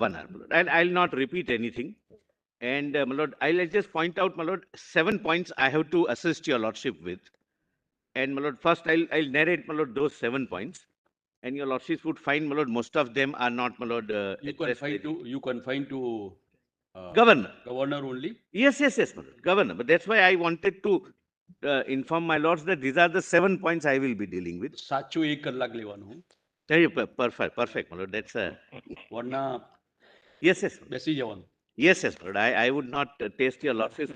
1 hour, my lord. I'll not repeat anything. And, my lord, I'll just point out, my lord, 7 points I have to assist your lordship with. And, my lord, first I'll narrate, my lord, those 7 points. And your lordships would find, my lord, most of them are not, my lord, You addressed confine very- to, you confine to Governor. governor only? Yes, my lord, governor. But that's why I wanted to inform my lords that these are the 7 points I will be dealing with. સાચું એક કલાક લેવાનું. Yeah, perfect, my lord. That's વરના yes, my lord. બેસી જવાનું. Yes, my lord. I would not taste your lordship's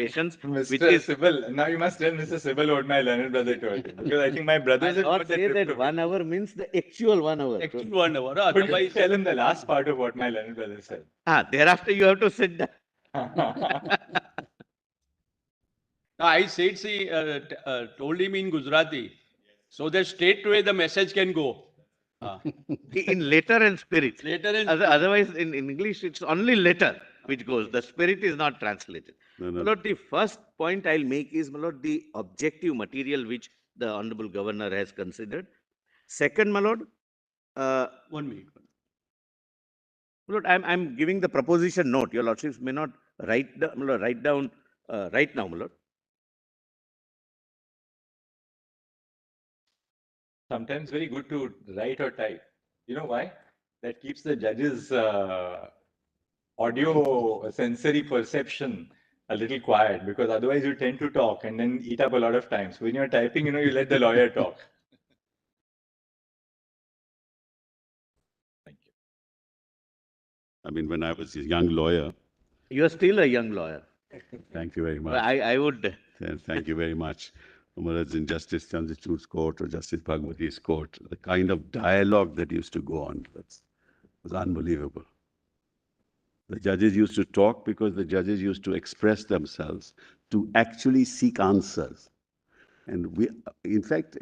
patience, which Mr. is. Sybil, now you must tell Mr. Sybil what my learned brother told you. Because I think my I brothers have not got the say drift that of it. 1 hour means the actual 1 hour. Actual 1 hour. But you Otherwise, tell him the last part of what my learned brother said. Thereafter you have to sit down. I said, see, told him in Gujarati, so that straight away the message can go. In letter and spirit. Later and Otherwise, in English, it's only letter which goes. The spirit is not translated. No. My lord, the first point I'll make is, my lord, the objective material which the Honorable Governor has considered. Second, my lord, 1 minute. my lord, I'm giving the proposition note. Your lordships may not write down right now, my lord. Sometimes very good to write or type. You know why? That keeps the judge's audio sensory perception a little quiet, because otherwise you tend to talk and then eat up a lot of time. So when you're typing, you let the lawyer talk. Thank you. I mean, when I was a young lawyer, You are still a young lawyer. thank you very much. I would. Thank you very much. Whether it's in Justice Chandrachud's court or Justice Bhagwati's court, the kind of dialogue that used to go on was unbelievable. The judges used to talk because the judges used to express themselves to actually seek answers. And in fact,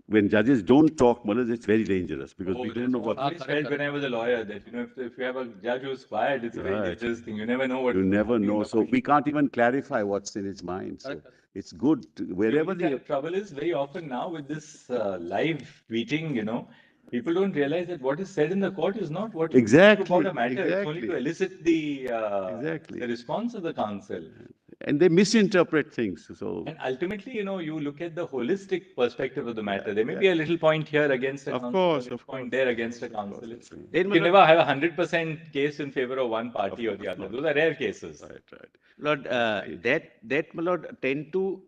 when judges don't talk, Mullah, it's very dangerous because we don't know what. I always felt when I was a lawyer that if you have a judge who's quiet, it's a very Right. dangerous thing. You never know what. You never know. you So we can't even clarify what's in his mind. So it's good wherever the trouble is very often now with this live tweeting, people don't realize that what is said in the court is not what Exactly, about a matter. It's only exactly. to elicit the Exactly. the response of the counsel. And they misinterpret things. So And ultimately, you look at the holistic perspective of the matter. There may be a little point here against a Of counsel, course, a little of point course. there against a counsel. Then, You can never have a 100% case in favor of one party or the other. not. Those are rare cases. right. Lord, that, my lord, tend to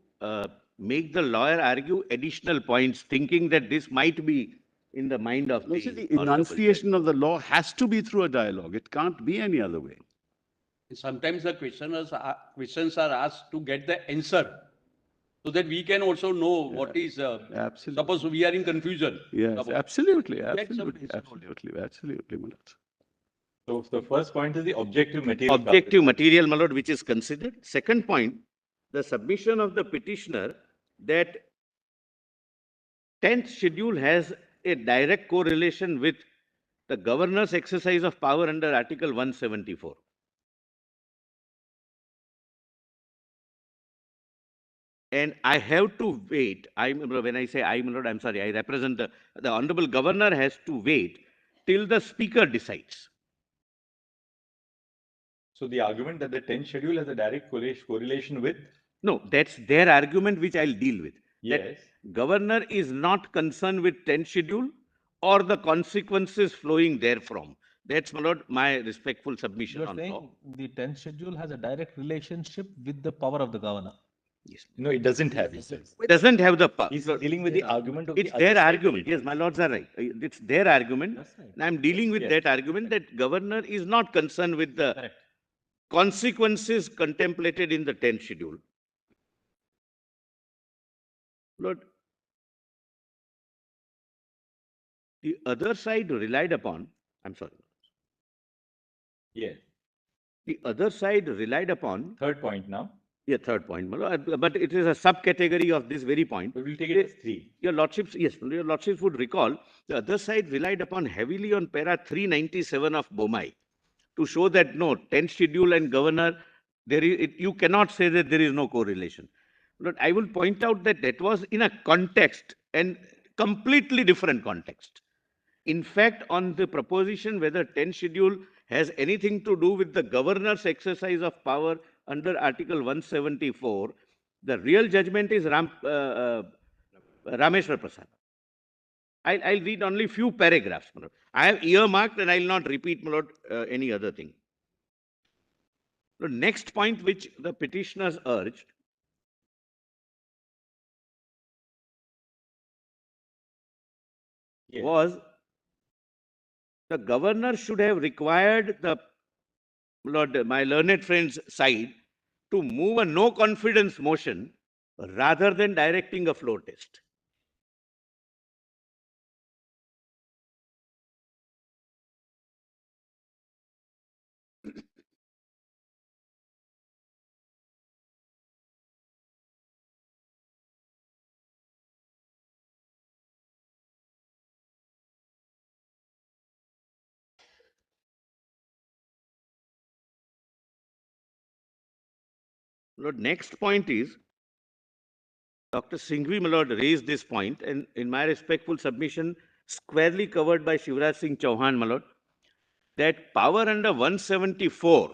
make the lawyer argue additional points, thinking that this might be in the mind of No, the see, the honorable enunciation of the law has to be through a dialogue. It can't be any other way. Sometimes the questions are asked to get the answer, so that we can also know what is. Absolutely. Suppose we are in confusion. Yes, Suppose. absolutely, Get some absolutely, Mullah. So the first point is the objective material. objective material, my lord, which is considered. Second point, the submission of the petitioner that 10th schedule has a direct correlation with the governor's exercise of power under Article 174. And I have to wait. When I say I, my lord, I'm sorry, I represent the Honorable Governor has to wait till the Speaker decides. So the argument that the 10th schedule has a direct correlation with? No, that's their argument which I'll deal with. Yes. That Governor is not concerned with 10th schedule or the consequences flowing therefrom. That's, my lord, my respectful submission You're on saying law. the 10th schedule has a direct relationship with the power of the governor. Yes. No, it doesn't have. He says. Doesn't have the power. He's dealing with the argument of It's the other their side. argument. Yes, my lords are right. It's their argument. That's right. And I'm dealing with Yes. that argument that governor is not concerned with the Correct. consequences contemplated in the 10th schedule. Lord, the other side relied upon, I'm sorry, Yes. the other side relied upon, Third point now. yeah, third point, my lord, but it is a subcategory of this very point. But we'll take it as 3. Your lordships, yes, your lordships would recall the other side relied upon heavily on para 397 of Bomai to show that no, 10th schedule and governor, you cannot say that there is no correlation. But I will point out that that was in a context and completely different context. In fact, on the proposition whether 10 schedule has anything to do with the governor's exercise of power under Article 174, the real judgment is Rameshwar Prasad. I'll read only few paragraphs. My lord. I have earmarked and I'll not repeat, my lord, any other thing. The next point which the petitioners urged Yes. was the governor should have required the, Lord, my learned friend's side to move a no confidence motion rather than directing a floor test. Lord, next point is Dr. Singhvi, my lord, raised this point, and in my respectful submission, squarely covered by Shivraj Singh Chauhan, my lord, that power under 174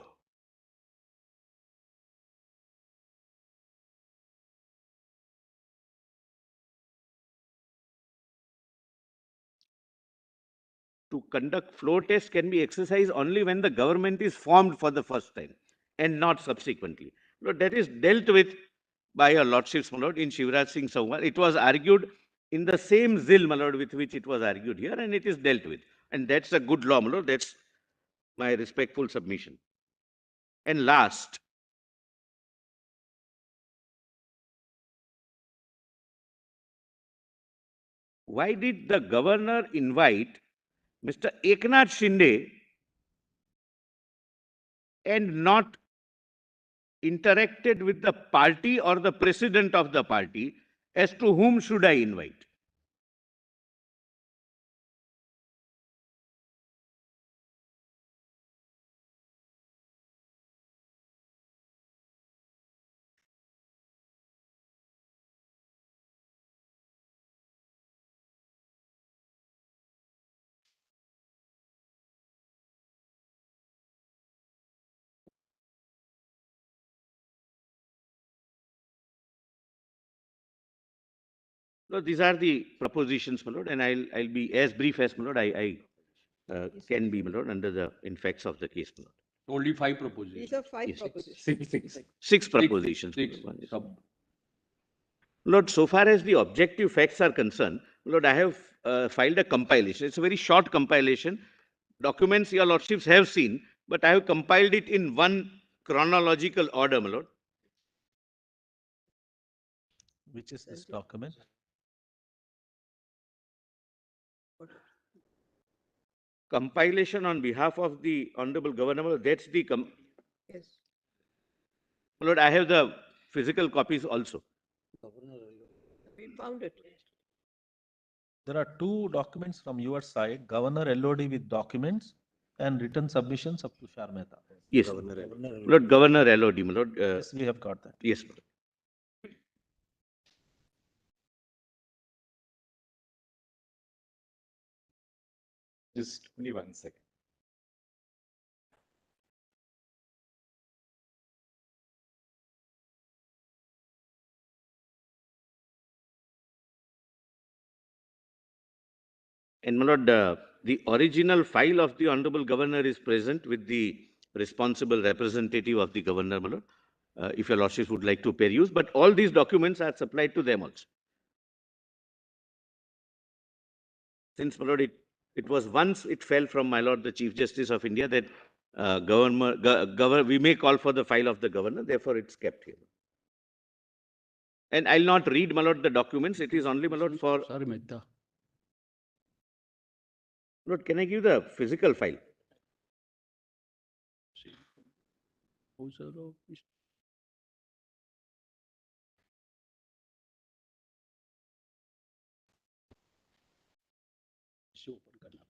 to conduct floor tests can be exercised only when the government is formed for the first time and not subsequently. Lord, that is dealt with by your lordships, my lord, in Shivraj Singh Chauhan. It was argued in the same zeal, my lord, with which it was argued here, and it is dealt with. And that's a good law, my lord. That's my respectful submission. And last, why did the governor invite Mr. Eknath Shinde and not interacted with the party or the president of the party as to whom should I invite? No, these are the propositions, my lord, and I'll be as brief as, my lord, I can be, my lord, under the facts of the case, my lord. Only 5 propositions. These are 5 Yes. propositions. Six. Six propositions. my Six. lord. One is- Sub- Lord, so far as the objective facts are concerned, Lord, I have filed a compilation. It's a very short compilation. Documents your lordships have seen, but I have compiled it in one chronological order, my lord. Which is this document? Compilation on behalf of the Honorable Governor, my lord, that's the, Yes. my lord, I have the physical copies also. We found it. There are two documents from your side, Governor LOD with documents and written submissions of Tushar Mehta. Yes, Lord Governor LOD, my lord. Yes, we have got that. Yes, my lord. Just only 1 second. And my lord, the original file of the Honorable Governor is present with the responsible representative of the Governor, my lord, if your lordships would like to peruse, but all these documents are supplied to them also. Since, my lord, it was once it fell from, my lord, the Chief Justice of India that we may call for the file of the Governor, therefore it's kept here. And I'll not read, my lord, the documents. It is only, my lord, for, Sorry, Mehta. Lord, can I give the physical file? Who's the office? इसे open करना।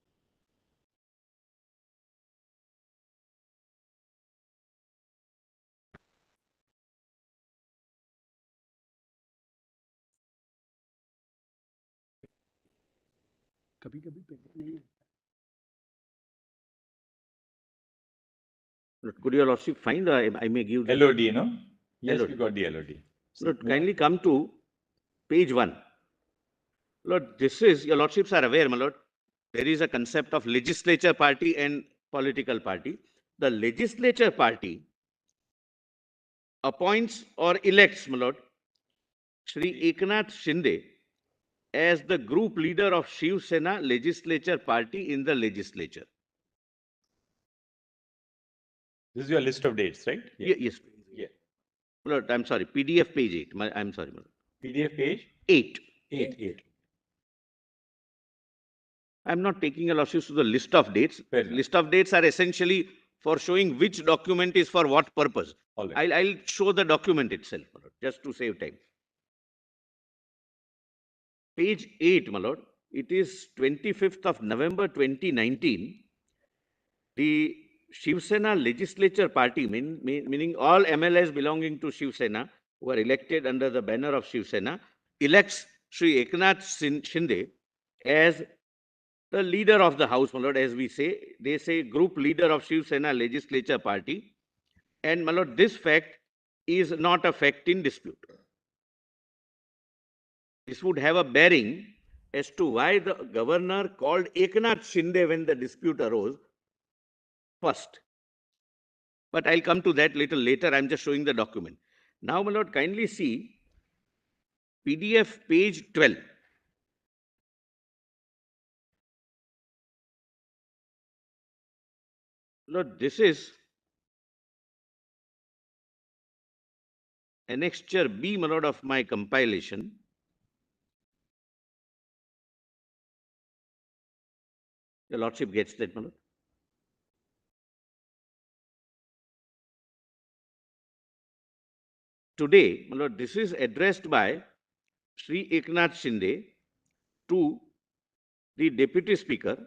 Could your lordship find, I may give the. LOD, no? Yes, LOD. we got the LOD. Lord, kindly come to page 1. Lord, this is, your lordships are aware, my lord, there is a concept of legislature party and political party. The legislature party appoints or elects, my lord, Shri Eknath Shinde as the group leader of Shiv Sena legislature party in the legislature. This is your list of dates, right? Yes. Yeah. Lord, I'm sorry, PDF page 8. I'm sorry, my lord. PDF page 8. 8. I'm not taking your lordships to the list of dates. Fair enough. List of dates are essentially for showing which document is for what purpose. All right. I'll show the document itself, my lord, just to save time. Page 8, my lord, it is 25th of November 2019. The Shiv Sena legislature party, meaning all MLAs belonging to Shiv Sena, who are elected under the banner of Shiv Sena, elects Shri Eknath Shinde as the leader of the house, my lord, as we say. They say group leader of Shiv Sena legislature party. And, my lord, this fact is not a fact in dispute. This would have a bearing as to why the governor called Eknath Shinde when the dispute arose first. But I'll come to that little later. I'm just showing the document. Now, my lord, kindly see PDF page 12. Lord, this is annexure B, my lord, of my compilation. The lordship gets that, my lord. Today, my lord, this is addressed by Shri Eknath Shinde to the Deputy Speaker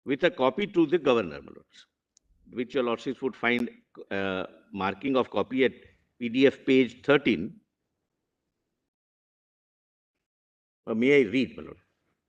with a copy to the Governor, my lords, which your lordships would find marking of copy at PDF page 13. May I read, my lord?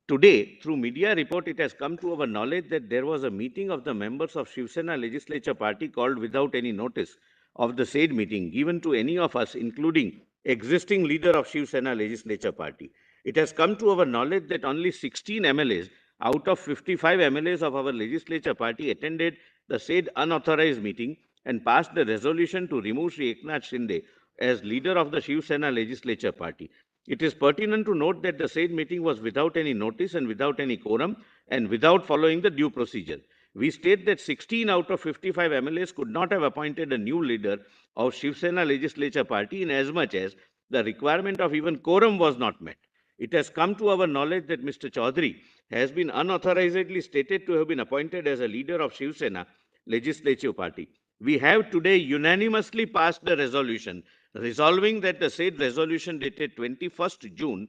Today, through media report, it has come to our knowledge that there was a meeting of the members of Shiv Sena legislature party called without any notice of the said meeting given to any of us, including existing leader of Shiv Sena legislature party. It has come to our knowledge that only 16 MLAs out of 55 MLAs of our legislature party attended the said unauthorized meeting and passed the resolution to remove Shri Eknath Shinde as leader of the Shiv Sena legislature party. It is pertinent to note that the said meeting was without any notice and without any quorum and without following the due procedure. We state that 16 out of 55 MLAs could not have appointed a new leader of Shiv Sena legislature party in as much as the requirement of even quorum was not met. It has come to our knowledge that Mr. Chaudhary has been unauthorizedly stated to have been appointed as a leader of Shiv Sena legislative party. We have today unanimously passed the resolution resolving that the said resolution dated 21st June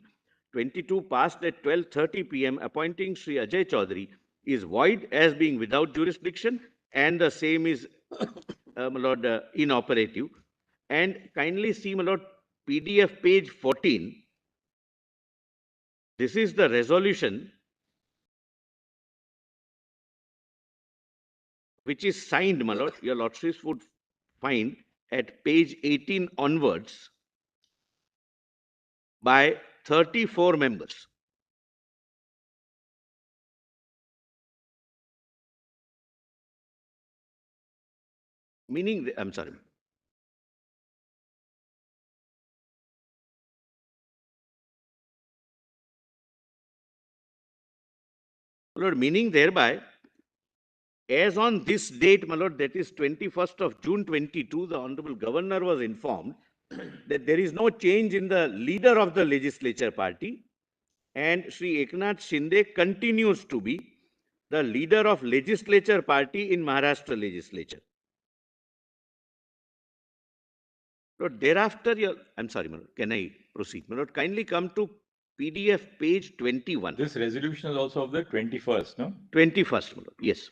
22 passed at 12:30 p.m. appointing Sri Ajay Chaudhary is void as being without jurisdiction and the same is my lord, inoperative. And kindly see, my lord, PDF page 14. This is the resolution which is signed, my lord. Your lordships would find at page 18 onwards by 34 members. Meaning, I'm sorry. My lord, meaning thereby, as on this date, my lord, that is 21st of June 22, the Honorable Governor was informed that there is no change in the leader of the legislature party and Sri Eknath Shinde continues to be the leader of legislature party in Maharashtra legislature. Lord, thereafter, I'm sorry, my lord, can I proceed? My lord, kindly come to PDF page 21. This resolution is also of the 21st, no? 21st, my lord, yes.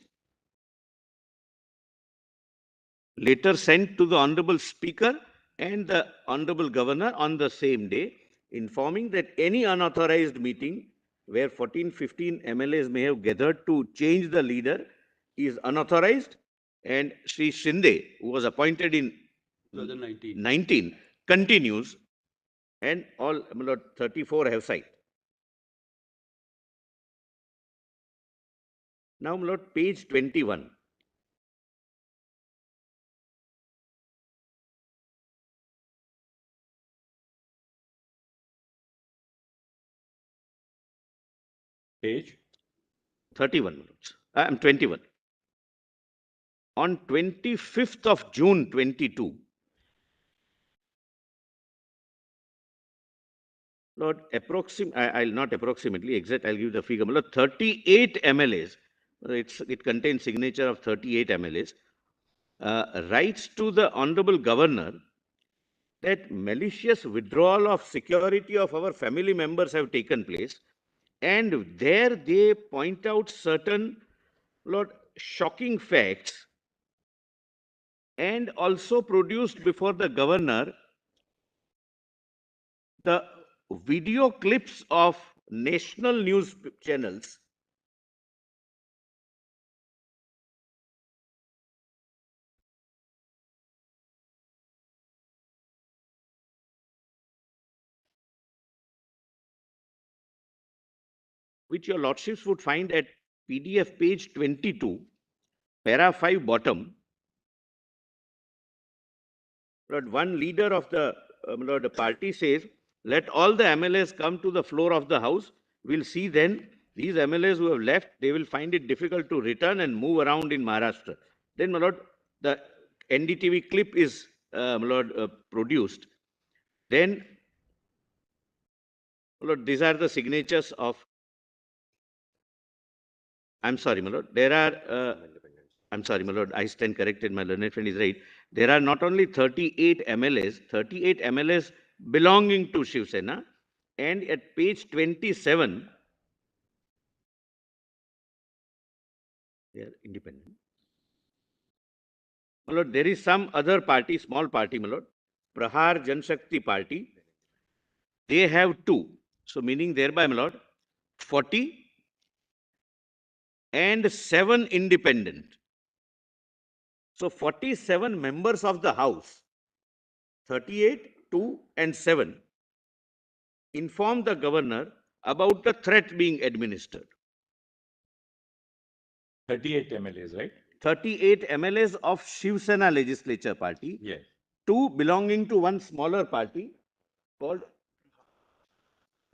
Later sent to the Honorable Speaker and the Honorable Governor on the same day, informing that any unauthorized meeting where 14, 15 MLAs may have gathered to change the leader is unauthorized, and Sri Shinde, who was appointed in 2019. 19, continues, and all, my lord, 34 have signed. Now, my lord, page 21. Page. 31 minutes. I'm 21. On 25th of June 22, Lord, I'll not approximately, exact, I'll give the figure. Lord, 38 MLAs, it contains signature of 38 MLAs, writes to the Honorable Governor that malicious withdrawal of security of our family members have taken place. And there they point out certain, Lord, shocking facts, and also produced before the governor the video clips of national news channels which your lordships would find at PDF page 22, para 5 bottom. Lord, one leader of the Lord, party says, let all the MLAs come to the floor of the house. We'll see then these MLAs who have left, they will find it difficult to return and move around in Maharashtra. Then, my lord, the NDTV clip is produced. Then, my lord, these are the signatures of, I'm sorry, my lord, there are, I'm sorry, my lord, I stand corrected, my learned friend is right. There are not only 38 MLAs belonging to Shiv Sena, and at page 27, they are independent. My lord, there is some other party, small party, my lord, Prahar Janshakti Party. They have 2. So meaning thereby, my lord, 40 and 7 independent. So 47 members of the House, 38, 2 and 7, inform the governor about the threat being administered. 38 MLAs, right? 38 MLAs of Shiv Sena legislature party, Yes. 2 belonging to one smaller party called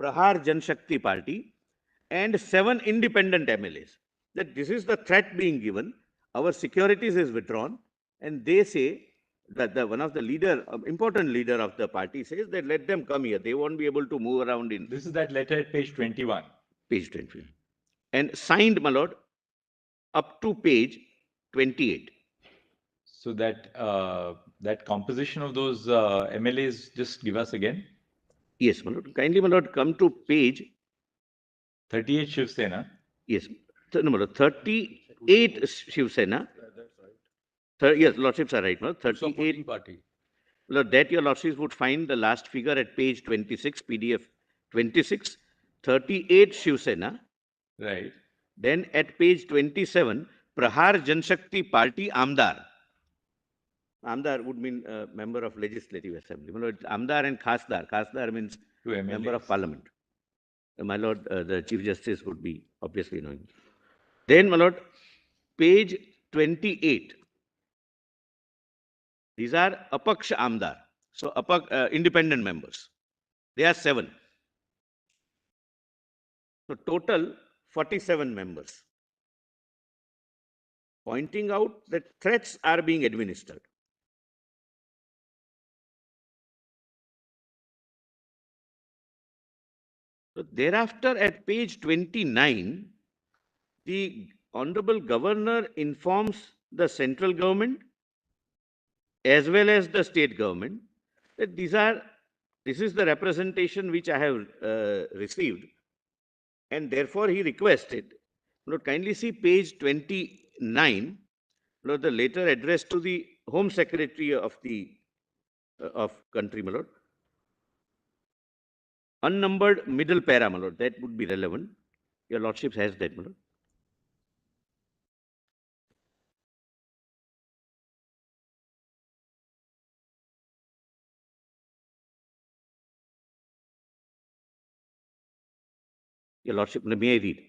Prahar Janshakti Party, and 7 independent MLAs. That this is the threat being given, our securities is withdrawn, and they say that one of the leader, important leader of the party says that let them come here. They won't be able to move around in This is that letter at page 21. page 20. And signed, my lord, up to page 28. So that that composition of those MLAs, just give us again. Yes, my lord. Kindly, my lord, come to page 38 Shiv Sena. Yes, no, my lord, 38 Shiv Sena. Yes, lordships are right, my lord. 38. Supporting party. Lord, that your lordships would find the last figure at page 26, PDF 26, 38 Shiv Sena. Right. Then at page 27, Prahar Janshakti Party Amdar. Amdar would mean member of Legislative Assembly. My lord, Amdar and Khasdar. Khasdar means member of Parliament. My lord, the Chief Justice would be obviously knowing. Then, my lord, page 28. These are Apaksha Amdar. So, independent members. They are 7. So, total 47 members. Pointing out that threats are being administered. So, thereafter, at page 29, the Honorable Governor informs the central government as well as the state government that this is the representation which I have received, and therefore he requested. Lord, kindly see page 29, Lord, the letter addressed to the Home Secretary of the country, my lord. Unnumbered middle para, my lord, that would be relevant. Your Lordship has that, my lord. Your Lordship, may I read?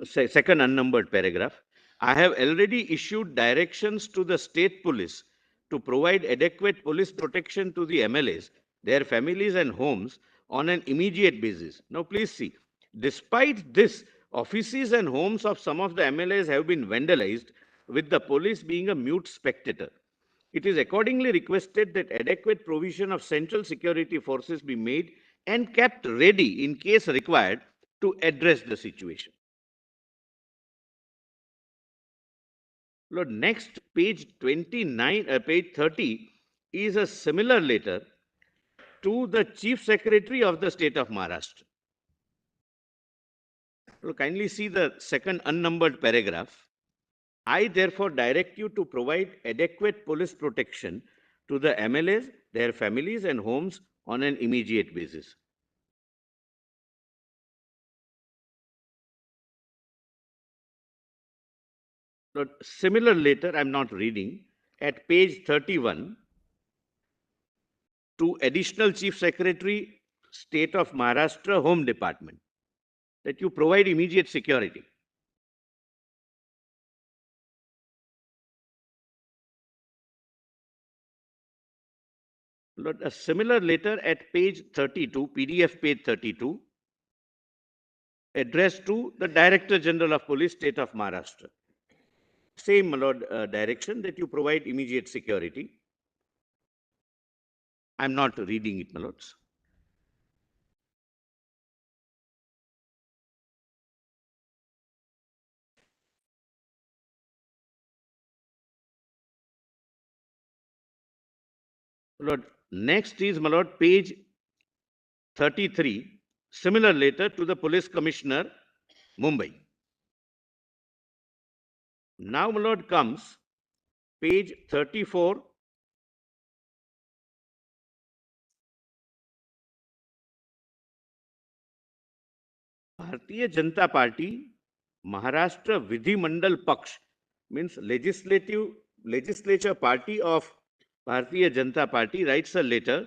Second unnumbered paragraph. I have already issued directions to the state police to provide adequate police protection to the MLAs, their families and homes on an immediate basis. Now please see, despite this, offices and homes of some of the MLAs have been vandalized, with the police being a mute spectator. It is accordingly requested that adequate provision of central security forces be made and kept ready in case required to address the situation. Lord, next page 29, page 30 is a similar letter to the Chief Secretary of the State of Maharashtra. Lord, kindly see the second unnumbered paragraph. I therefore direct you to provide adequate police protection to the MLAs, their families and homes on an immediate basis. Lord, similar letter I'm not reading at page 31 to Additional Chief Secretary, State of Maharashtra, Home Department, that you provide immediate security. Lord, a similar letter at page 32, PDF page 32, addressed to the Director General of Police, State of Maharashtra. Same, my Lord, direction that you provide immediate security. I'm not reading it, my Lords. Lord, next is, my Lord, page 33, similar letter to the Police Commissioner, Mumbai. Now, my Lord, comes page 34, Bharatiya Janata Party, Maharashtra Vidhi Mandal Paksh, means legislature party of Bharatiya Janata Party, writes a letter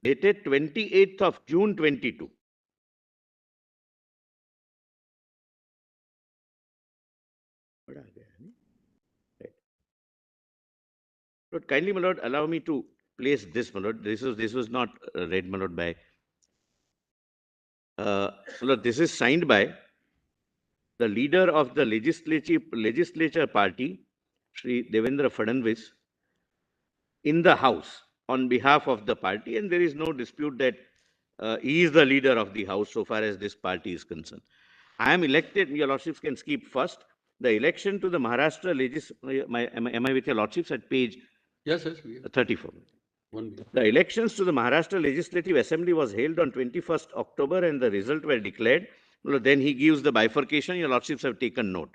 dated 28th of June 22. Lord, kindly, my Lord, allow me to place this, my Lord. This was not read, my Lord, by. Lord, this is signed by the leader of the legislature party, Shri Devendra Fadnavis, in the House on behalf of the party, and there is no dispute that he is the leader of the House so far as this party is concerned. I am elected, your Lordships can skip first. The election to the Maharashtra am I with your Lordships at page Yes, yes. We have 34? one minute. The elections to the Maharashtra Legislative Assembly was held on 21st October and the result were declared. Well, then he gives the bifurcation. Your Lordships have taken note.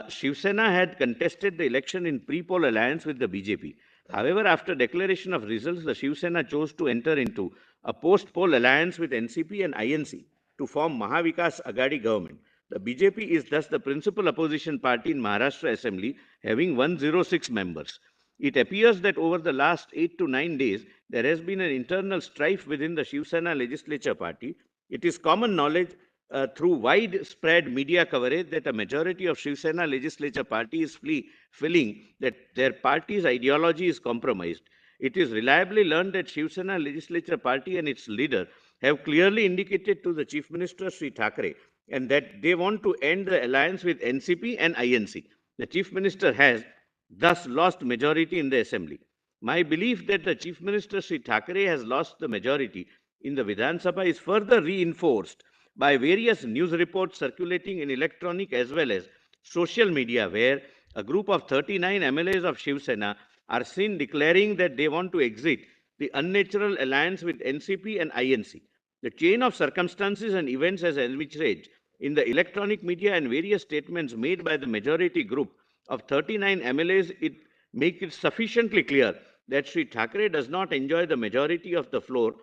Shiv Sena had contested the election in pre-poll alliance with the BJP. However, after declaration of results, the Shiv Sena chose to enter into a post-poll alliance with NCP and INC to form Mahavikas Agadi government. The BJP is thus the principal opposition party in Maharashtra Assembly, having 106 members. It appears that over the last 8 to 9 days, there has been an internal strife within the Shiv Sena legislature party. It is common knowledge through widespread media coverage that a majority of Shiv Sena legislature party is feeling that their party's ideology is compromised. It is reliably learned that Shiv Sena legislature party and its leader have clearly indicated to the Chief Minister Sri Thackeray and that they want to end the alliance with NCP and INC. The Chief Minister has thus lost majority in the assembly. My belief that the Chief Minister Sri Thackeray has lost the majority in the Vidhan Sabha is further reinforced by various news reports circulating in electronic as well as social media, where a group of 39 MLAs of Shiv Sena are seen declaring that they want to exit the unnatural alliance with NCP and INC. The chain of circumstances and events has envisaged in the electronic media and various statements made by the majority group of 39 MLAs, it make it sufficiently clear that Sri Thackeray does not enjoy the majority of the floor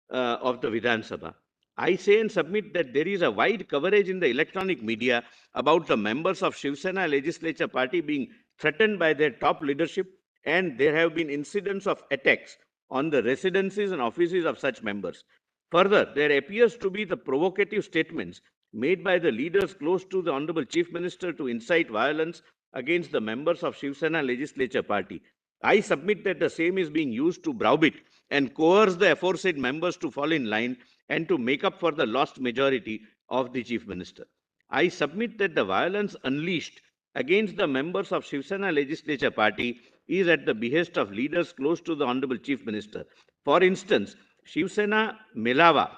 of the Vidhan Sabha. I say and submit that there is a wide coverage in the electronic media about the members of Shiv Sena legislature party being threatened by their top leadership, and there have been incidents of attacks on the residences and offices of such members. Further, there appears to be the provocative statements made by the leaders close to the Honorable Chief Minister to incite violence against the members of Shiv Sena legislature party. I submit that the same is being used to browbeat and coerce the aforesaid members to fall in line and to make up for the lost majority of the Chief Minister. I submit that the violence unleashed against the members of Shiv Sena legislature party is at the behest of leaders close to the Honorable Chief Minister. For instance, Shiv Sena Melava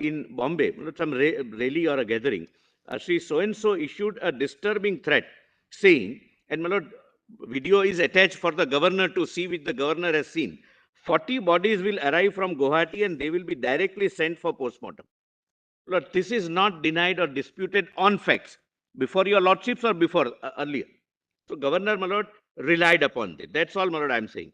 in Bombay, some rally or a gathering, Sri so-and-so issued a disturbing threat saying, and my lord, video is attached for the governor to see, which the governor has seen. 40 bodies will arrive from Guwahati and they will be directly sent for postmortem. Lord, this is not denied or disputed on facts before your lordships or before earlier. So Governor, my lord, relied upon it. That's all, my lord, I'm saying.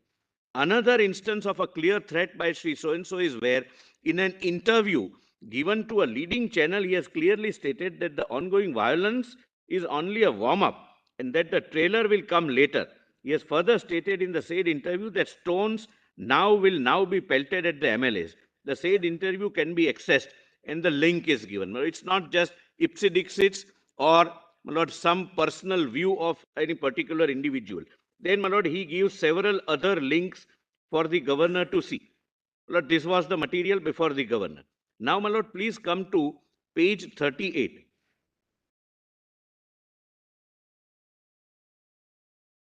Another instance of a clear threat by Sri so-and-so is where in an interview given to a leading channel, he has clearly stated that the ongoing violence is only a warm-up and that the trailer will come later. He has further stated in the said interview that stones will now be pelted at the MLAs. The said interview can be accessed and the link is given. It's not just ipsi dixits or, my lord, some personal view of any particular individual. Then, my lord, he gives several other links for the governor to see. Lord, this was the material before the governor. Now, my lord, please come to page 38.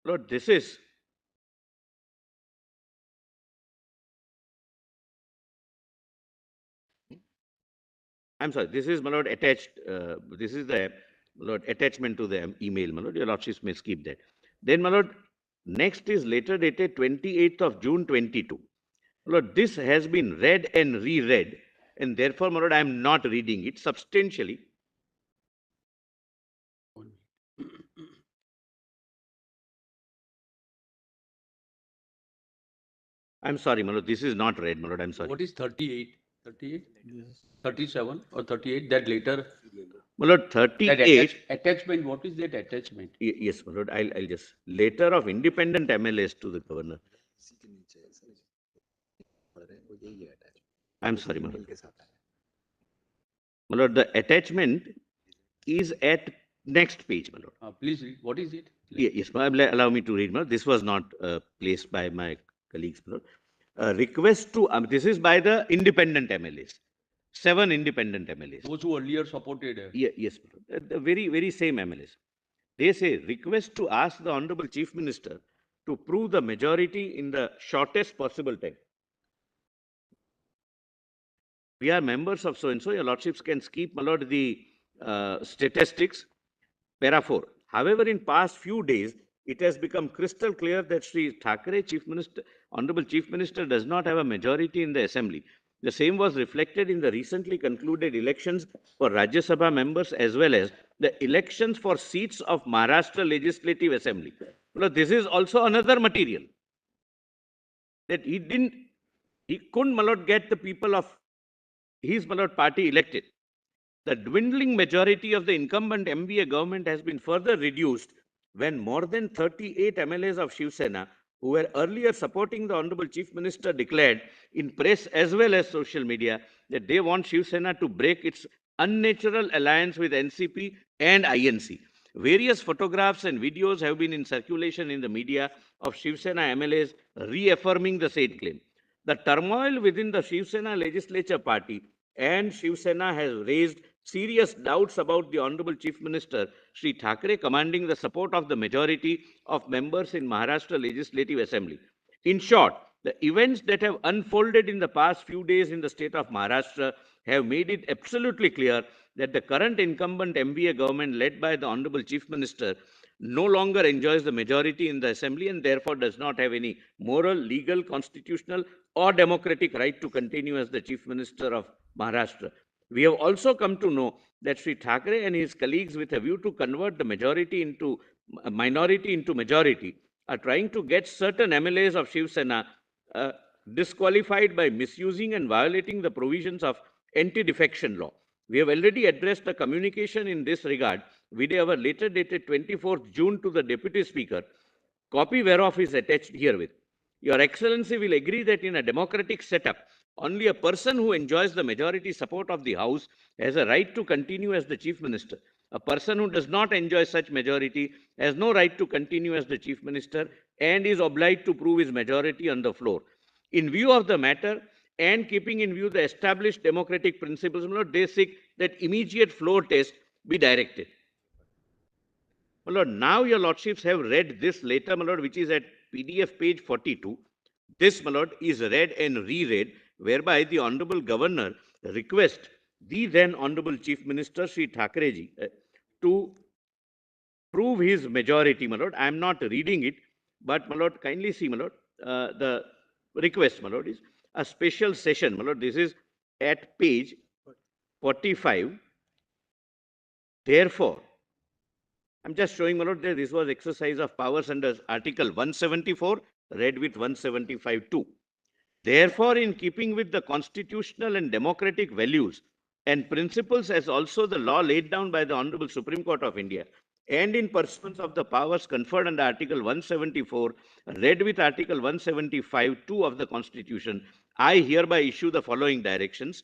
Lord, this is I'm sorry, this is, my lord, attached. This is the, my lord, attachment to the email, my lord. Your lordships may skip that. Then, my lord, next is later dated 28th of June 22. My lord, this has been read and reread, and therefore, my lord, I am not reading it substantially. I'm sorry, my lord, this is not read, my lord, I'm sorry. What is 38? 38? 37 or 38? That later. My lord, That 38. attachment, what is that attachment? Yes, my lord, I'll just. Letter of independent MLAs to the governor. I'm sorry, my lord. My lord, the attachment is at next page, my lord. Please read. What is it? Yes, allow me to read, my lord. This was not placed by my colleagues, my lord. Request to, this is by the independent MLAs. 7 independent MLAs. Those who earlier supported. Yes, my lord. The very same MLAs. They say, request to ask the Honorable Chief Minister to prove the majority in the shortest possible time. We are members of so-and-so. Your lordships can skip, my lord, the statistics. Para 4. However, in past few days, it has become crystal clear that Sri Thackeray, Chief Minister, Honorable Chief Minister, does not have a majority in the Assembly. The same was reflected in the recently concluded elections for Rajya Sabha members as well as the elections for seats of Maharashtra Legislative Assembly. Well, this is also another material that he couldn't, my lord, get the people of his, my lord, party elected. The dwindling majority of the incumbent MVA government has been further reduced when more than 38 MLAs of Shiv Sena, who were earlier supporting the Honorable Chief Minister, declared in press as well as social media that they want Shiv Sena to break its unnatural alliance with NCP and INC. Various photographs and videos have been in circulation in the media of Shiv Sena MLAs reaffirming the said claim. The turmoil within the Shiv Sena legislature party and Shiv Sena has raised serious doubts about the Honorable Chief Minister, Sri Thackeray, commanding the support of the majority of members in Maharashtra Legislative Assembly. In short, the events that have unfolded in the past few days in the state of Maharashtra have made it absolutely clear that the current incumbent MVA government led by the Honorable Chief Minister no longer enjoys the majority in the Assembly and therefore does not have any moral, legal, constitutional or democratic right to continue as the Chief Minister of Maharashtra. We have also come to know that Sri Thackeray and his colleagues, with a view to convert the minority into majority, are trying to get certain MLAs of Shiv Sena disqualified by misusing and violating the provisions of anti-defection law. We have already addressed the communication in this regard with our letter dated 24th June to the Deputy Speaker, copy whereof is attached herewith. Your Excellency will agree that in a democratic setup, only a person who enjoys the majority support of the House has a right to continue as the Chief Minister. A person who does not enjoy such majority has no right to continue as the Chief Minister and is obliged to prove his majority on the floor. In view of the matter and keeping in view the established democratic principles, my Lord, they seek that immediate floor test be directed. My Lord, now your Lordships have read this letter, my Lord, which is at PDF page 42. This, my Lord, is read and reread, whereby the Honorable Governor requests the then Honorable Chief Minister, Sri Thackerayji, to prove his majority, my Lord. I am not reading it, but, my Lord, kindly see, my Lord, the request, my Lord, is a special session, my Lord. This is at page 45. Therefore, I'm just showing, my Lord, that this was exercise of powers under Article 174, read with 175 too. Therefore, in keeping with the constitutional and democratic values and principles as also the law laid down by the Honorable Supreme Court of India, and in pursuance of the powers conferred under Article 174, read with Article 175(2) of the Constitution, I hereby issue the following directions.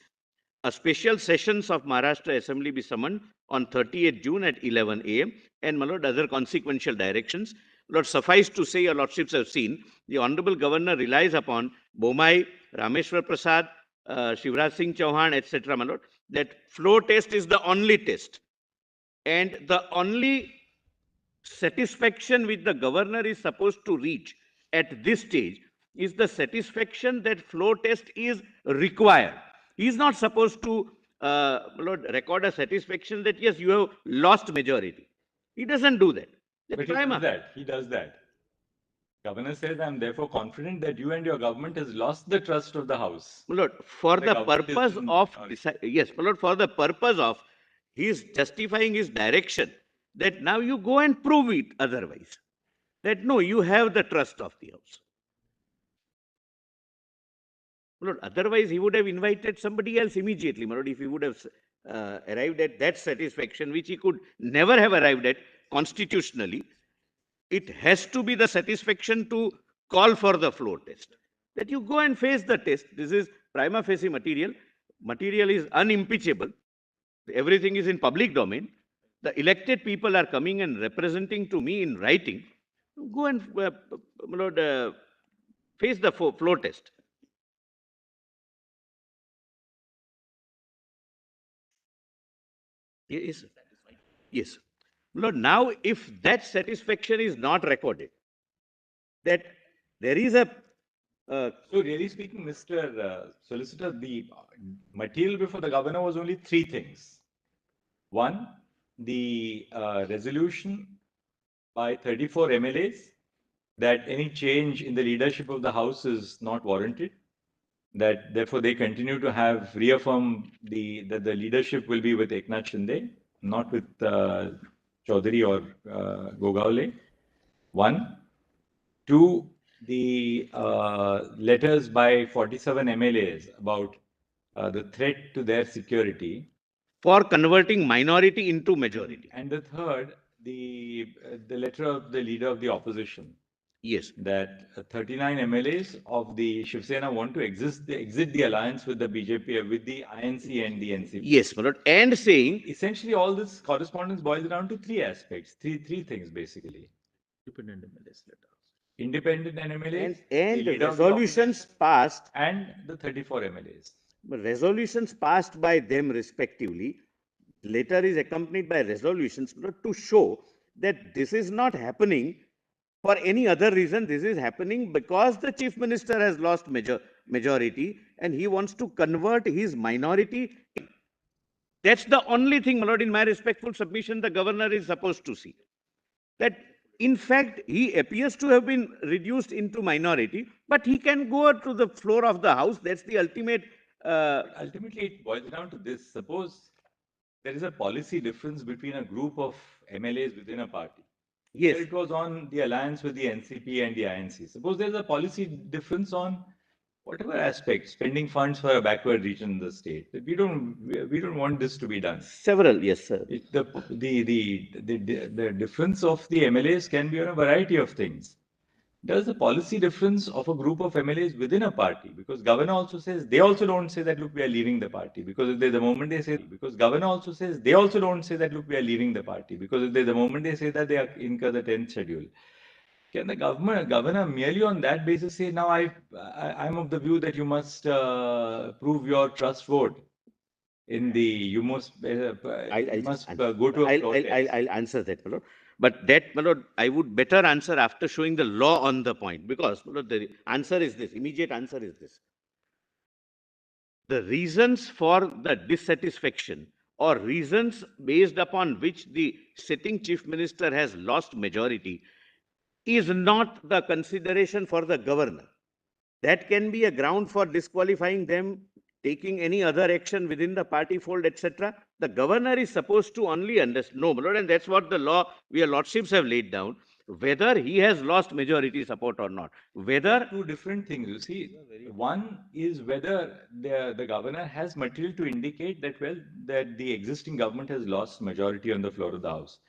A special sessions of Maharashtra Assembly be summoned on 30th June at 11 a.m. and, my Lord, other consequential directions. Lord, suffice to say, your Lordships have seen, the Honorable Governor relies upon Bomai, Rameshwar Prasad, Shivraj Singh Chauhan, etc., my Lord, that floor test is the only test. And the only satisfaction which the governor is supposed to reach at this stage is the satisfaction that floor test is required. He is not supposed to Lord, record a satisfaction that yes, you have lost majority. He doesn't do that. But he does that. He does that. Governor says, I'm therefore confident that you and your government has lost the trust of the House. My Lord, for the government is purpose in- of, yes, my Lord, for the purpose of, he is justifying his direction that now you go and prove it otherwise. That no, you have the trust of the House. My Lord, otherwise he would have invited somebody else immediately, my Lord, if he would have arrived at that satisfaction, which he could never have arrived at constitutionally. It has to be the satisfaction to call for the floor test. That you go and face the test. This is prima facie material. Material is unimpeachable. Everything is in public domain. The elected people are coming and representing to me in writing. Go and my Lord, face the floor test. Yes, sir. Yes. Lord, now if that satisfaction is not recorded, that there is a So really speaking, Mr. Solicitor, the material before the governor was only three things. One, the resolution by 34 MLAs that any change in the leadership of the House is not warranted, that therefore they continue to have reaffirmed that the leadership will be with Eknath Shinde, not with Chaudhary or Gogaole. One. Two, the letters by 47 MLAs about the threat to their security. for converting minority into majority. And the third, the letter of the leader of the opposition. Yes. That 39 MLAs of the Shiv Sena want to exit the alliance with the BJP, with the INC and the NCP. Yes, my Lord. And saying, Essentially, all this correspondence boils down to three aspects, three things basically. Independent MLAs letter. Independent MLAs, and the leader of the resolutions passed, and the 34 MLAs. resolutions passed by them respectively, letter is accompanied by resolutions to show that this is not happening for any other reason. This is happening because the Chief Minister has lost majority and he wants to convert his minority. That's the only thing, my Lord, in my respectful submission, the governor is supposed to see. That in fact, he appears to have been reduced into minority, but he can go to the floor of the House. That's the ultimate. Ultimately, it boils down to this. Suppose there is a policy difference between a group of MLAs within a party. Yes. It was on the alliance with the NCP and the INC. Suppose there is a policy difference on whatever aspect, spending funds for a backward region in the state. We don't want this to be done. Several, yes, sir. The difference of the MLAs can be on a variety of things. There's the policy difference of a group of MLAs within a party, because governor also says, they also don't say that, look, we are leaving the party, because the moment they say, because governor also says, they also don't say that, look, we are leaving the party, because the moment they say that, they are incur the 10th schedule. Can the governor merely on that basis say, now I'm of the view that you must prove your trust vote in the, you must, I'll must just go to a I'll, floor I'll, test. I'll answer that, my lord. But that, my lord, I would better answer after showing the law on the point, because, my lord, the answer is this, immediate answer is this. The reasons for the dissatisfaction or reasons based upon which the sitting chief minister has lost majority is not the consideration for the governor. That can be a ground for disqualifying them, taking any other action within the party fold, etc. The governor is supposed to only understand, no, my lord, and that's what the law, your lordships have laid down, whether he has lost majority support or not, whether Two different things, you see. One is whether the governor has material to indicate that, well, that the existing government has lost majority on the floor of the house.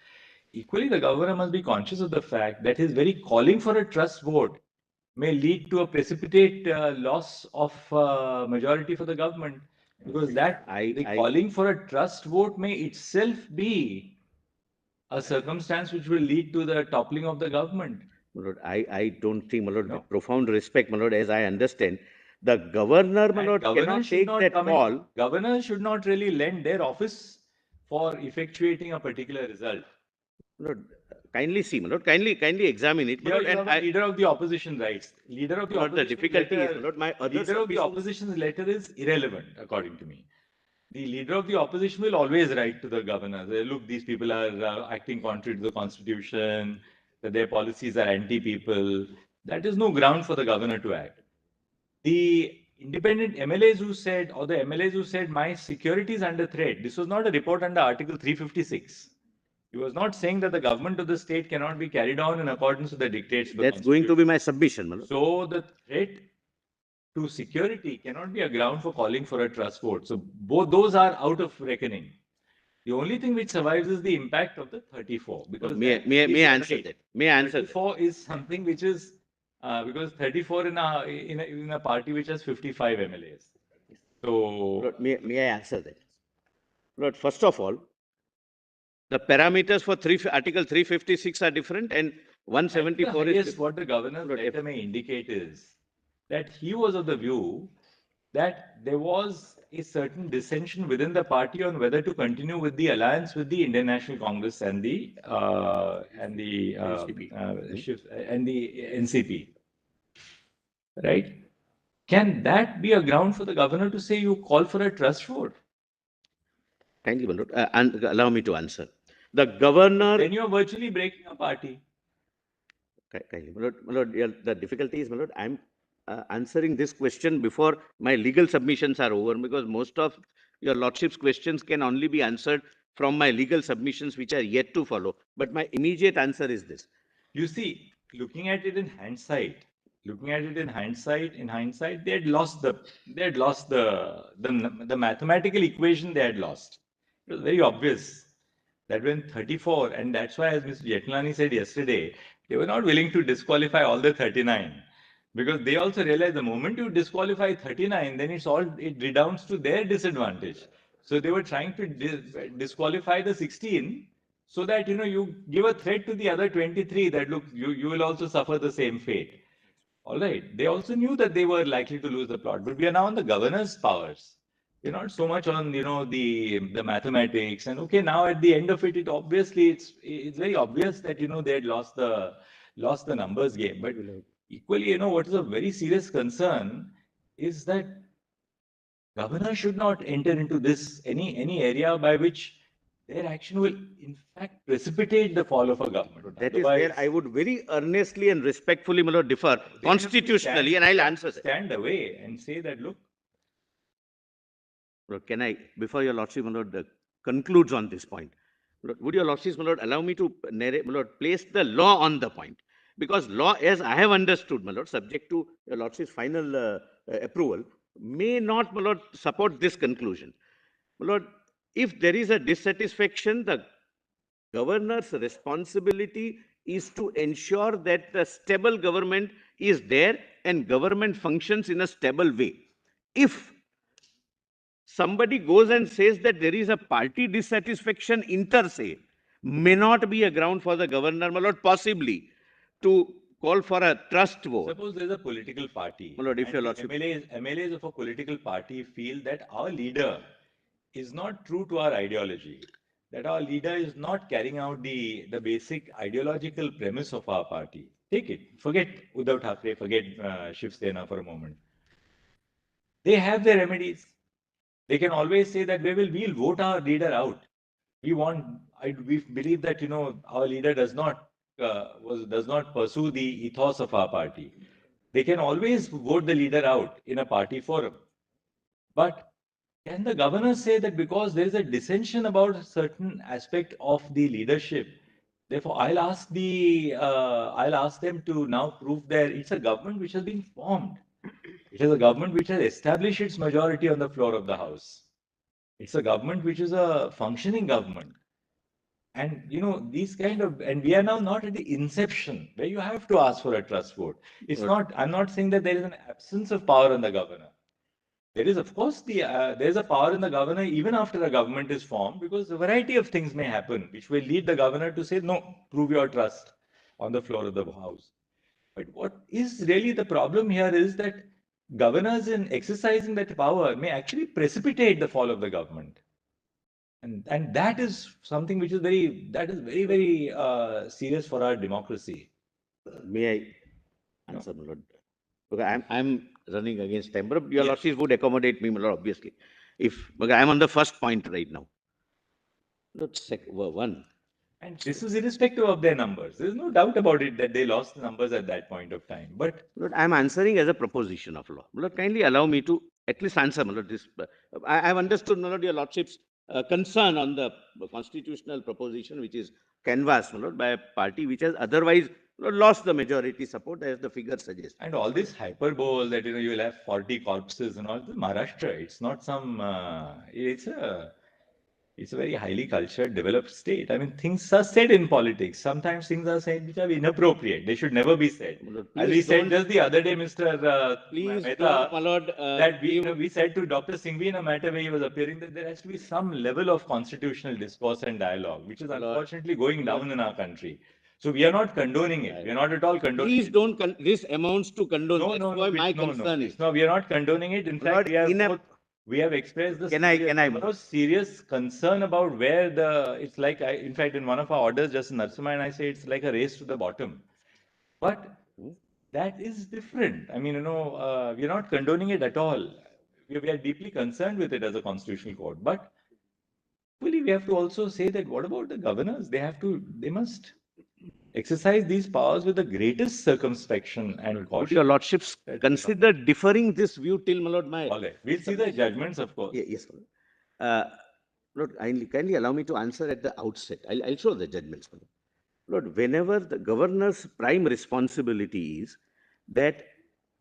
Equally, the governor must be conscious of the fact that his very calling for a trust vote may lead to a precipitate loss of majority for the government, because the calling for a trust vote may itself be a circumstance which will lead to the toppling of the government. my lord, I don't think, my lord, No. with profound respect, my lord, as I understand, the governor, my And lord, governor cannot should take not that come in- call. Governors should not really lend their office for effectuating a particular result. My lord, kindly see, my lord, kindly examine it, my Here lord, you and have a leader of the opposition writes. Leader of the my lord, the opposition difficulty is, letter, my lord, my other leader of the submissions- opposition's letter is irrelevant, according to me. The leader of the opposition will always write to the governor, say, look, these people are acting contrary to the constitution, that their policies are anti-people. That is no ground for the governor to act. The independent MLAs who said, or the MLAs who said, my security is under threat, this was not a report under Article 356. He was not saying that the government of the state cannot be carried on in accordance with the dictates of the that's going to be Constitution. my submission, my lord. So the threat to security cannot be a ground for calling for a trust vote. So both those are out of reckoning. The only thing which survives is the impact of the 34. Because May I that is answer right. that? May I answer that? 34 is something which is because 34 in a party which has 55 MLAs. So Lord, may I answer that? Lord, first of all, the parameters for Article 356 are different and 174 the is highest, different. what the governor's Lord, letter may indicate is that he was of the view that there was a certain dissension within the party on whether to continue with the alliance with the Indian National Congress and the NCP, right? Can that be a ground for the governor to say you call for a trust vote? Kindly, my lord, and allow me to answer. The governor. Then you are virtually breaking a party. Kindly, my lord, yeah, the difficulty is, my lord, I'm answering this question before my legal submissions are over, because most of your lordship's questions can only be answered from my legal submissions, which are yet to follow. But my immediate answer is this. You see, looking at it in hindsight, they had lost the mathematical equation they had lost. It was very obvious that when 34, and that's why, as Mr. Jetlani said yesterday, they were not willing to disqualify all the 39, because they also realized the moment you disqualify 39, then it redounds to their disadvantage. So they were trying to disqualify the 16, so that you give a threat to the other 23 that, look, you will also suffer the same fate. All right. They also knew that they were likely to lose the plot, but we are now on the governor's powers. We're not so much on the mathematics. And okay, now at the end of it, it's very obvious that they had lost the numbers game. But equally, what is a very serious concern is that governor should not enter into this any area by which their action will in fact precipitate the fall of a government. That is where I would very earnestly and respectfully, my lord, differ constitutionally, and I'll answer that. Stand away and say that, look. Lord, can I, before your lordship, my lord, concludes on this point, Lord, would your lordship, my lord, allow me to narrate, my lord, place the law on the point? Because law, as I have understood, my lord, subject to your lordship's final approval, may not, my lord, support this conclusion. My lord, if there is a dissatisfaction, the governor's responsibility is to ensure that the stable government is there and government functions in a stable way. If somebody goes and says that there is a party dissatisfaction inter se, may not be a ground for the governor, my lord, possibly to call for a trust vote. Suppose there's a political party. My lord, if and your the lordship- MLAs of a political party feel that our leader is not true to our ideology, that our leader is not carrying out the basic ideological premise of our party. Take it. Forget Uddhav Thackeray, forget Shiv Sena for a moment. They have their remedies. They can always say that we'll vote our leader out. We believe that, our leader does not pursue the ethos of our party. They can always vote the leader out in a party forum. But can the governor say that because there is a dissension about a certain aspect of the leadership, therefore I'll ask them to now prove that it's a government which has been formed. It is a government which has established its majority on the floor of the House. It's a government which is a functioning government. And and we are now not at the inception where you have to ask for a trust vote. I'm not saying that there is an absence of power in the governor. There is, of course, there's a power in the governor even after a government is formed, because a variety of things may happen which will lead the governor to say, no, prove your trust on the floor of the House. But what is really the problem here is that governors, in exercising that power, may actually precipitate the fall of the government. And that is something which is very, very serious for our democracy. May I answer, my lord? Okay, I'm running against time, but your Yes. lordship would accommodate me, my lord, obviously. Okay, I'm on the first point right now. Lord, one. And this is irrespective of their numbers. There's no doubt about it that they lost the numbers at that point of time. But Lord, I'm answering as a proposition of law. Lord, kindly allow me to at least answer, my lord, this. I've understood, my lord, your lordship's concern on the constitutional proposition, which is canvassed, my lord, by a party which has otherwise, Lord, lost the majority support, as the figure suggests. and all this hyperbole that you'll have 40 corpses and all, this is Maharashtra. It's not some. It's a very highly cultured, developed state. I mean, things are said in politics. Sometimes things are said which are inappropriate. They should never be said. Lord, As we please said don't- just the other day, Mr. Please Mehta, don't, my lord, that we said to Dr. Singhvi in a matter where he was appearing that there has to be some level of constitutional discourse and dialogue, which is Lord, unfortunately going down in our country. So we are not condoning it. We are not at all condoning please it. don't, this amounts to condone. No, That's no, why no, my no, concern no. is. No, we are not condoning it. In Lord, fact, we have expressed the Can I- most serious concern about where it's like, in fact, in one of our orders, Justice Narasimha and I say it's like a race to the bottom. But that is different. I mean, we are not condoning it at all. We are deeply concerned with it as a constitutional court. But equally, we have to also say that what about the governors? They must exercise these powers with the greatest circumspection and Would caution. your lordships consider deferring this view till, my lord, my. All right. We'll see the judgments, of course. Yes, my lord. Lord, kindly allow me to answer at the outset. I'll show the judgments, my lord. Lord, whenever the governor's prime responsibility is that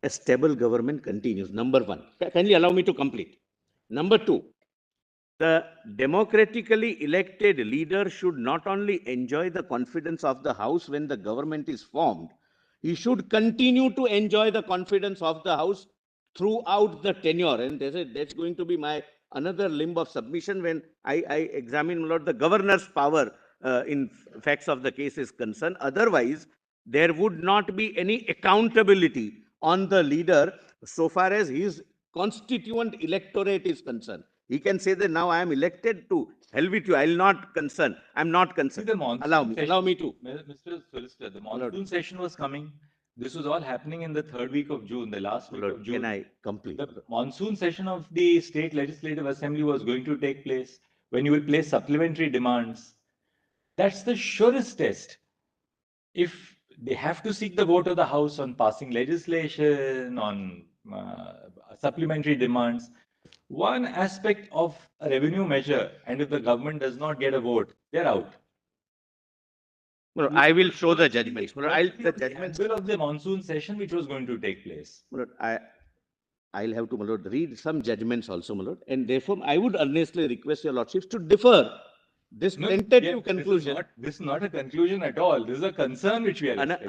a stable government continues, number one. Kindly allow me to complete. Number two, the democratically elected leader should not only enjoy the confidence of the House when the government is formed, he should continue to enjoy the confidence of the House throughout the tenure. And that's going to be my another limb of submission when I examine, my lord, the governor's power in facts of the case is concerned. Otherwise, there would not be any accountability on the leader so far as his constituent electorate is concerned. He can say that now I am elected to hell with you. I will not concern. I'm not See, concerned. the monsoon Allow session, me to. Mr. Solicitor, the monsoon session was coming. This was all happening in the third week of June, the last week of Lord, June. can I complete? The monsoon session of the State Legislative Assembly was going to take place when you will place supplementary demands. That's the surest test. If they have to seek the vote of the House on passing legislation, on supplementary demands, one aspect of a revenue measure, and if the government does not get a vote, they're out. Well, I will show the judgments. Well, What I'll is the the judgments. angle of the monsoon session which was going to take place. Well, I'll have to, my lord, read some judgments also, my lord, and therefore I would earnestly request your lordships to defer this No, tentative yeah, conclusion. This is not a conclusion at all. This is a concern which we are expressing.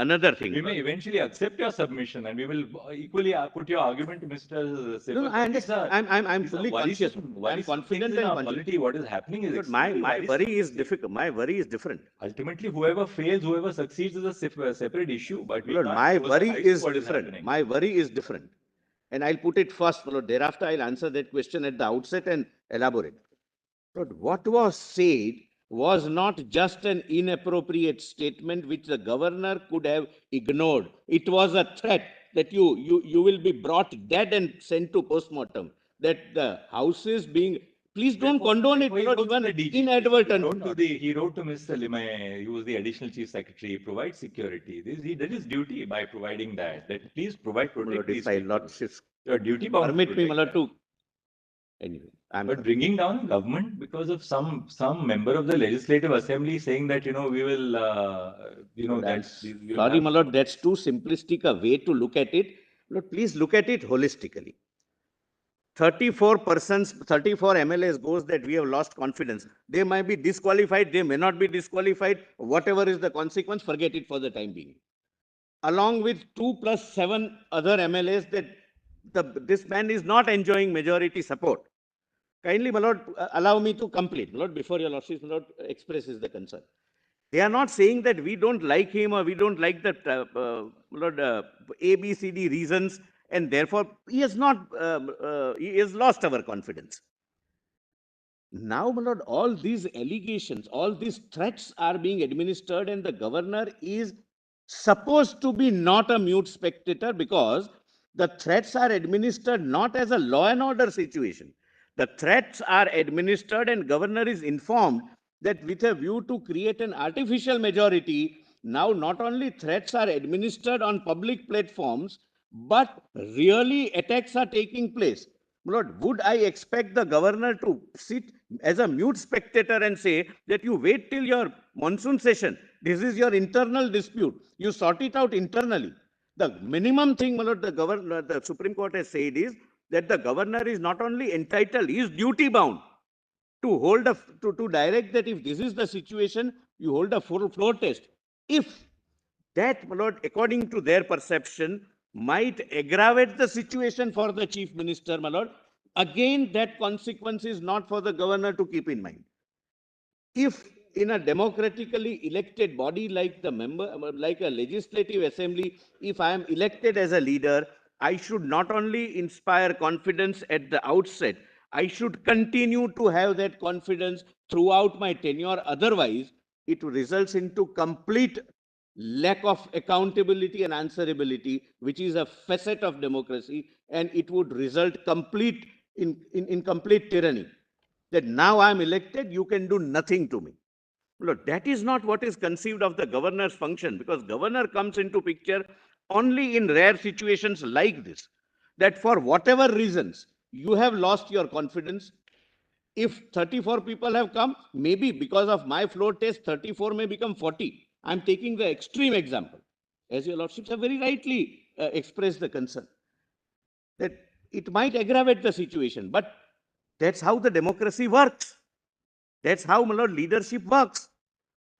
Another thing. We may eventually accept your submission and we will equally put your argument to Mr. No, Sepak. no, I understand. I'm these are fully conscious. I'm worrisome confident things in and our conscious. polity. What is happening is But my extremely worrisome. worry is difficult. My worry is different. Ultimately, whoever fails, whoever succeeds is a separate issue. But we Lord, can't my close our worry eyes to is what is different. happening. My worry is different. And I'll put it first, Lord. Thereafter, I'll answer that question at the outset and elaborate. Lord, what was said was not just an inappropriate statement which the governor could have ignored. It was a threat that you will be brought dead and sent to postmortem. That the house is being. Please don't condone it, He Lord, wrote to even the DG. inadvertently. He wrote to Mr. Limay, who was the additional chief secretary, provide security. He did his duty by providing that. That please provide Lord, protect these if I people. lordships Your duty bound to permit me, protect my lord, them. to. Anyway, I'm. But bringing down a government because of some member of the legislative assembly saying that we will Lord, I'm we'll sorry, have- my lord, that's too simplistic a way to look at it. Lord, please look at it holistically. 34 persons, 34 MLAs goes that we have lost confidence. They might be disqualified, they may not be disqualified. Whatever is the consequence, forget it for the time being. Along with 2 plus 7 other MLAs that this man is not enjoying majority support. Kindly, my lord, allow me to complete. My lord, before your lordship, my lord, expresses the concern. They are not saying that we don't like him or we don't like that Lord, A, B, C, D reasons, and therefore he has not, he has lost our confidence. Now, my lord, all these allegations, all these threats are being administered, and the governor is supposed to be not a mute spectator because the threats are administered not as a law and order situation. The threats are administered, and governor is informed that with a view to create an artificial majority, now not only threats are administered on public platforms, but really attacks are taking place. Lord, would I expect the governor to sit as a mute spectator and say that you wait till your monsoon session? This is your internal dispute. You sort it out internally. The minimum thing, my lord, the Supreme Court has said is that the governor is not only entitled, he is duty bound to hold to direct that if this is the situation, you hold a full floor test. If that, my lord, according to their perception, might aggravate the situation for the chief minister, my lord, again, that consequence is not for the governor to keep in mind. If in a democratically elected body like the member, like a legislative assembly, if I am elected as a leader, I should not only inspire confidence at the outset, I should continue to have that confidence throughout my tenure. Otherwise, it results into complete lack of accountability and answerability, which is a facet of democracy, and it would result complete in complete tyranny. That now I'm elected, you can do nothing to me. Look, that is not what is conceived of the governor's function, because governor comes into picture only in rare situations like this, that for whatever reasons you have lost your confidence. If 34 people have come, maybe because of my floor test, 34 may become 40. I'm taking the extreme example, as your lordships have very rightly expressed the concern that it might aggravate the situation, but that's how the democracy works. That's how, my lord, leadership works.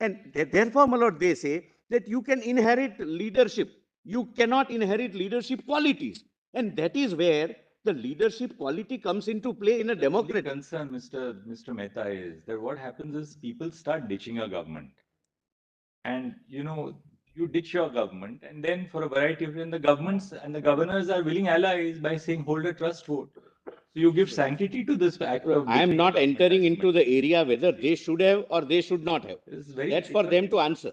And therefore, my lord, they say that you can inherit leadership. You cannot inherit leadership qualities. And that is where the leadership quality comes into play in a The democracy. concern, Mr. Mehta, is that what happens is people start ditching a government. And you ditch your government, and then for a variety of reasons, the governments and the governors are willing allies by saying hold a trust vote. So you give sanctity to this act of. I am ditching not government entering as into much. the area whether they should have or they should not have. That's for them to answer.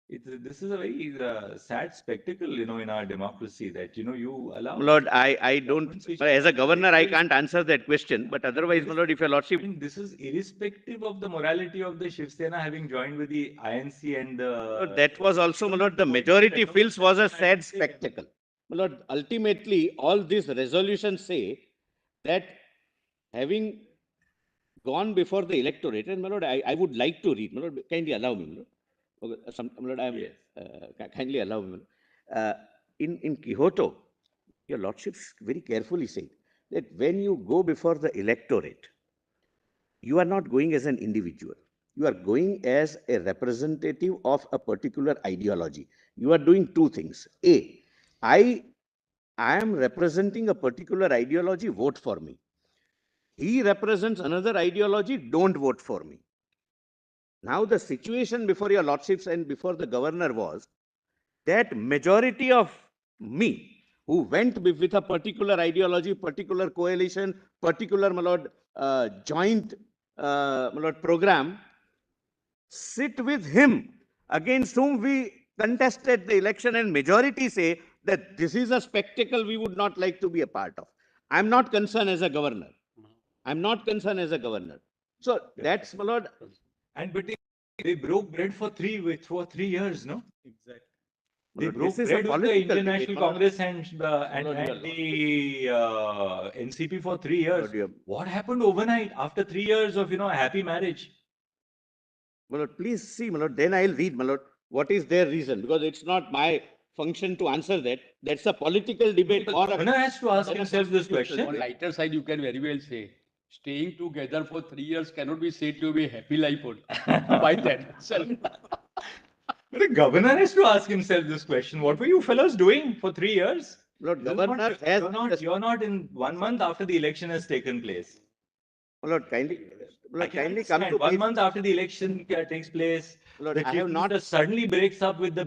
This is a very sad spectacle, in our democracy that you allow. My lord, I don't, governments which as a are governor, I elected. can't answer that question. But otherwise, my lord, if your I lordship, mean, this is irrespective of the morality of the Shiv Sena having joined with the INC and that was also, my lord, the majority feels was a sad spectacle. My lord, ultimately, all these resolutions say that having gone before the electorate, and my lord, I would like to read. My lord, kindly allow me. My lord, okay, my lord, Yes. kindly allow me. In Quixote, your lordships very carefully said that when you go before the electorate, you are not going as an individual. You are going as a representative of a particular ideology. You are doing two things. A, I am representing a particular ideology, vote for me. He represents another ideology, don't vote for me. Now the situation before your lordships and before the governor was that majority of me who went with a particular ideology, particular coalition, particular my lord, joint my lord, program, sit with him against whom we contested the election, and majority say that this is a spectacle we would not like to be a part of. I'm not concerned as a governor. I'm not concerned as a governor. So that's my lord. And but they broke bread for 3 years, no? Exactly. They This broke is a bread with the political Indian debate, National my lord. Congress and Lord, the NCP for 3 years. Lord, your- What happened overnight after 3 years of a happy marriage? My lord, please see, my lord, then I'll read, my lord, what is their reason, because it's not my function to answer that. That's a political debate or a. Governor has to ask himself this On question. lighter side, you can very well say, staying together for 3 years cannot be said to be a happy life by that itself. But the governor has to ask himself this question. What were you fellows doing for 3 years? Lord, You're governor not, has. you're not in 1 month after the election has taken place. My lord, kindly, my I lord, can kindly come understand. to 1 page. month after the election takes place, Lord, the I chief have not. minister suddenly breaks up with the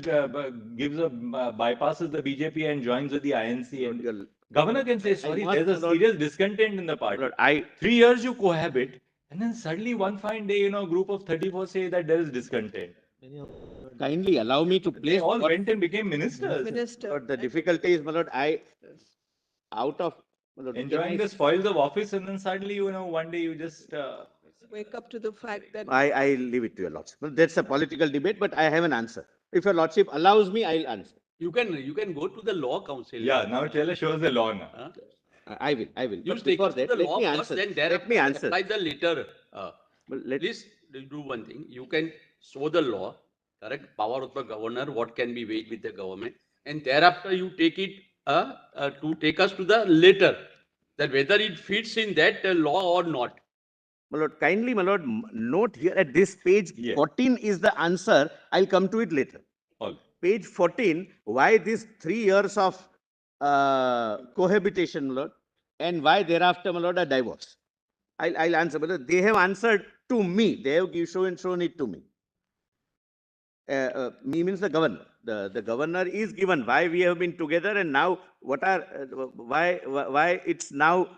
bypasses the BJP and joins with the INC. Lord, And your- governor can say, sorry, must, there's a Lord- serious discontent in the party. Lord, I 3 years you cohabit, and then suddenly one fine day, a group of 34 say that there is discontent. Many of kindly allow me to They place all what, went and became ministers, Minister. Lord, the difficulty is, my lord, I, out of, my lord, can enjoying I- the spoils of office, and then suddenly, one day you just. Wake up to the fact that I leave it to your lordship. Well, that's a political debate, but I have an answer. If your lordship allows me, I'll answer. You can go to the law council. Yeah, now Chela shows the law now. Huh? I will, I will. You But take before us to that, the let law me first, answer. then Let thereafter me answer. apply the letter. Well, let- Please do one thing. You can show the law, correct? Power of the governor, what can be weighed with the government, and thereafter you take it to take us to the letter, that whether it fits in that law or not. My lord, kindly, my lord, note here at this page Yeah. 14 is the answer. I'll come to it later. All. Page 14, why these 3 years of cohabitation, my lord, and why thereafter, my lord, a divorce. I'll answer, but they have answered to me. They have shown it to me. Me means the governor. The governor is given why we have been together, and now what are why it's now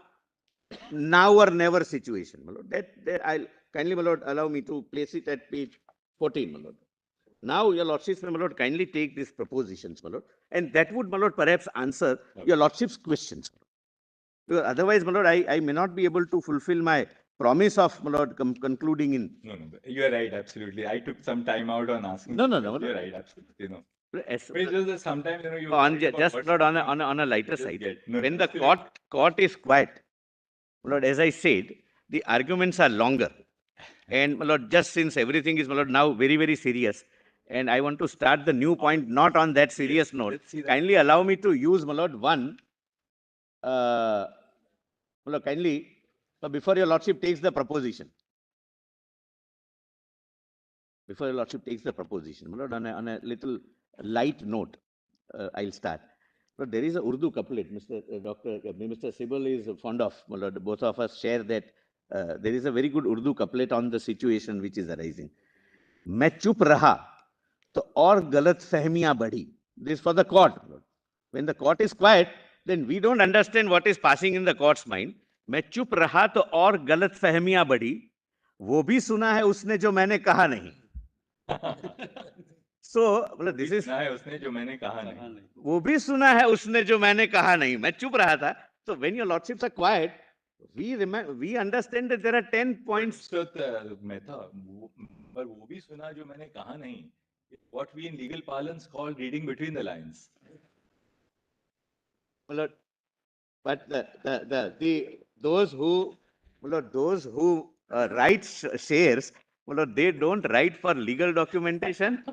or never situation, my lord. That I'll kindly, my lord, allow me to place it at page 14, my lord. Now, your lordships, my lord, kindly take these propositions, my lord, and that would, my lord, perhaps answer your lordship's questions. Because otherwise, my lord, I may not be able to fulfill my promise of, my lord, concluding in. No, you're right, absolutely. I took some time out on asking. No. You're right, absolutely. No. As- But it's just that sometimes, you. on worry about just, what's Lord, on happening, a lighter just side, get- no, when the absolutely. court is quiet, my lord, as I said, the arguments are longer. And my lord, just since everything is, my lord, now very, very serious, and I want to start the new point not on that serious note, let's see that. kindly allow me to use, my lord, one, my lord, kindly, before your lordship takes the proposition. Before your lordship takes the proposition, my lord, on a little light note, I'll start. But there is a Urdu couplet, Mr. Sibal is fond of, my lord, both of us share that. There is a very good Urdu couplet on the situation which is arising. मैं चुप रहा तो और गलत फहमियां बढ़ी. This for the court. When the court is quiet, then we don't understand what is passing in the court's mind. मैं चुप रहा तो और गलत फहमियां बढ़ी. वो भी सुना है उसने जो मैंने कहा नहीं. So, this is. सुना है उसने जो मैंने कहा नहीं. वो भी सुना है उसने जो मैंने कहा नहीं. मैं चुप रहा था. So when your lordships are quiet, we understand that there are 10 points. Mehta, पर वो भी सुना जो मैंने कहा नहीं. What we in legal parlance call reading between the lines. But those who write shares, they don't write for legal documentation.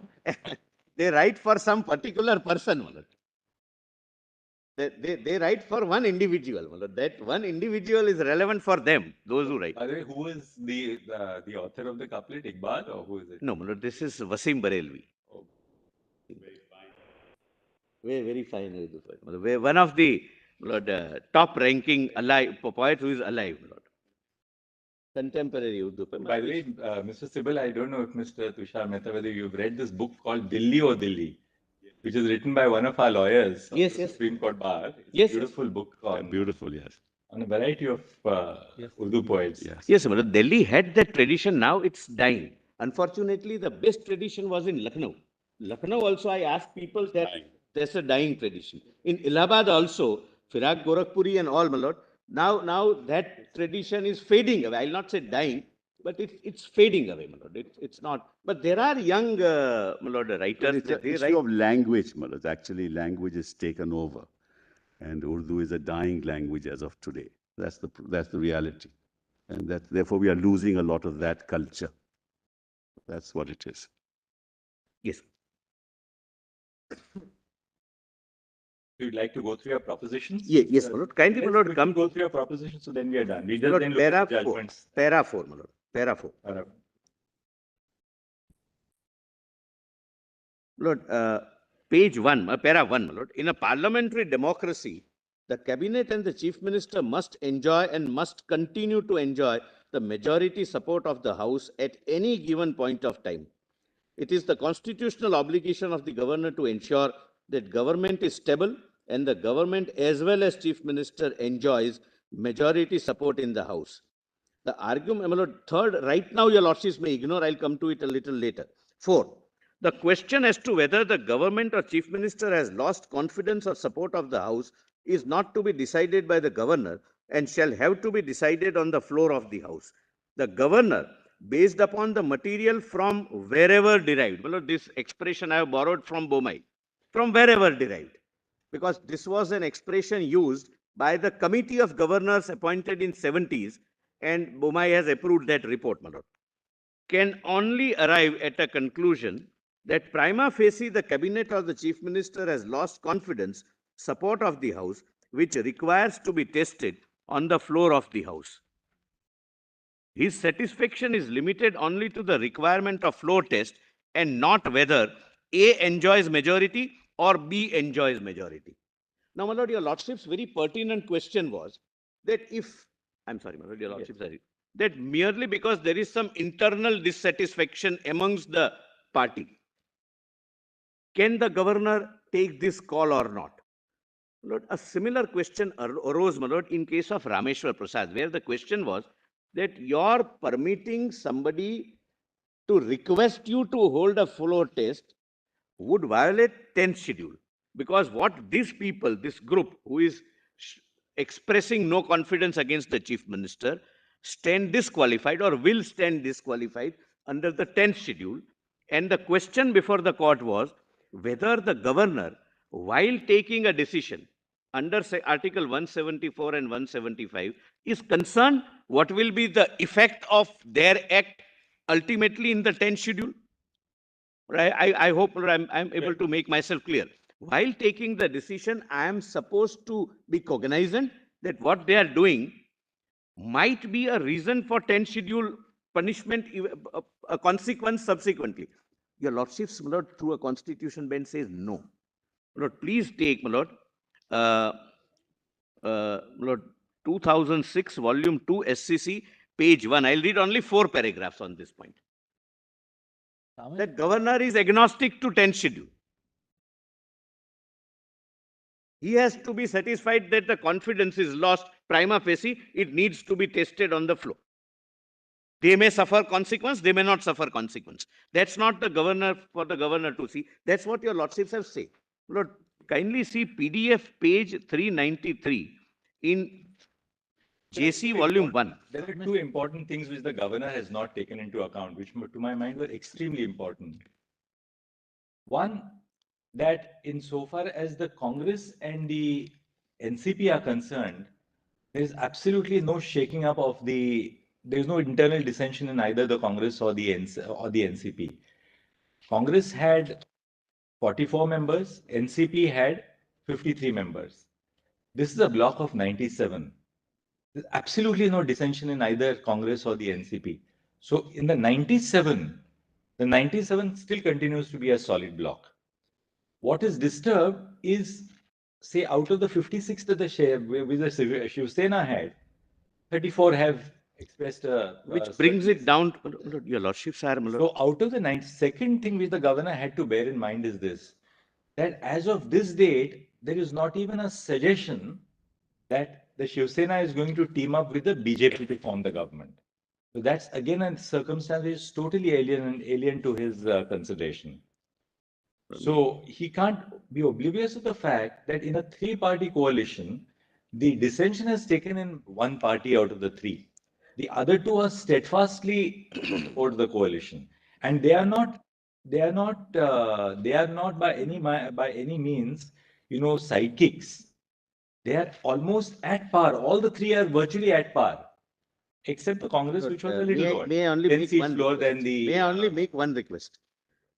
They write for some particular person. They write for one individual. Malad. That one individual is relevant for them, those who write. By the way, who is the author of the couplet, Iqbal, or who is it? No, Malad, this is Wasim Barelvi. Oh, Very fine Urdu poet. Malad, one of the top ranking alive poet who is alive. Malad. Contemporary Urdu poet. by the way, Mr. Sibal, I don't know if Mr. Tushar Mehta, whether you've read this book called Dilli O Dilli, which is written by one of our lawyers of Yes, the yes. Supreme Court Bar. It's Yes, a beautiful book on, Beautiful, yes. on a variety of Urdu poets. Yes. Yes, Malad, Delhi had that tradition. Now it's dying. Unfortunately, the best tradition was in Lucknow. Lucknow also, I asked people that there's a dying tradition. In Allahabad also, Firaq Gorakhpuri and all, Malad, now that tradition is fading away. I'll not say dying, but it's fading away, Malad. It's not. But there are young, Malad, But writers. it's that an they issue write. of language, Malad. Actually, language is taken over. And Urdu is a dying language as of today. That's the reality. And therefore we are losing a lot of that culture. That's what it is. Yes. You'd like to go through your propositions? Yes, Malad. Kindly, Let's Malad, quickly come go to through your propositions, so then we are done. We just Malad, then look at para the 4. judgments. Para 4, Malad. Para 4. Lord, page 1, para 1, Lord. In a parliamentary democracy, the cabinet and the chief minister must enjoy and must continue to enjoy the majority support of the house at any given point of time. It is the constitutional obligation of the governor to ensure that government is stable and the government as well as chief minister enjoys majority support in the house. The argument, my lord, third, right now your lordships may ignore, I'll come to it a little later. 4, the question as to whether the government or chief minister has lost confidence or support of the house is not to be decided by the governor and shall have to be decided on the floor of the house. The governor, based upon the material from wherever derived, my lord, this expression I have borrowed from Bomai, from wherever derived, because this was an expression used by the committee of governors appointed in 70s, and Bomai has approved that report, my lord, can only arrive at a conclusion that prima facie the cabinet or the chief minister has lost confidence, support of the house, which requires to be tested on the floor of the house. His satisfaction is limited only to the requirement of floor test and not whether A enjoys majority or B enjoys majority. Now, my lord, your lordship's very pertinent question was that if, I'm sorry, my lord, your lordship, sorry, that merely because there is some internal dissatisfaction amongst the party, can the governor take this call or not? My lord, a similar question arose, my lord, in case of Rameshwar Prasad, where the question was that you're permitting somebody to request you to hold a floor test would violate 10th schedule. Because what these people, this group who is expressing no confidence against the chief minister, stand disqualified or will stand disqualified under the 10th schedule. And the question before the court was whether the governor, while taking a decision under say, Article 174 and 175, is concerned what will be the effect of their act ultimately in the 10th schedule. I hope I'm able to make myself clear. While taking the decision, I am supposed to be cognizant that what they are doing might be a reason for 10th schedule punishment, a consequence subsequently. Your lordships, my lord, through a constitution bench says no. My lord, please take, my lord, my lord, 2006, volume 2, SCC, page 1. I'll read only 4 paragraphs on this point. That governor is agnostic to 10th schedule. He has to be satisfied that the confidence is lost prima facie. It needs to be tested on the floor. They may suffer consequence, they may not suffer consequence. That's not the governor for the governor to see. That's what your lordships have said. Lord, kindly see PDF page 393 in JC volume 1. There are two important things which the governor has not taken into account, which to my mind were extremely important. One, that insofar as the Congress and the NCP are concerned, there is absolutely no shaking up of there is no internal dissension in either the Congress or the NCP. Congress had 44 members, NCP had 53 members. This is a block of 97. There's absolutely no dissension in either Congress or the NCP. So in the 97 still continues to be a solid block. What is disturbed is, say, out of the 56 that the Shiv Sena had, 34 have expressed a. Which brings it down, to, your lordship, sir, my lord. So out of the second thing which the governor had to bear in mind is this, that as of this date, there is not even a suggestion that the Shiv Sena is going to team up with the BJP to form the government. So that's again a circumstance which is totally alien to his consideration. So he can't be oblivious of the fact that in a three-party coalition, the dissension has taken in one party out of the three. The other two are steadfastly support the coalition, and they are not by any means, sidekicks. They are almost at par. All the three are virtually at par, except the Congress, which was a little lower. May I only 10 make seats one lower request? than the. May I only make one request?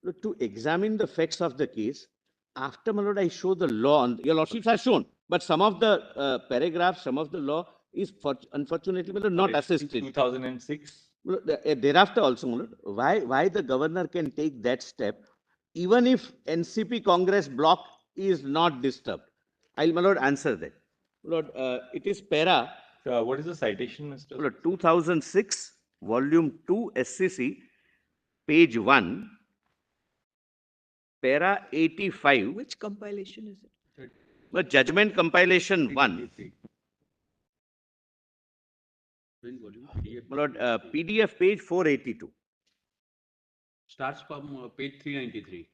Look, to examine the facts of the case, after, my lord, I show the law, your lordships have shown, but some of the paragraphs, some of the law is unfortunately, my lord, not assisted. 2006. Thereafter also, my lord, why the governor can take that step, even if NCP Congress bloc is not disturbed? I'll, my lord, answer that. My lord, it is para, What is the citation, Mr. my lord, 2006, volume 2, SCC, page 1, para 85, Which compilation is it? the judgment compilation 1. My lord, PDF page 482. Starts from page 393.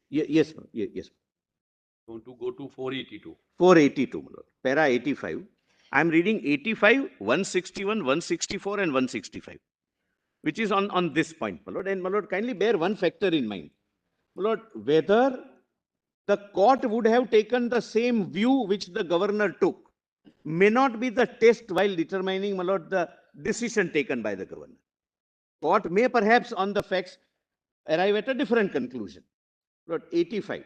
Yes, yes. Want to go to 482. 482, my lord, para 85. I'm reading 85, 161, 164, and 165, which is on this point, my lord. And my lord, kindly bear one factor in mind. My lord, whether the court would have taken the same view which the governor took may not be the test while determining, my lord, the decision taken by the governor. Court may perhaps on the facts arrive at a different conclusion. Lord, 85.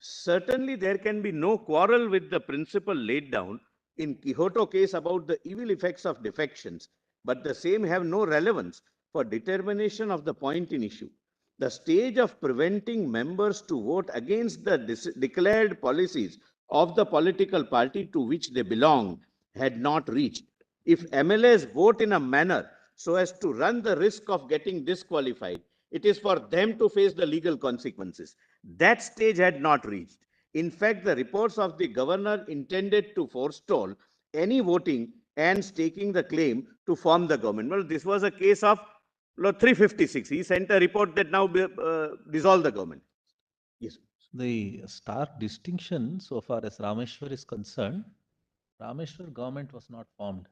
Certainly there can be no quarrel with the principle laid down in Quixote case about the evil effects of defections, but the same have no relevance for determination of the point in issue. The stage of preventing members to vote against the declared policies of the political party to which they belong had not reached. If MLAs vote in a manner so as to run the risk of getting disqualified, it is for them to face the legal consequences. That stage had not reached. In fact, the reports of the governor intended to forestall any voting and staking the claim to form the government. Well, this was a case of 356. He sent a report that now dissolve the government. Yes. The stark distinction, so far as Rameshwar is concerned, Rameshwar government was not formed.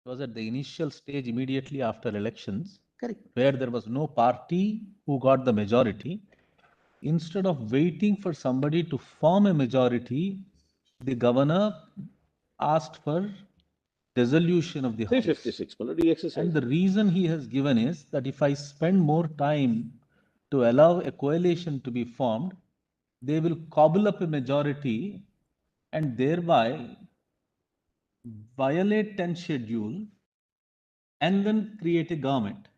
It was at the initial stage immediately after elections, Correct. where there was no party who got the majority. Instead of waiting for somebody to form a majority, the governor asked for dissolution of the House. 356. And the reason he has given is that if I spend more time to allow a coalition to be formed, they will cobble up a majority and thereby violate 10th schedule and then create a government.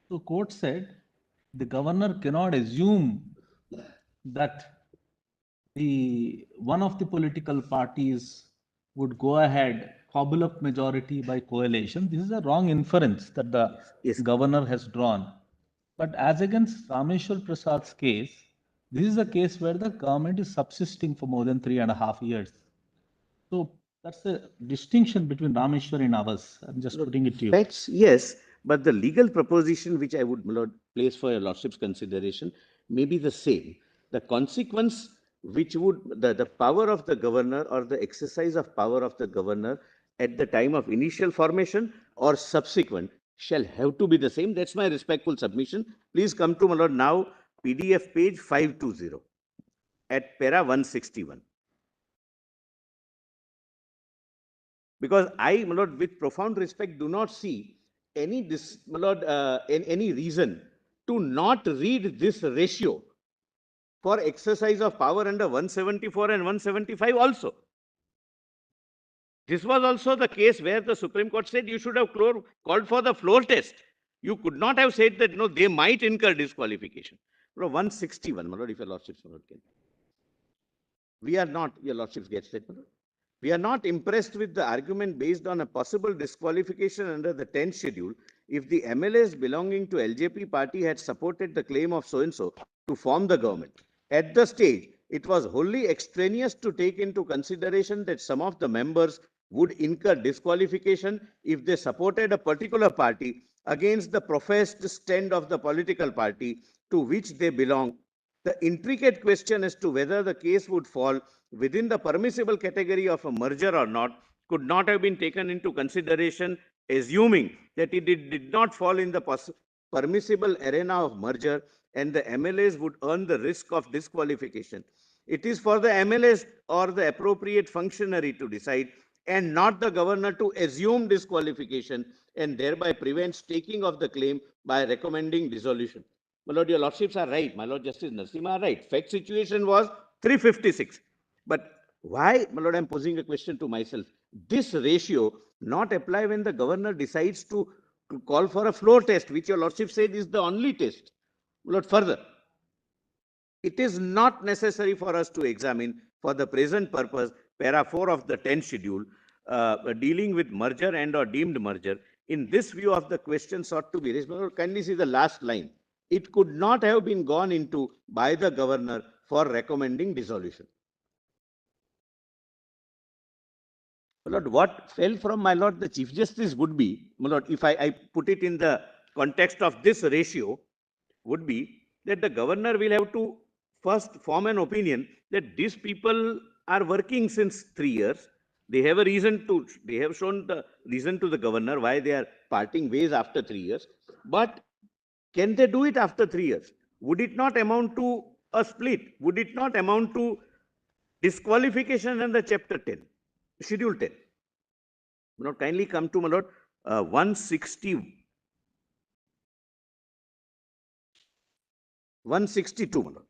So court said the governor cannot assume that one of the political parties would go ahead, cobble up majority by coalition. This is a wrong inference that the governor has drawn. But as against Rameshwar Prasad's case, this is a case where the government is subsisting for more than 3.5 years. So that's the distinction between Rameshwar and ours. I'm just putting it to you. Facts, yes, but the legal proposition which I would, my lord, place for your lordship's consideration may be the same. The consequence which would, the power of the governor or the exercise of power of the governor at the time of initial formation or subsequent shall have to be the same. That's my respectful submission. Please come to, my lord, now PDF page 520 at para 161. Because I, my lord, with profound respect, do not see any, my lord, any reason to not read this ratio for exercise of power under 174 and 175 also. This was also the case where the Supreme Court said you should have called for the floor test. You could not have said that, no, they might incur disqualification. 161, my lord, if your lordships can. We are not, your lordships gets that, my lord. We are not impressed with the argument based on a possible disqualification under the 10th schedule if the MLAs belonging to LJP party had supported the claim of so-and-so to form the government. At the stage, it was wholly extraneous to take into consideration that some of the members would incur disqualification if they supported a particular party against the professed stand of the political party to which they belong. The intricate question as to whether the case would fall within the permissible category of a merger or not could not have been taken into consideration, assuming that it did not fall in the permissible arena of merger and the MLAs would earn the risk of disqualification. It is for the MLAs or the appropriate functionary to decide and not the governor to assume disqualification and thereby prevent staking of the claim by recommending dissolution. My lord, your lordships are right. My lord Justice Narasimha are right. Fact situation was 356. But why, my lord, I'm posing a question to myself. This ratio not apply when the governor decides to call for a floor test, which your lordship said is the only test. My lord, further, it is not necessary for us to examine for the present purpose para 4 of the 10th schedule dealing with merger and or deemed merger. In this view of the question sought to be raised, my lord, kindly see the last line. It could not have been gone into by the governor for recommending dissolution. My lord, what fell from my lord the Chief Justice would be, my lord, if I put it in the context of this ratio, would be that the governor will have to first form an opinion that these people are working since 3 years. They have a reason to, they have shown the reason to the governor why they are parting ways after 3 years. But can they do it after 3 years? Would it not amount to a split? Would it not amount to disqualification under Chapter 10, Schedule 10? Now, kindly come to, my lord, 160. 162, my lord.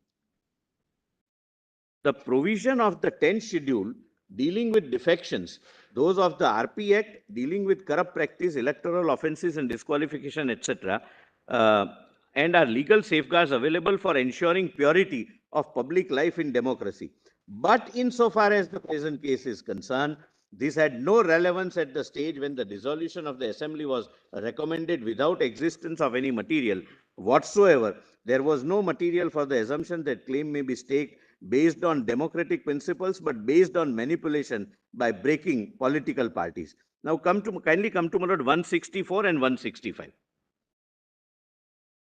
The provision of the 10th schedule dealing with defections, those of the RP Act dealing with corrupt practice, electoral offences and disqualification, etc., and are legal safeguards available for ensuring purity of public life in democracy. But insofar as the present case is concerned, this had no relevance at the stage when the dissolution of the assembly was recommended without existence of any material whatsoever. There was no material for the assumption that claim may be staked based on democratic principles, but based on manipulation by breaking political parties. Now kindly come to, my lord, 164 and 165.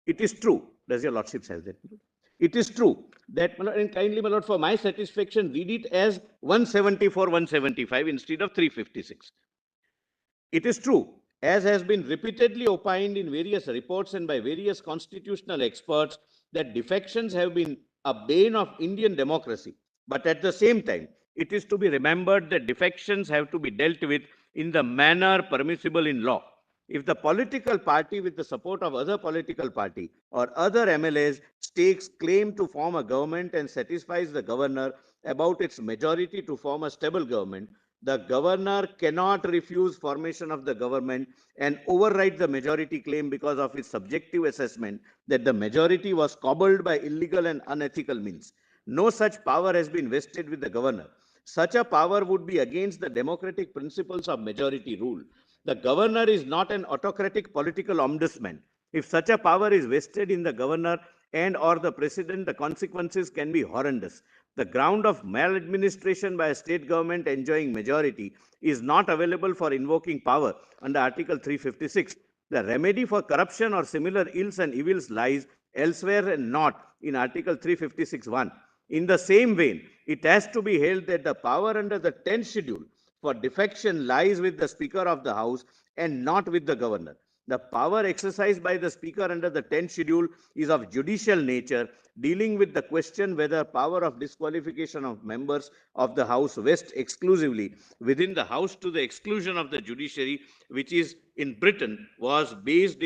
It is true. Does your lordship have that? It is true that, my lord, and kindly, my lord, for my satisfaction, read it as 174, 175 instead of 356. It is true, as has been repeatedly opined in various reports and by various constitutional experts, that defections have been a bane of Indian democracy. But at the same time, it is to be remembered that defections have to be dealt with in the manner permissible in law. If the political party, with the support of other political party or other MLAs, stakes claim to form a government and satisfies the governor about its majority to form a stable government, the governor cannot refuse formation of the government and override the majority claim because of its subjective assessment that the majority was cobbled by illegal and unethical means. No such power has been vested with the governor. Such a power would be against the democratic principles of majority rule. The governor is not an autocratic political ombudsman. If such a power is vested in the governor and or the president, the consequences can be horrendous. The ground of maladministration by a state government enjoying majority is not available for invoking power under Article 356. The remedy for corruption or similar ills and evils lies elsewhere and not in Article 356(1). In the same vein, it has to be held that the power under the 10th schedule for defection lies with the Speaker of the House and not with the governor. The power exercised by the Speaker under the 10th schedule is of judicial nature, dealing with the question whether power of disqualification of members of the House vests exclusively within the House to the exclusion of the judiciary, which is in Britain was based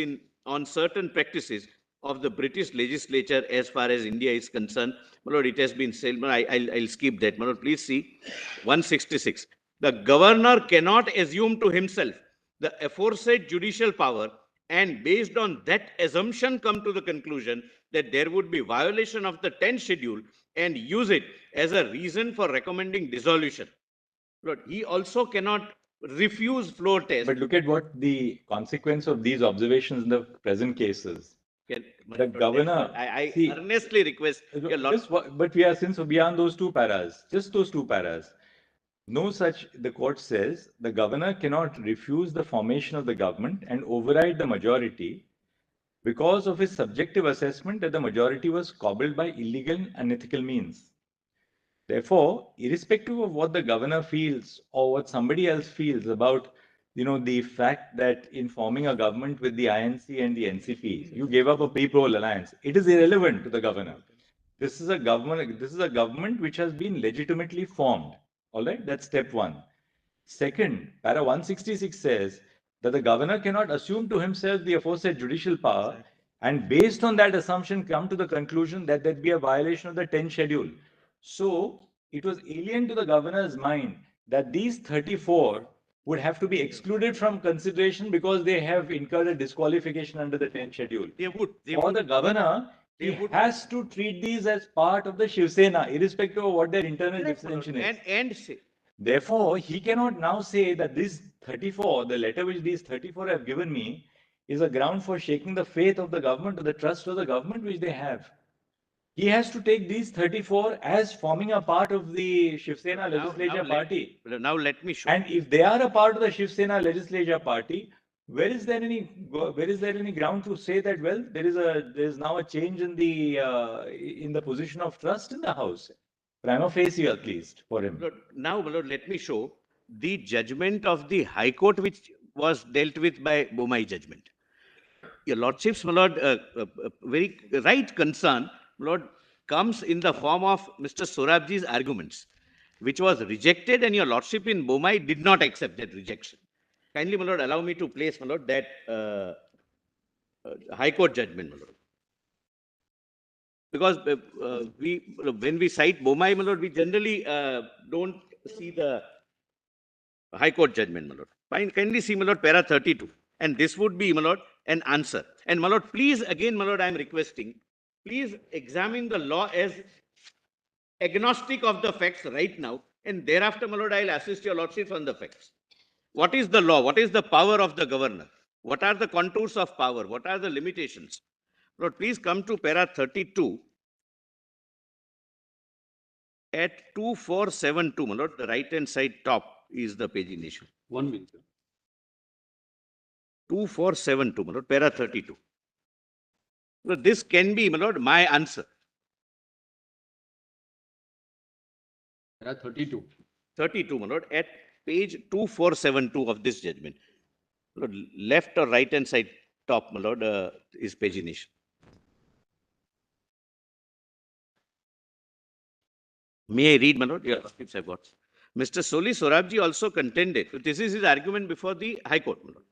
on certain practices of the British legislature as far as India is concerned. My lord, it has been said, I'll skip that. My lord, please see 166. The governor cannot assume to himself the aforesaid judicial power and based on that assumption come to the conclusion that there would be violation of the 10th schedule and use it as a reason for recommending dissolution. Lord, he also cannot refuse floor test. But look at what the consequence of these observations in the present cases. The governor, I see, earnestly request your lord. But we are, since beyond those two paras, just those two paras. No such, the court says, the governor cannot refuse the formation of the government and override the majority because of his subjective assessment that the majority was cobbled by illegal and unethical means. Therefore, irrespective of what the governor feels or what somebody else feels about, the fact that in forming a government with the INC and the NCP, you gave up a pre-poll alliance, it is irrelevant to the governor. This is a government which has been legitimately formed. All right, that's step one. Second, para 166 says that the governor cannot assume to himself the aforesaid judicial power and based on that assumption come to the conclusion that there be a violation of the 10th schedule. So it was alien to the governor's mind that these 34 would have to be excluded from consideration because they have incurred a disqualification under the 10th schedule. For the governor, he has to treat these as part of the Shiv Sena, irrespective of what their internal differentiation is. And say, therefore, he cannot now say that this 34, the letter which these 34 have given me, is a ground for shaking the faith of the government or the trust of the government which they have. He has to take these 34 as forming a part of the Shiv Sena legislature party. Now let me show. And if they are a part of the Shiv Sena legislature party, where is there any ground to say that, well, there is now a change in the position of trust in the house? Prima facie, at least, for him. Now, my lord, let me show the judgment of the High Court, which was dealt with by Bomai judgment. Your lordship's, my lord, very right concern, my lord, comes in the form of Mr. Sorabji's arguments, which was rejected, and your lordship in Bomai did not accept that rejection. Kindly, my lord, allow me to place, my lord, that High Court judgment, my lord. Because when we cite Bomai, my lord, we generally don't see the High Court judgment, my lord. Kindly see, my lord, para 32. And this would be, my lord, an answer. And, my lord, please, again, my lord, I am requesting, please examine the law as agnostic of the facts right now. And thereafter, my lord, I will assist your lordship on the facts. What is the law? What is the power of the governor? What are the contours of power? What are the limitations? Lord, please come to para 32 at 2472. My lord, the right hand side top is the pagination. 1 minute. 2472, my lord, para 32. Lord, this can be, my lord, my answer. Para 32. 32, my lord, at page 2472 of this judgment. Lord, left or right hand side top, my lord, is pagination. May I read, my lord? Yes, I've got. Mr. Soli Sorabji also contended, this is his argument before the High Court, my lord,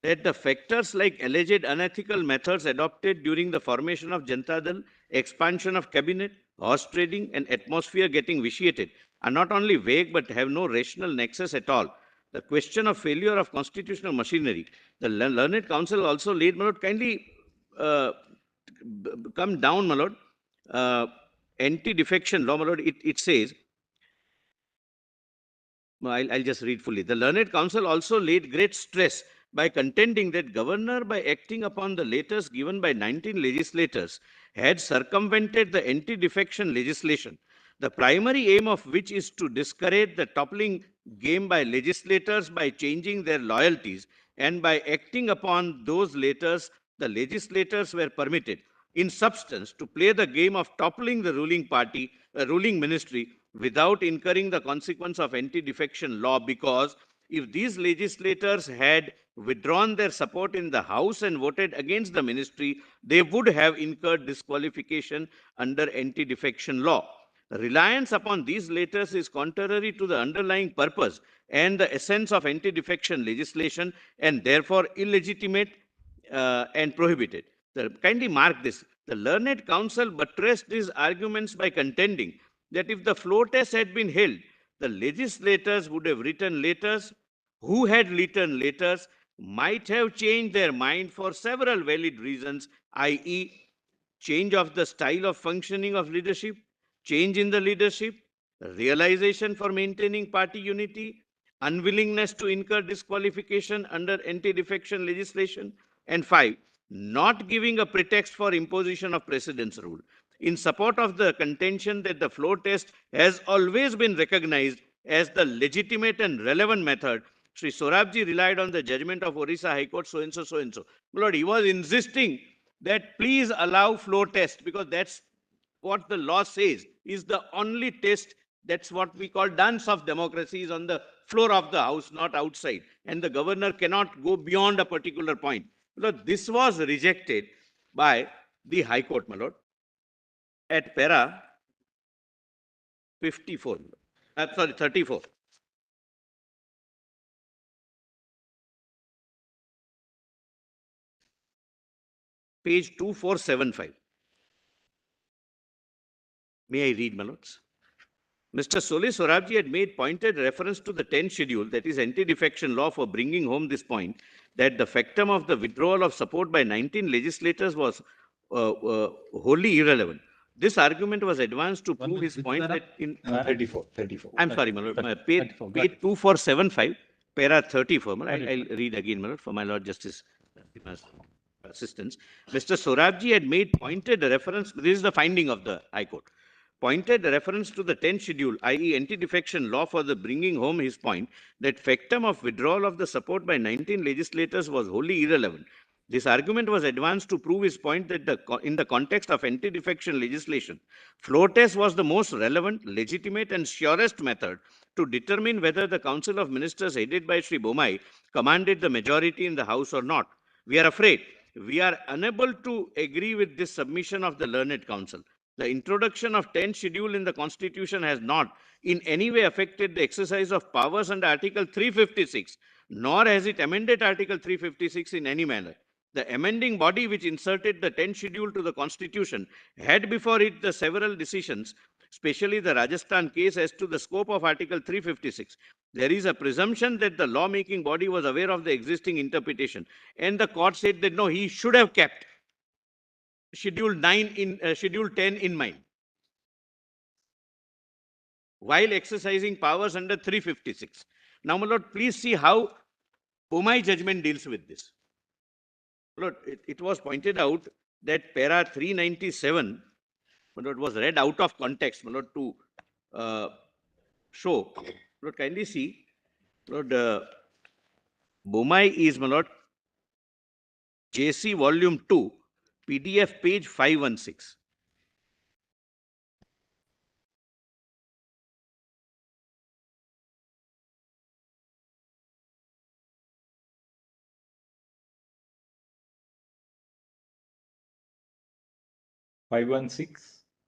that the factors like alleged unethical methods adopted during the formation of Janata Dal, expansion of cabinet, horse trading, and atmosphere getting vitiated are not only vague but have no rational nexus at all. The question of failure of constitutional machinery, the Learned Council also laid, my lord, kindly come down, my lord. Anti-defection law, my lord, it says, I'll just read fully. The Learned Council also laid great stress by contending that governor, by acting upon the letters given by 19 legislators, had circumvented the anti-defection legislation, the primary aim of which is to discourage the toppling game by legislators by changing their loyalties, and by acting upon those letters, the legislators were permitted, in substance, to play the game of toppling the ruling party, ruling ministry, without incurring the consequence of anti-defection law, because if these legislators had withdrawn their support in the House and voted against the ministry, they would have incurred disqualification under anti-defection law. Reliance upon these letters is contrary to the underlying purpose and the essence of anti-defection legislation, and therefore illegitimate and prohibited. Kindly mark this. The learned counsel buttressed his arguments by contending that if the floor test had been held, the legislators would have written letters who had written letters might have changed their mind for several valid reasons, i.e., change of the style of functioning of leadership, change in the leadership, realization for maintaining party unity, unwillingness to incur disqualification under anti-defection legislation, and 5, not giving a pretext for imposition of precedence rule. In support of the contention that the floor test has always been recognized as the legitimate and relevant method, Sri Sorabji relied on the judgment of Orissa High Court, so and so, so and so. My Lord, he was insisting that please allow floor test because that's what the law says is the only test. That's what we call dance of democracy is on the floor of the house, not outside. And the governor cannot go beyond a particular point. This was rejected by the High Court, my Lord, at para 54. Sorry, 34. Page 2475. May I read, my lords? Mr. Sole Sorabji had made pointed reference to the 10th schedule, that is anti-defection law, for bringing home this point that the factum of the withdrawal of support by 19 legislators was wholly irrelevant. This argument was advanced to prove his point that in 34. I'm sorry, my lord, page 34, 2475, para 34. I'll read again, my lord, for my Lord Justice assistance. Mr. Sorabji had made pointed reference, this is the finding of the High Court, pointed reference to the 10th schedule, i.e. anti-defection law, for the bringing home his point that factum of withdrawal of the support by 19 legislators was wholly irrelevant. This argument was advanced to prove his point that in the context of anti-defection legislation, floor test was the most relevant, legitimate and surest method to determine whether the Council of Ministers headed by Sri Bommai commanded the majority in the House or not. We are afraid we are unable to agree with this submission of the learned counsel. The introduction of 10th schedule in the Constitution has not in any way affected the exercise of powers under Article 356, nor has it amended Article 356 in any manner. The amending body which inserted the 10th schedule to the Constitution had before it the several decisions, especially the Rajasthan case as to the scope of Article 356. There is a presumption that the lawmaking body was aware of the existing interpretation, and the court said that no, he should have kept Schedule 10 in mind while exercising powers under 356. Now, my lord, please see how Bommai judgment deals with this. Lord, it was pointed out that para 397, my lord, was read out of context, my lord, to show. Lord, kindly see, Lord, Bommai is, my lord, JC volume 2, PDF page 516.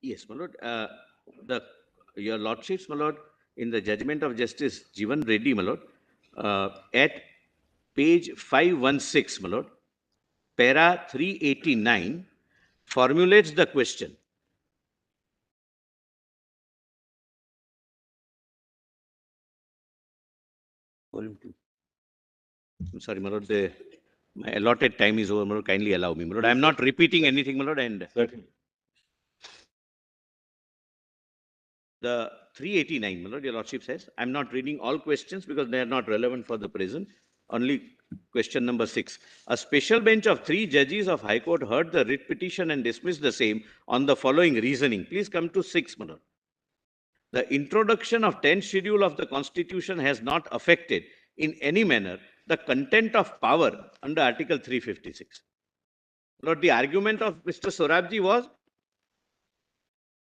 Yes, my lord. Your lordships, my lord, in the judgment of Justice Jivan Reddy, my lord, at page 516, my lord, para 389, formulates the question. Volume 2. I'm sorry, my lord, my allotted time is over, my lord. Kindly allow me, my lord. I'm not repeating anything, my lord, and Certainly. the 389, my lord, your lordship says, I'm not reading all questions because they are not relevant for the present. Only question number 6. A special bench of 3 judges of High Court heard the writ petition and dismissed the same on the following reasoning. Please come to 6, my lord. The introduction of 10th schedule of the Constitution has not affected in any manner the content of power under Article 356. Lord, the argument of Mr. Sorabji was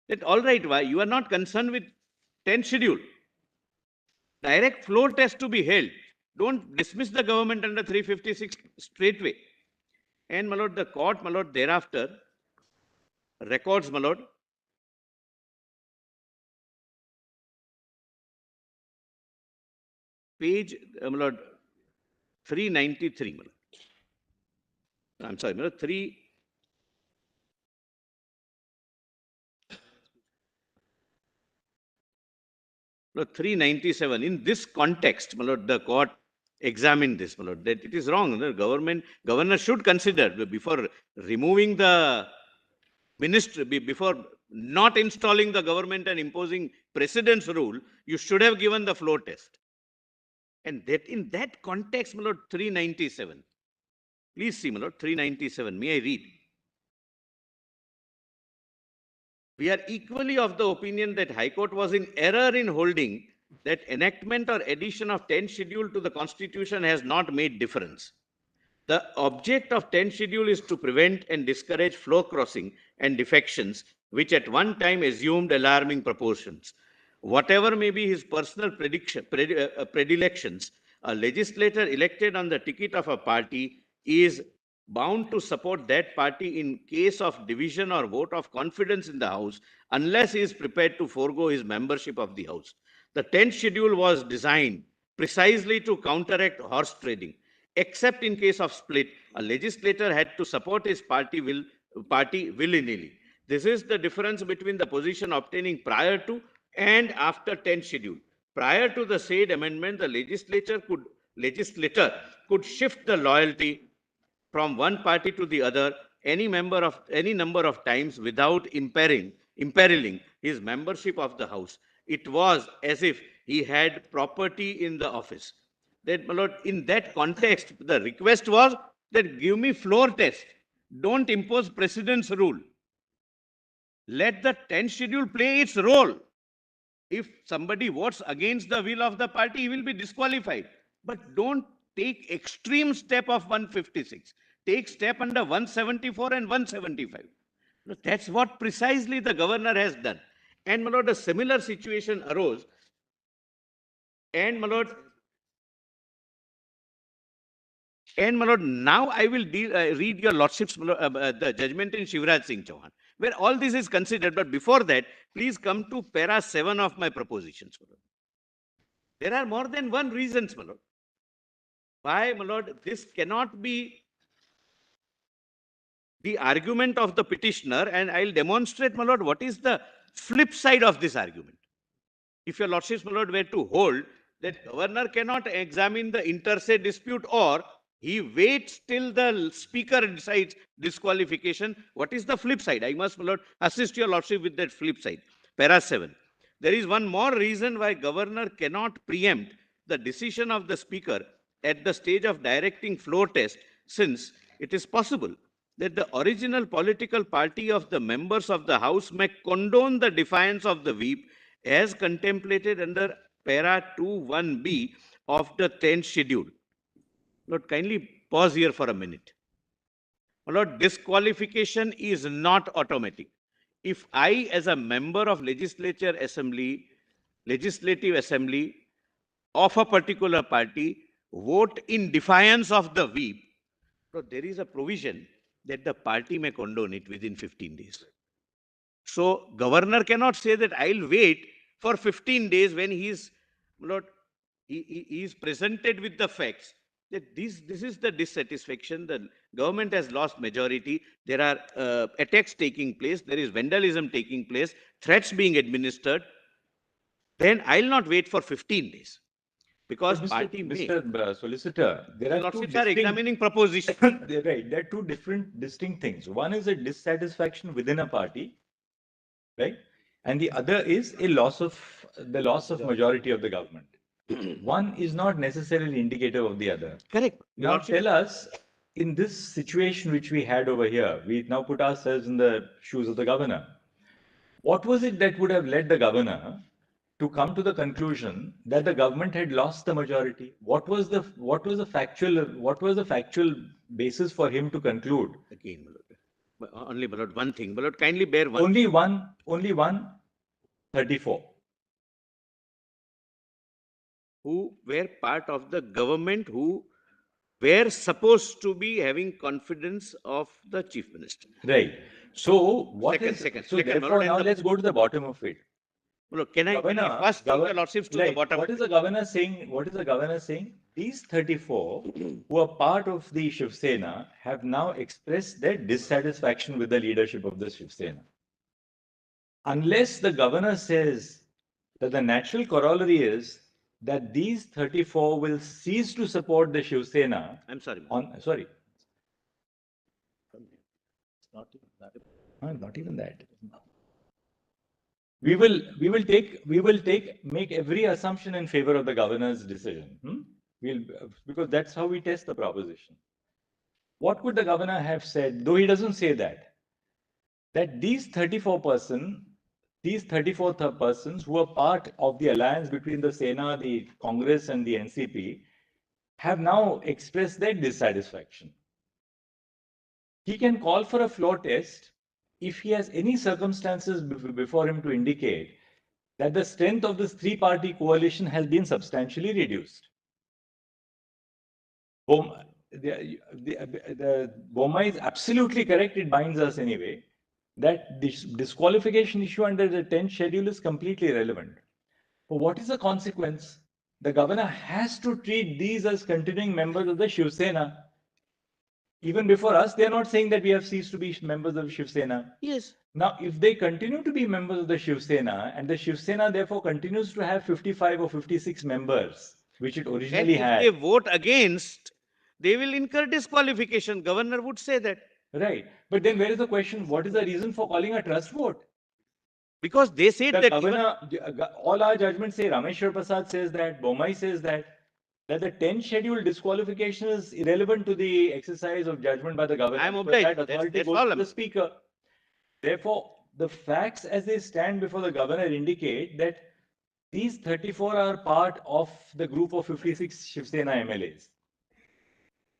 that all right, why you are not concerned with 10th schedule. Direct floor test to be held. Don't dismiss the government under 356 straightway. And, my lord, the court, my lord, thereafter records, my lord, page, my lord, 393, my lord. I'm sorry, my lord, No, 397. In this context, my lord, the court examined this, my lord, that it is wrong. The governor should consider before removing the ministry, before not installing the government and imposing precedence rule, you should have given the floor test. And that in that context, my lord, 397. Please see, my lord, 397. May I read? We are equally of the opinion that High Court was in error in holding that enactment or addition of 10th schedule to the Constitution has not made difference. The object of 10th schedule is to prevent and discourage floor crossing and defections, which at one time assumed alarming proportions. Whatever may be his personal predilections, a legislator elected on the ticket of a party is bound to support that party in case of division or vote of confidence in the House, unless he is prepared to forego his membership of the House. The 10th schedule was designed precisely to counteract horse trading. Except in case of split, a legislator had to support his party willy-nilly. This is the difference between the position obtaining prior to and after 10th schedule. Prior to the said amendment, the legislator could shift the loyalty from one party to the other any number of times without imperiling his membership of the House. It was as if he had property in the office. That, my lord, in that context, the request was that give me floor test. Don't impose precedence rule. Let the 10th schedule play its role. If somebody votes against the will of the party, he will be disqualified. But don't take extreme step of 156. Take step under 174 and 175. That's what precisely the governor has done. And, my lord, a similar situation arose. And, my lord, now I will read your lordship's the judgment in Shivraj Singh Chauhan, where all this is considered. But before that, please come to para 7 of my propositions. There are more than one reasons, my lord. Why, my lord, this cannot be the argument of the petitioner, and I'll demonstrate, my lord, what is the flip side of this argument. If your lordships, my lord, were to hold that governor cannot examine the inter se dispute, or he waits till the speaker decides disqualification, what is the flip side? I must, my lord, assist your lordship with that flip side. Para 7. There is one more reason why governor cannot preempt the decision of the speaker at the stage of directing floor test, since it is possible that the original political party of the members of the House may condone the defiance of the whip as contemplated under para 2(1)(b) of the 10th schedule. Lord, kindly pause here for a minute. Lord, disqualification is not automatic. If I, as a member of legislative assembly of a particular party, vote in defiance of the whip, there is a provision that the party may condone it within 15 days. So governor cannot say that I'll wait for 15 days when he is presented with the facts that this is the dissatisfaction. The government has lost majority. There are attacks taking place. There is vandalism taking place, threats being administered. Then I'll not wait for 15 days. Because party may. Mr. Solicitor, there are two Lordships are examining proposition. Right, there are two different distinct things. One is a dissatisfaction within a party, right? And the other is the loss of majority of the government. One is not necessarily indicative of the other. Correct. Now tell us, in this situation which we had over here, we now put ourselves in the shoes of the governor. What was it that would have led the governor to come to the conclusion that the government had lost the majority? What was the factual basis for him to conclude? Again, my lord, only, my lord, one thing. My lord, kindly bear one. Only one 34. Who were part of the government, who were supposed to be having confidence of the chief minister. Right. So therefore now let's go to the bottom of it. Look, can I first take the lordships to the bottom? What is the governor saying? What is the governor saying? These 34 who are part of the Shiv Sena have now expressed their dissatisfaction with the leadership of the Shiv Sena. Unless the governor says that the natural corollary is that these 34 will cease to support the Shiv Sena I'm sorry. my lord. on, sorry, It's not even that. not even that. Make every assumption in favor of the governor's decision. Because that's how we test the proposition. What could the governor have said, though he doesn't say that these 34 persons who are part of the alliance between the Sena, the Congress and the NCP have now expressed their dissatisfaction. He can call for a floor test if he has any circumstances before him to indicate that the strength of this three-party coalition has been substantially reduced. Boma is absolutely correct, it binds us anyway, that this disqualification issue under the 10th schedule is completely irrelevant. But what is the consequence? The governor has to treat these as continuing members of the Shiv Sena. Even before us, they are not saying that we have ceased to be members of Shiv Sena. Yes. Now, if they continue to be members of the Shiv Sena, and the Shiv Sena therefore continues to have 55 or 56 members, which it And originally if had. they vote against, they will incur disqualification. Governor would say that. Right. But then where is the question? What is the reason for calling a trust vote? Because they said The that even, governor, all our judgments say, Rameshwar Prasad says that, Bomai says that the 10th schedule disqualification is irrelevant to the exercise of judgment by the governor. I'm because obliged. That authority That's goes all to I'm- the speaker. Therefore, the facts as they stand before the governor indicate that these 34 are part of the group of 56 Shiv Sena MLAs.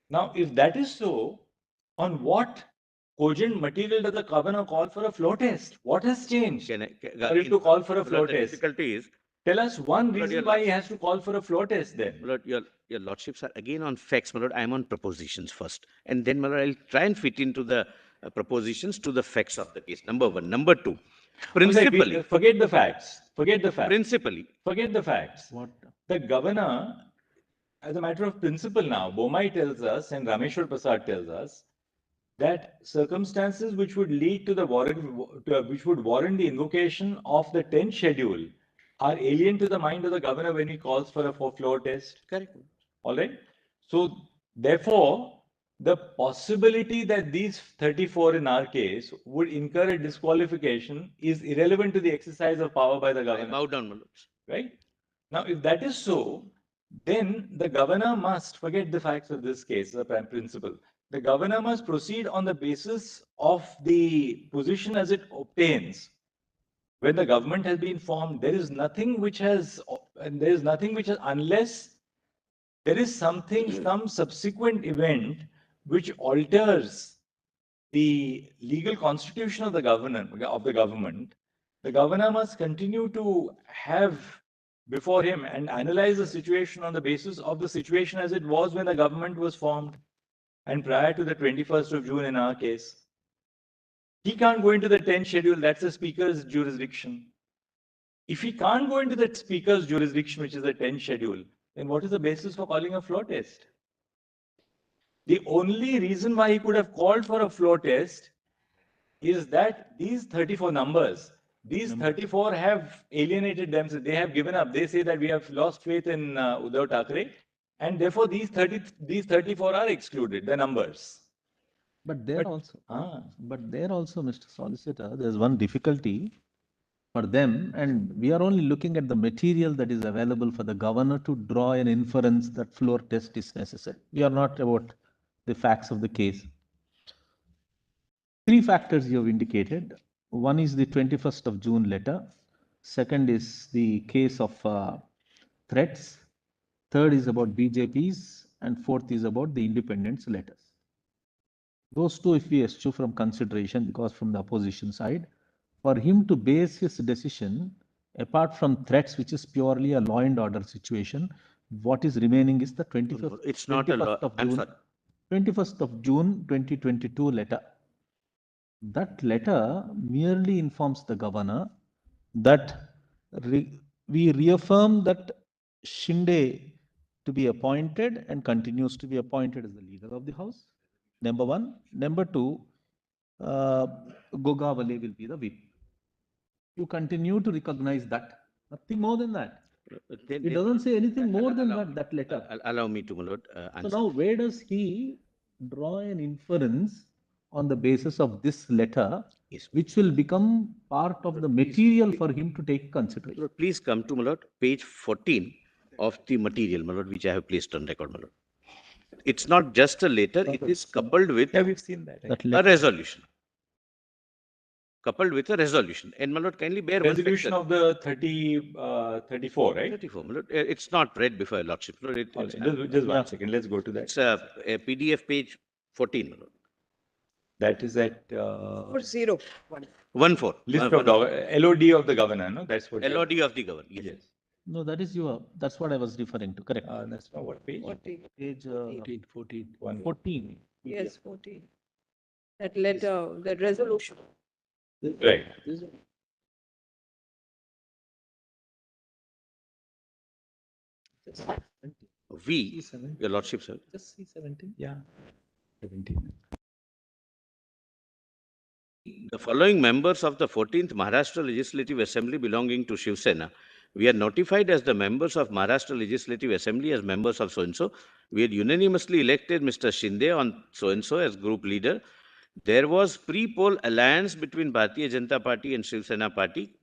Now, if that is so, on what cogent material does the governor call for a floor test? What has changed can I, for him to call for a my floor lord, the test? difficulty is, Tell us one Lord, reason your why he has to call for a floor test then. my lord, your lordships are again on facts, my lord. I'm on propositions first. And then, my lord, I'll try and fit into the propositions to the facts of the case. Number one. Number two, All right, principally, forget the facts. Forget the facts. principally, Forget the facts. What? The governor, as a matter of principle now, Bomai tells us and Rameshwar Prasad tells us that circumstances which would lead to the which would warrant the invocation of the 10th schedule are alien to the mind of the governor when he calls for a floor test. correct. All right. So therefore, the possibility that these 34 in our case would incur a disqualification is irrelevant to the exercise of power by the I governor. bow down, my lords. Right? Now, if that is so, then the governor must forget the facts of this case, the prime principle. The governor must proceed on the basis of the position as it obtains. When the government has been formed, there is nothing which has, unless there is something, some subsequent event which alters the legal constitution of the government, the governor must continue to have before him and analyze the situation on the basis of the situation as it was when the government was formed and prior to the 21st of June in our case. He can't go into the 10th schedule, that's the speaker's jurisdiction. If he can't go into the speaker's jurisdiction, which is the 10th schedule, then what is the basis for calling a floor test? The only reason why he could have called for a floor test is that these 34 numbers, these 34 have alienated themselves. They have given up. They say that we have lost faith in Uddhav Thackeray, and therefore these 34 are excluded, the numbers. But there also, Ah, Mr. Solicitor, there's one difficulty for them, and we are only looking at the material that is available for the governor to draw an inference that floor test is necessary. We are not about the facts of the case. Three factors you have indicated. One is the 21st of June letter. Second is the case of threats. Third is about BJP's, and fourth is about the independence letters. Those two, if we eschew from consideration, because from the opposition side, for him to base his decision, apart from threats, which is purely a law and order situation, what is remaining is the 25th, It's not a law. of I'm June, sorry. 21st of June 2022 letter. That letter merely informs the governor that we reaffirm that Shinde to be appointed and continues to be appointed as the leader of the house. Number one. Number two, Gogawale will be the whip. You continue to recognize that. Nothing more than that. Then- It then- doesn't say anything more than allow that letter. Allow me to, my lord, So answer. now where does he draw an inference on the basis of this letter, Yes. which will become part of the material for him to take consideration? Lord, please come to, my lord, page 14 of the material, my lord, which I have placed on record, my lord. It's not just a letter, it is coupled with Yeah, we've seen that. That a letter. resolution. Coupled with a resolution. And, my lord, kindly bear one Resolution factor. of the 34, right? 34, my lord. It's not read before your lordship. My lord. All It's, right, just Yeah. 1 second. Let's go to that. it's a PDF page 14, my lord. That is at 40. 14. list of LOD of the governor. No, that's what. LOD of the governor. Yes. Yes. No, that is that's what I was referring to, correct? That's not what page. 40. Page 14. 14. Yes, 14. That letter, that resolution. Right. We, your lordship, sir. Just C17. Yeah. 17. The following members of the 14th Maharashtra Legislative Assembly belonging to Shiv Sena, we are notified as the members of Maharashtra Legislative Assembly as members of so-and-so. We had unanimously elected Mr. Shinde on so-and-so as group leader. There was pre-poll alliance between Bharatiya Janata Party and Shiv Sena Party.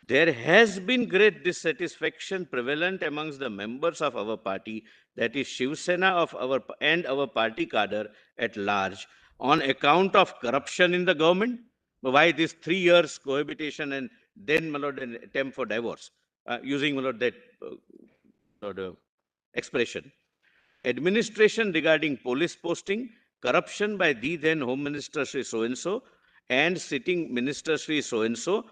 There has been great dissatisfaction prevalent amongst the members of our party, that is Shiv Sena and our party cadre at large, on account of corruption in the government. Why this 3 years cohabitation and then, my lord, an attempt for divorce, using, my lord, that expression. Administration regarding police posting, corruption by the then Home Minister Shri so-and-so and sitting Minister Shri so-and-so,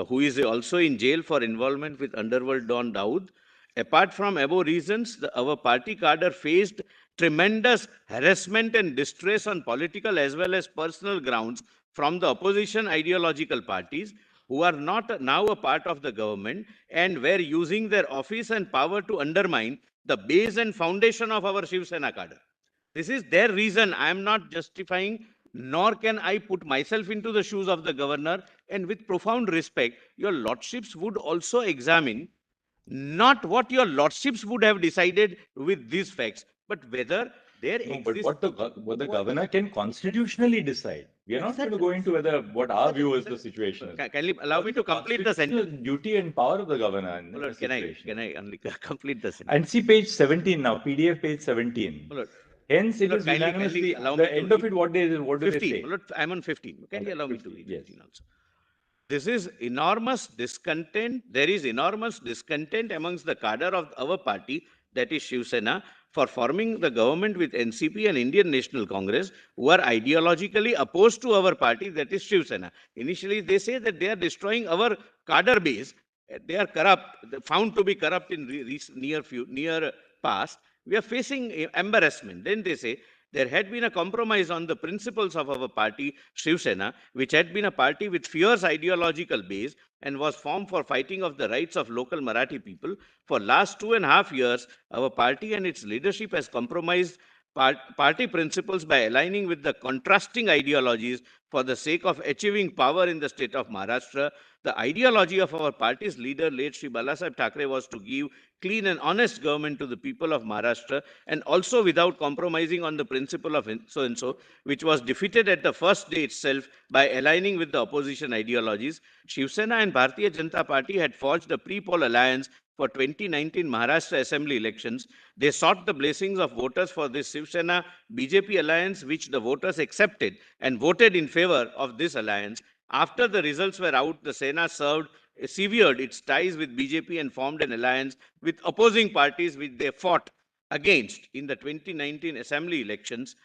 who is also in jail for involvement with underworld Don Dawood. Apart from above reasons, our party cadre faced tremendous harassment and distress on political as well as personal grounds from the opposition ideological parties who are not now a part of the government and were using their office and power to undermine the base and foundation of our Shiv Sena cadre. This is their reason. I am not justifying, nor can I put myself into the shoes of the governor. And with profound respect, your lordships would also examine not what your lordships would have decided with these facts, but whether there No, but exists. what the governor can constitutionally decide. We are not going to go into what our view is the situation is. Kindly allow me to complete the sentence. Constitutional duty and power of the governor in Lord, this can situation. I only complete the sentence? And see page 17 now, PDF page 17. Lord, Hence, it Lord, is kindly unanimously, allow the me to end of read. it, what do they 15. say? Lord, I'm on 15. Can you Okay, allow me to 15, read yes. 15 also? This is enormous discontent. There is enormous discontent amongst the cadre of our party, that is Shiv Sena, for forming the government with NCP and Indian National Congress, who are ideologically opposed to our party, that is Shiv Sena. Initially, they say that they are destroying our cadre base. They are corrupt, found to be corrupt in near past. We are facing embarrassment. Then they say there had been a compromise on the principles of our party, Shiv Sena, which had been a party with fierce ideological base and was formed for fighting of the rights of local Marathi people. For last 2.5 years, our party and its leadership has compromised party principles by aligning with the contrasting ideologies for the sake of achieving power in the state of Maharashtra. The ideology of our party's leader, late Shri Balasaheb Thackeray, was to give clean and honest government to the people of Maharashtra, and also without compromising on the principle of so-and-so, which was defeated at the first day itself by aligning with the opposition ideologies. Shiv Sena and Bharatiya Janata Party had forged a pre-poll alliance for 2019 Maharashtra Assembly elections. They sought the blessings of voters for this Shiv Sena BJP alliance, which the voters accepted and voted in favor of this alliance. After the results were out, the Sena severed its ties with BJP and formed an alliance with opposing parties which they fought against in the 2019 Assembly elections.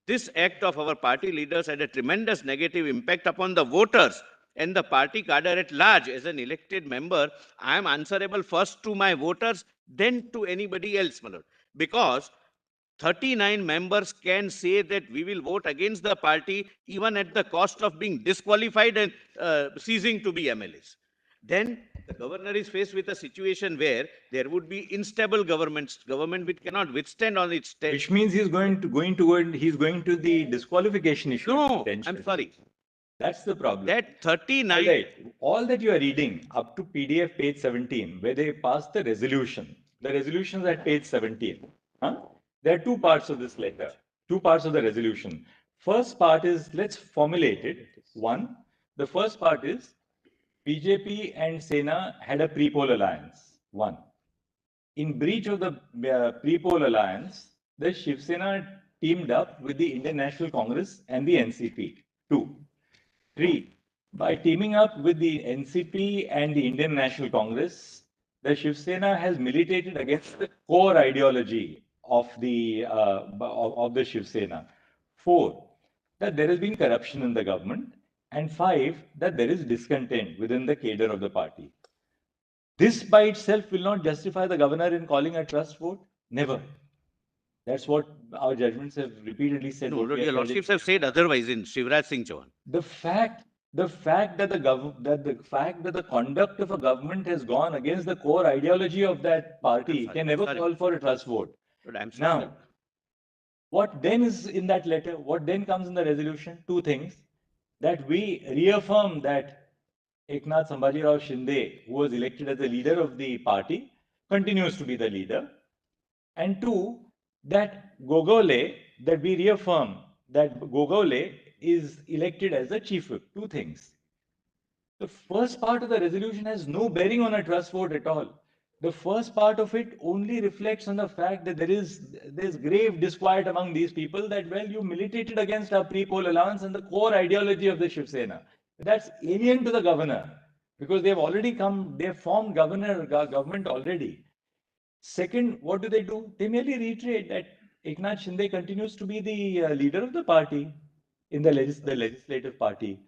This act of our party leaders had a tremendous negative impact upon the voters and the party cadre at large. As an elected member, I am answerable first to my voters, then to anybody else, my lord. Because 39 members can say that we will vote against the party even at the cost of being disqualified and ceasing to be MLAs. Then the governor is faced with a situation where there would be unstable government which cannot withstand on its Which means he's going to the disqualification issue. No, potentially. I'm sorry. That's the problem. That All 39, right, all that you are reading up to PDF page 17, where they passed the resolution. The resolution is at page 17. Huh? There are two parts of this letter, two parts of the resolution. First part is, let's formulate it. One, the first part is BJP and Sena had a pre-poll alliance. One. In breach of the pre-poll alliance, the Shiv Sena teamed up with the Indian National Congress and the NCP. Two. Three, by teaming up with the NCP and the Indian National Congress, the Shiv Sena has militated against the core ideology of the Shiv Sena. Four, that there has been corruption in the government. And five, that there is discontent within the cadre of the party. This by itself will not justify the governor in calling a trust vote. Never. That's what our judgments have repeatedly said. no, what we your have held in- lordships have said otherwise in Shivraj Singh Chauhan. the fact that the conduct of a government has gone against the core ideology of that party Sorry, can never sorry. call for a trust vote. But I'm sorry. Now, what then is in that letter? What then comes in the resolution? Two things: that we reaffirm that Eknath Sambhajirao Shinde, who was elected as the leader of the party, continues to be the leader, and two, that we reaffirm that Gogole is elected as the chief whip. Two things. The first part of the resolution has no bearing on a trust vote at all. The first part of it only reflects on the fact that there's grave disquiet among these people that, well, you militated against our pre-poll alliance and the core ideology of the Shiv Sena. That's alien to the governor because they've formed government already. Second, what do? They merely reiterate that Eknath Shinde continues to be the leader of the party in the legislative party.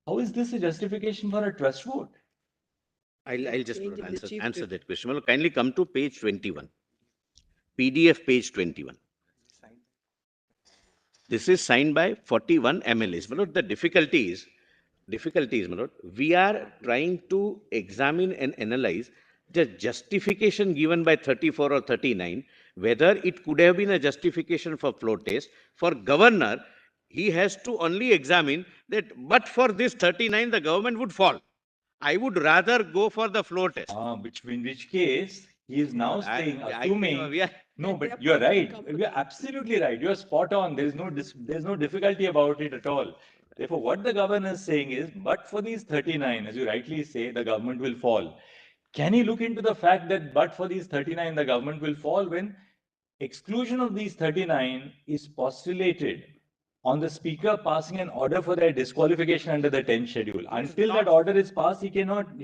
How is this a justification for a trust vote? I'll just Change in the chief answer whip. that question. Well, kindly come to page 21. PDF page 21. This is signed by 41 MLAs. My lord, the difficulty is, my lord, we are trying to examine and analyze the justification given by 34 or 39, whether it could have been a justification for floor test. For governor, he has to only examine that, but for this 39, the government would fall. I would rather go for the floor test. In which case, he is now saying, assuming. We are, No, And they but are you're party right. company. You're absolutely right. You're spot on. There's no difficulty about it at all. Therefore, what the governor is saying is, but for these 39, as you rightly say, the government will fall. Can he look into the fact that but for these 39, the government will fall when exclusion of these 39 is postulated on the speaker passing an order for their disqualification under the 10th schedule. Until that order is passed, he cannot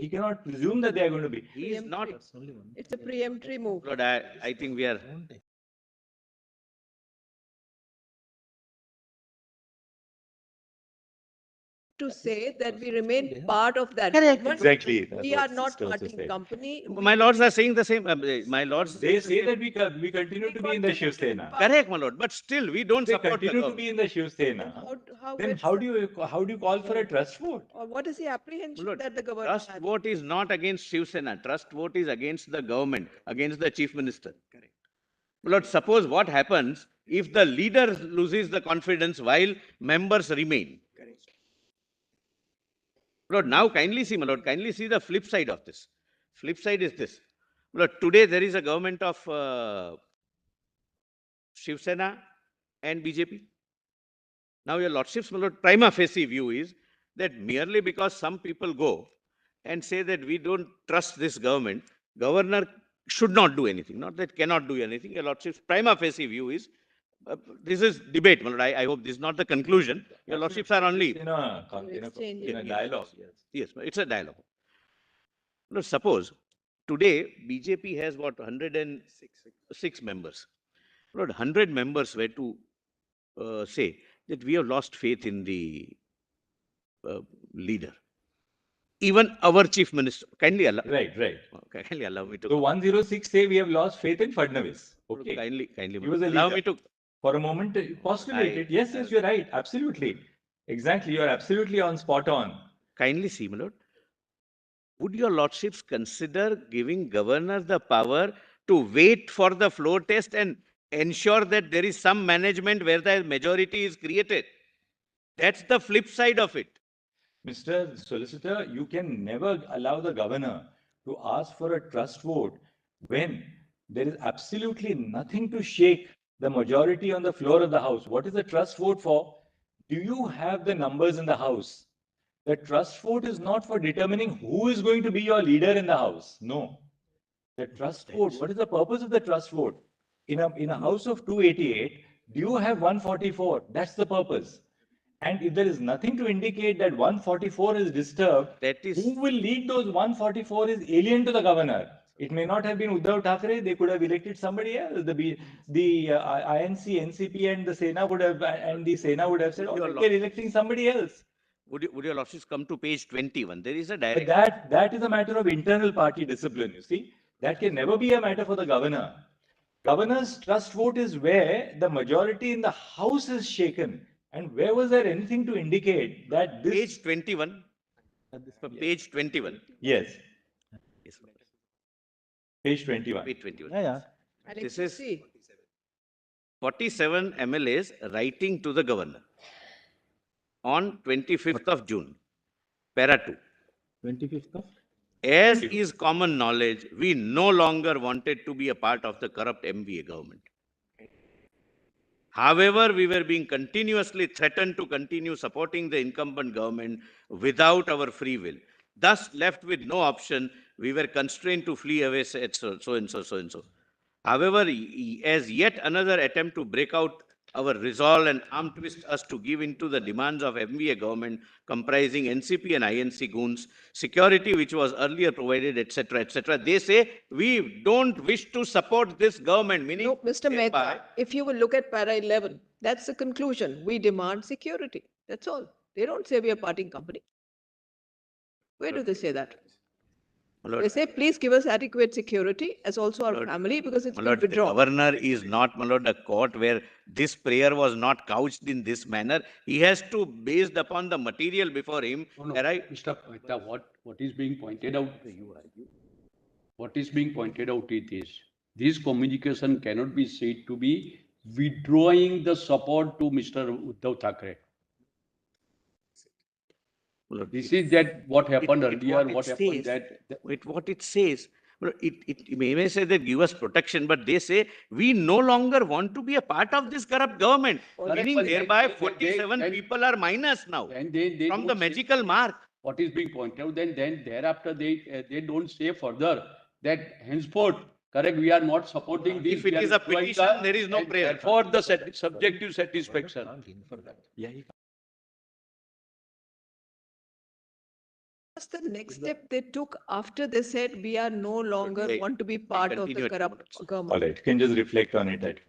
presume that they are going to be. he is not. It's a preemptory move. Lord, I think we are. To say that we remain part of that. Correct. government. Exactly. That's We what are not sisters also party say. company. My lords are saying the same. My lords. They say that we continue to be in the Shiv Sena. Correct, my lord. But still, we don't They support the continue to government. be in the Shiv Sena. Then it's- how do you call for a trust vote? Or what is the apprehension Lord, that the government Trust has? vote is not against Shiv Sena. Trust vote is against the government, against the chief minister. Correct. Lord, suppose what happens if the leader loses the confidence while members remain. Lord, now kindly see, my lord, kindly see the flip side of this. Flip side is this. Lord, today there is a government of Shiv Sena and BJP. Now your lordships, my lord, prima facie view is that merely because some people go and say that we don't trust this government, governor should not do anything, not that cannot do anything. Your lordship's prima facie view is, this is debate, my lord. I hope this is not the conclusion. Your lordships are only, In a Exchanging. dialogue. yes, it's a dialogue. Lord, suppose today BJP has what, 106 members. Lord, 100 members were to say that we have lost faith in the leader. Even our chief minister, kindly allow, Right. kindly allow me to. So 106 say we have lost faith in Fadnavis. Okay. Kindly, He was a allow leader. me to. For a moment, postulate it. Yes, you're right. Absolutely. Exactly. You're absolutely on spot on. Kindly see, my lord. Would your lordships consider giving governor the power to wait for the floor test and ensure that there is some management where the majority is created? That's the flip side of it. Mr. Solicitor, you can never allow the governor to ask for a trust vote when there is absolutely nothing to shake the majority on the floor of the House. What is the trust vote for? Do you have the numbers in the House? The trust vote is not for determining who is going to be your leader in the House. No. The trust vote, what is the purpose of the trust vote? In a House of 288, do you have 144? That's the purpose. And if there is nothing to indicate that 144 is disturbed, That is- who will lead those 144 is alien to the governor. It may not have been Uddhav Thackeray. They could have elected somebody else. The INC, NCP, and the Sena would have, and the Sena would have said, "Oh, Your they're electing somebody else." Would your lordships come to page 21? There is a But direct. that is a matter of internal party discipline. You see, that can never be a matter for the governor. Governor's trust vote is where the majority in the House is shaken. And where was there anything to indicate that this? Page 21. Page 21. Yes, Yes, page 21. page 21. Yeah, yeah. And This if you is see, 47 MLAs writing to the governor on 25th of June, para 2. 25th of? As is common knowledge, we no longer wanted to be a part of the corrupt MVA government. However, we were being continuously threatened to continue supporting the incumbent government without our free will. Thus, left with no option, we were constrained to flee away, said so and so, so and so. However, as yet another attempt to break out our resolve and arm twist us to give in to the demands of MVA government comprising NCP and INC goons, security which was earlier provided, etc., etc. They say, we don't wish to support this government, meaning. no, Mr. thereby- Mehta, if you will look at para 11, that's the conclusion. We demand security. That's all. They don't say we are parting company. Where do they say that? My lord, They say, please give us adequate security as also our Lord, family because it's my been lord, the withdrawn. governor is not, my lord, a court where this prayer was not couched in this manner. He has to, based upon the material before him, No, no, arrive. Mr. Mehta, what is being pointed out, what is being pointed out is this communication cannot be said to be withdrawing the support to Mr. Uddhav Thackeray. My lord, This is that what happened earlier, it what happened says- that. What it says, well, it may say they give us protection, but they say, we no longer want to be a part of this corrupt government. Correct, Meaning but thereby they- 47 then- people are minus now And they from the don't say magical mark. what is being pointed out, then thereafter they don't say further that henceforth, correct, we are not supporting this. If it we are is a withdrawing petition, there is no and prayer. Therefore, the subjective satisfaction. What's the next step they took after they said we are no longer Wait, want to be part of continue the it, corrupt Lords. government? All right, you can just reflect on it.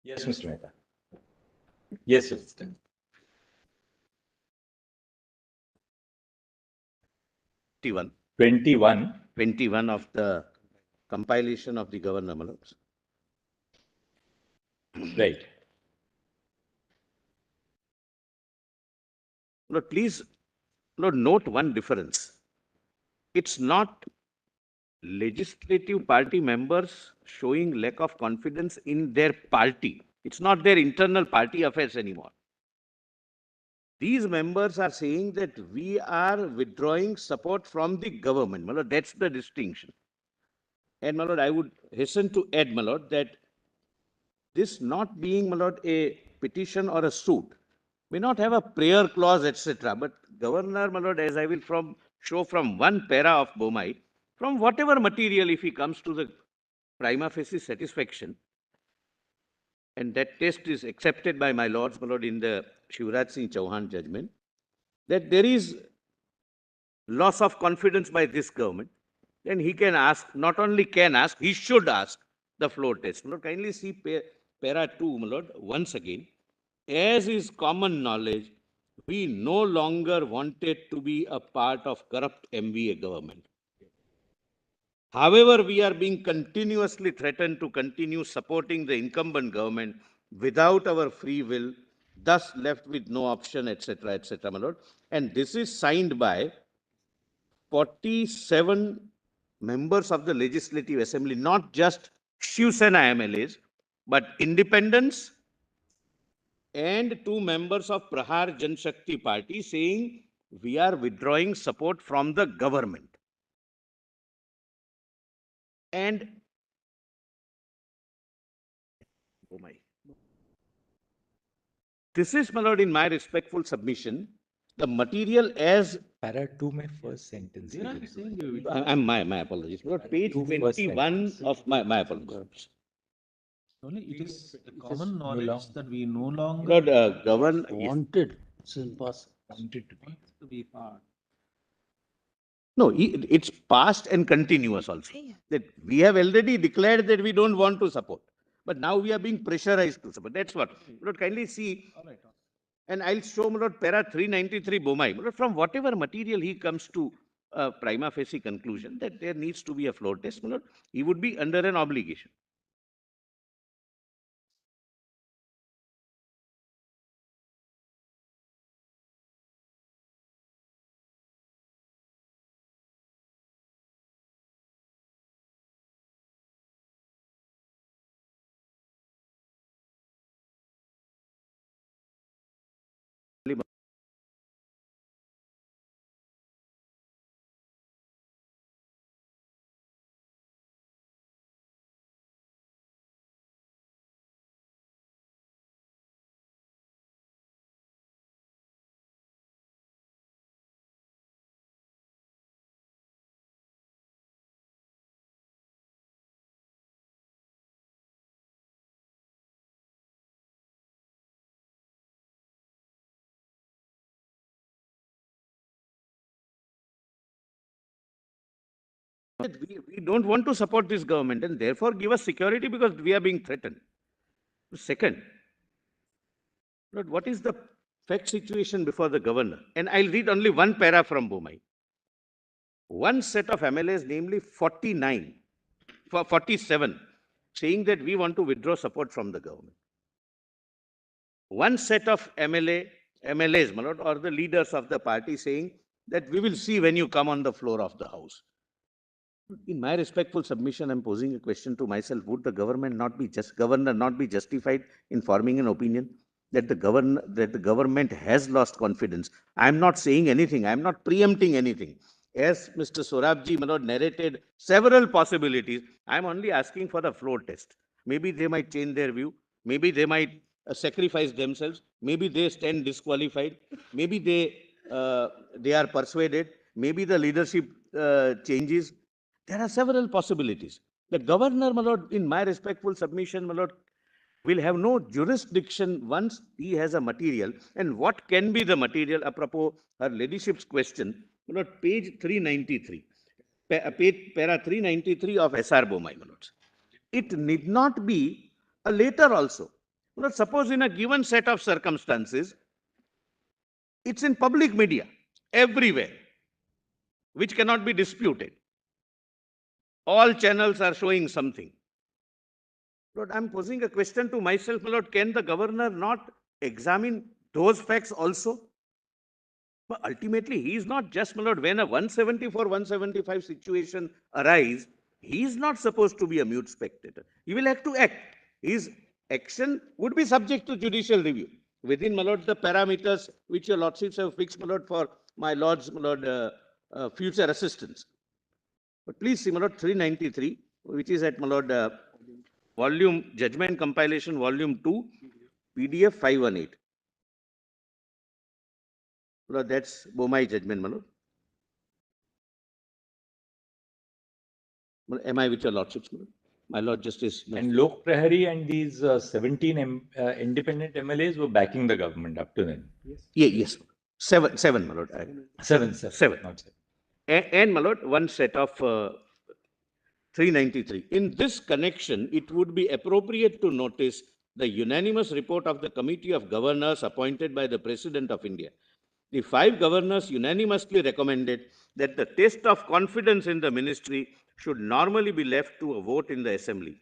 Yes, Mr. Mehta. Yes, yes. 21, 21. 21 of the compilation of the governor, my lords. Right. Lord, please, Lord, note one difference. It's not legislative party members showing lack of confidence in their party. It's not their internal party affairs anymore. These members are saying that we are withdrawing support from the government. My lord, that's the distinction. And my lord, I would hasten to add, my lord, that this not being, my lord, a petition or a suit may not have a prayer clause, etc. But governor, my lord, as I will show from one para of Bomai, from whatever material, if he comes to the prima facie satisfaction, and that test is accepted by my lords, my lord, in the Shivraj Singh Chauhan judgment, that there is loss of confidence by this government, then he can ask, not only can ask, he should ask the floor test. My lord, kindly see para 2, my lord, once again. As is common knowledge, we no longer wanted to be a part of corrupt MVA government. However, we are being continuously threatened to continue supporting the incumbent government without our free will, thus left with no option, etc., etc., my lord. And this is signed by 47 members of the Legislative Assembly, not just Shiv Sena MLAs, but independents and 2 members of Prahar Jan Shakti Party saying we are withdrawing support from the government. And oh my. This is, my lord, in my respectful submission, the material as Para 2 mein first sentence. Where are you saying you? my apologies. My lord, page Two first 21 sentence. of my apologies. Only it is common knowledge that we no longer Lord, govern. Wanted, since past. Wanted to be. want to be part. No, it's past and continuous also. That we have already declared that we don't want to support, but now we are being pressurized to support. That's what. Lord, kindly see, All right. and I'll show my lord para 393 Bomai. My lord, from whatever material he comes to a prima facie conclusion that there needs to be a floor test, my lord, he would be under an obligation. We don't want to support this government and therefore give us security because we are being threatened. Second, Lord, what is the fact situation before the governor? And I'll read only one para from Bomai. One set of MLAs, namely 47, saying that we want to withdraw support from the government. One set of MLAs, my lord, or the leaders of the party saying that we will see when you come on the floor of the house. In my respectful submission, I'm posing a question to myself: would the governor not be justified in forming an opinion that the government has lost confidence? I'm not saying anything. I'm not preempting anything. As Mr. Sorabji, my lord, narrated several possibilities, I'm only asking for the floor test. Maybe they might change their view. Maybe they might sacrifice themselves. Maybe they stand disqualified. Maybe they are persuaded. Maybe the leadership changes. There are several possibilities. The governor, my lord, in my respectful submission, my lord, will have no jurisdiction once he has a material. And what can be the material? Apropos her ladyship's question, my lord, page 393, para 393 of SR Bomai, my lords. It need not be a letter also. Well, suppose in a given set of circumstances, it's in public media, everywhere, which cannot be disputed. All channels are showing something. Lord, I'm posing a question to myself, my Lord, can the governor not examine those facts also? But ultimately, he is not just, my Lord, when a 174, 175 situation arise, he is not supposed to be a mute spectator. He will have to act. His action would be subject to judicial review within, my Lord, the parameters which your lordships have fixed, my Lord, for my lord's, my Lord, future assistance. But please see, my Lord, 393, which is at, my Lord, volume, judgment compilation, volume 2, PDF 518. My Lord, that's Bomai judgment, my Lord. Am I with your lordships, my Lord? My Lord Justice. And Lok Prahari and these 17 independent MLAs were backing the government up to then. Yeah, yes. Seven, my Lord. Seven. Seven. Not seven. And, my Lord, one set of 393. In this connection, it would be appropriate to notice the unanimous report of the Committee of Governors appointed by the President of India. The 5 governors unanimously recommended that the test of confidence in the ministry should normally be left to a vote in the assembly,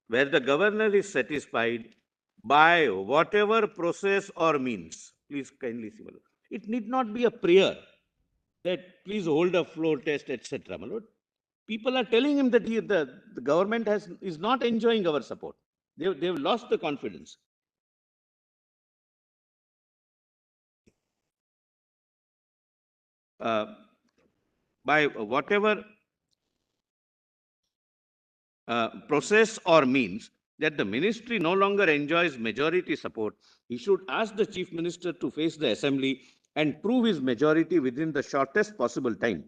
where the governor is satisfied by whatever process or means. Please kindly see, my Lord. It need not be a prayer that please hold a floor test, etc. My Lord. People are telling him that the government is not enjoying our support. They've lost the confidence. By whatever process or means that the ministry no longer enjoys majority support, he should ask the chief minister to face the assembly and prove his majority within the shortest possible time.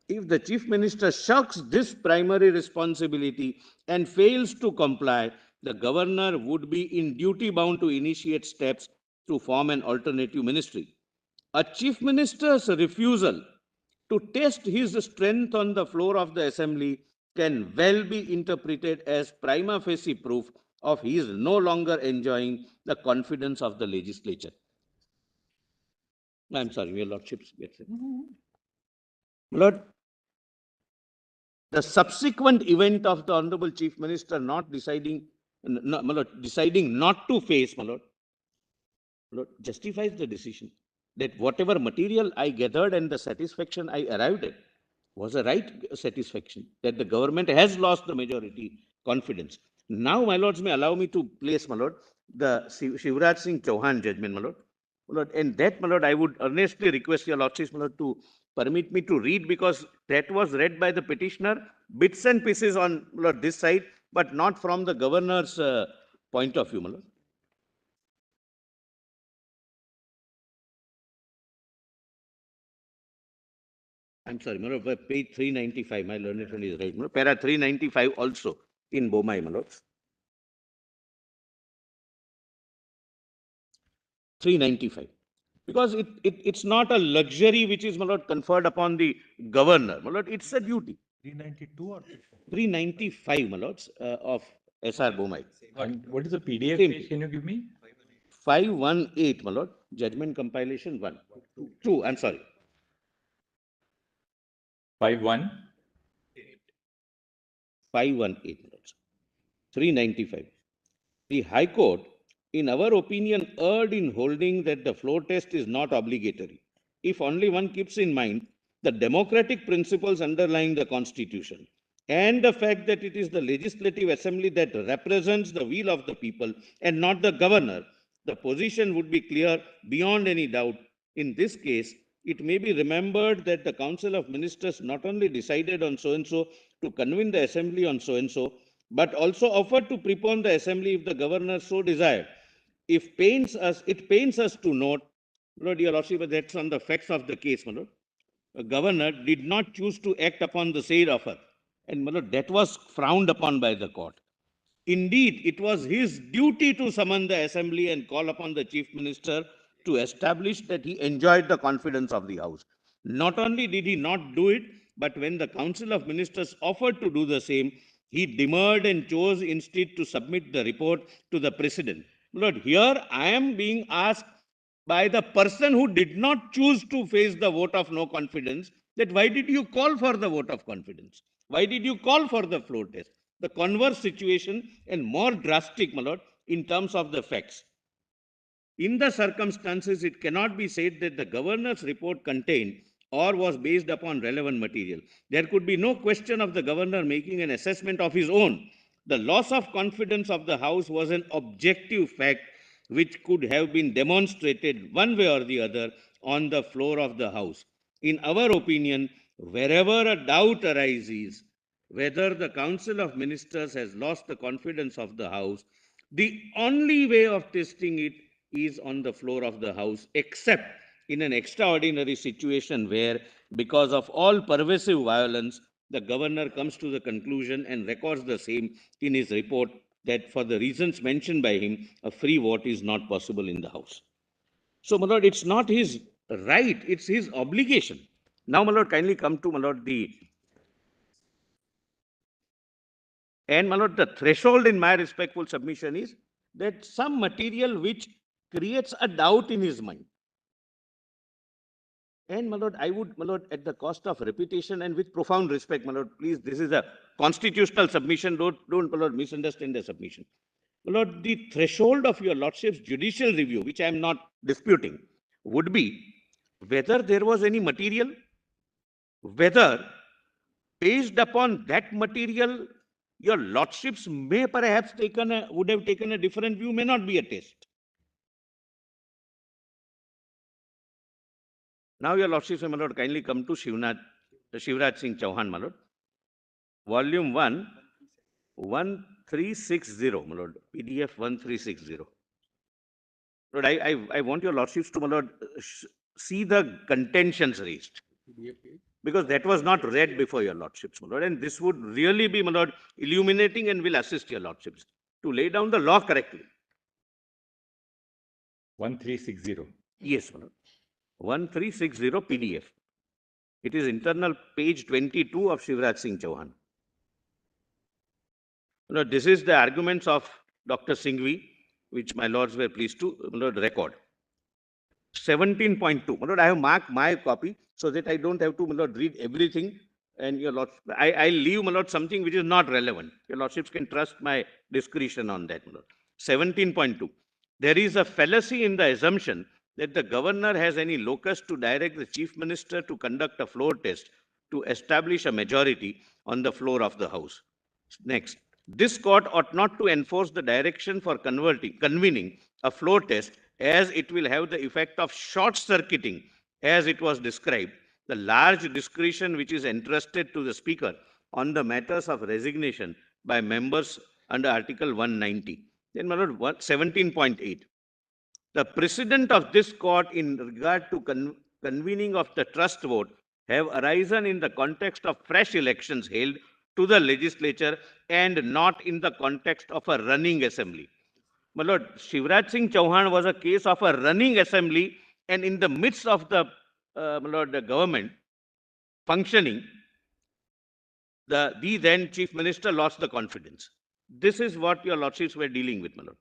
If the chief minister shirks this primary responsibility and fails to comply, the governor would be in duty bound to initiate steps to form an alternative ministry. A chief minister's refusal to test his strength on the floor of the assembly can well be interpreted as prima facie proof of his no longer enjoying the confidence of the legislature. I'm sorry, your lordships. Lord, the subsequent event of the Honorable Chief Minister not deciding, my Lord, deciding not to face, my Lord, justifies the decision that whatever material I gathered and the satisfaction I arrived at was a right satisfaction, that the government has lost the majority confidence. Now, my lords, may allow me to place, my Lord, the Shivraj Singh Chauhan judgment, my Lord. My Lord, and that, my Lord, I would earnestly request your lordships, my Lord, to permit me to read, because that was read by the petitioner, bits and pieces on, my Lord, this side, but not from the governor's point of view, my Lord. I'm sorry, my Lord, page 395, my learned friend is right. My Lord, para 395 also in Bomai, my Lords. 395. Because it's not a luxury which is, my Lord, conferred upon the governor. My Lord, it's a duty. 392 or 395, my Lords, of SR Bomai. And what is the PDF Same page? Can you give me? 518, my Lord, judgment compilation 1. 2, I'm sorry. 5-1. 518, my Lords. 395. The High Court, in our opinion, erred in holding that the floor test is not obligatory, if only one keeps in mind the democratic principles underlying the Constitution and the fact that it is the Legislative Assembly that represents the will of the people and not the governor. The position would be clear beyond any doubt. In this case, it may be remembered that the Council of Ministers not only decided on so-and-so to convene the Assembly on so-and-so, but also offered to prepone the Assembly if the governor so desired. It pains us to note, Lord, your Lordship, that's on the facts of the case, my Lord. The governor did not choose to act upon the said offer, and my Lord, that was frowned upon by the court. Indeed, it was his duty to summon the assembly and call upon the chief minister to establish that he enjoyed the confidence of the House. Not only did he not do it, but when the Council of Ministers offered to do the same, he demurred and chose instead to submit the report to the President. Lord, here I am being asked by the person who did not choose to face the vote of no confidence that why did you call for the vote of confidence? Why did you call for the floor test? The converse situation and more drastic, my lord, in terms of the facts. In the circumstances, it cannot be said that the governor's report contained or was based upon relevant material. There could be no question of the governor making an assessment of his own. The loss of confidence of the House was an objective fact which could have been demonstrated one way or the other on the floor of the House. In our opinion, wherever a doubt arises whether the Council of Ministers has lost the confidence of the House, the only way of testing it is on the floor of the House, except in an extraordinary situation where, because of all pervasive violence, the governor comes to the conclusion and records the same in his report that for the reasons mentioned by him, a free vote is not possible in the House. So, my lord, it's not his right, it's his obligation. Now, my lord, kindly come to, my lord, and, my lord, the threshold in my respectful submission is that some material which creates a doubt in his mind. And, my lord, I would, my lord, at the cost of repetition and with profound respect, my lord, please, this is a constitutional submission. Don't, my lord, misunderstand the submission. My lord, the threshold of your lordship's judicial review, which I am not disputing, would be whether there was any material, whether based upon that material, your lordships may perhaps would have taken a different view, may not be a test. Now, your lordships, my lord, kindly come to Shivraj Singh Chauhan, my lord. Volume 1, 1360, my lord, PDF 1360. Lord, I want your lordships to, my lord, see the contentions raised, because that was not read before your lordships, my lord, and this would really be, my lord, illuminating and will assist your lordships to lay down the law correctly. 1360. Yes, my lord. 1360 PDF. It is internal page 22 of Shivraj Singh Chauhan. Lord, this is the arguments of Dr. Singhvi, which my lords were pleased to, my lord, record. 17.2. My lord, I have marked my copy so that I don't have to, my lord, read everything. And your lord, I'll leave, my lord, something which is not relevant. Your lordships can trust my discretion on that, my lord. 17.2. There is a fallacy in the assumption that the governor has any locus to direct the chief minister to conduct a floor test to establish a majority on the floor of the House. Next, this court ought not to enforce the direction for convening a floor test, as it will have the effect of short-circuiting, as it was described, the large discretion which is entrusted to the Speaker on the matters of resignation by members under Article 190. Then, my lord, 17.8. The precedent of this court in regard to convening of the trust vote have arisen in the context of fresh elections held to the legislature and not in the context of a running assembly. My lord, Shivraj Singh Chauhan was a case of a running assembly, and in the midst of the, my lord, the government functioning, the then chief minister lost the confidence. This is what your lordships were dealing with, my lord.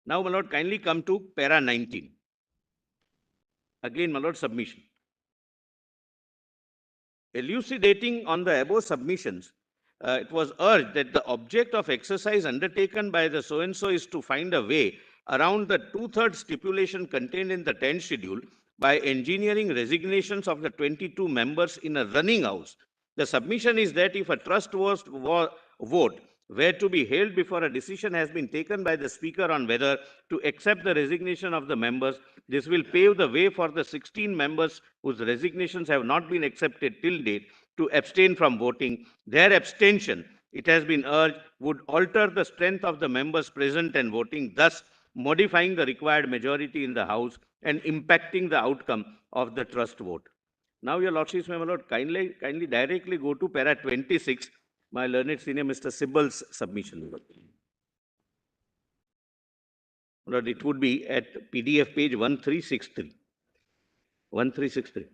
Now, my lord, kindly come to para 19. Again, my lord, submission. Elucidating on the above submissions, it was urged that the object of exercise undertaken by the so-and-so is to find a way around the 2/3 stipulation contained in the 10th schedule by engineering resignations of the 22 members in a running house. The submission is that if a trust vote were to be held before a decision has been taken by the Speaker on whether to accept the resignation of the members, this will pave the way for the 16 members whose resignations have not been accepted till date to abstain from voting. Their abstention, it has been urged, would alter the strength of the members present and voting, thus modifying the required majority in the House and impacting the outcome of the trust vote. Now, your lordships, my lord, kindly directly go to para 26, my learned senior Mr. Sibbal's submission. Lord, it would be at PDF page 1363. 1363.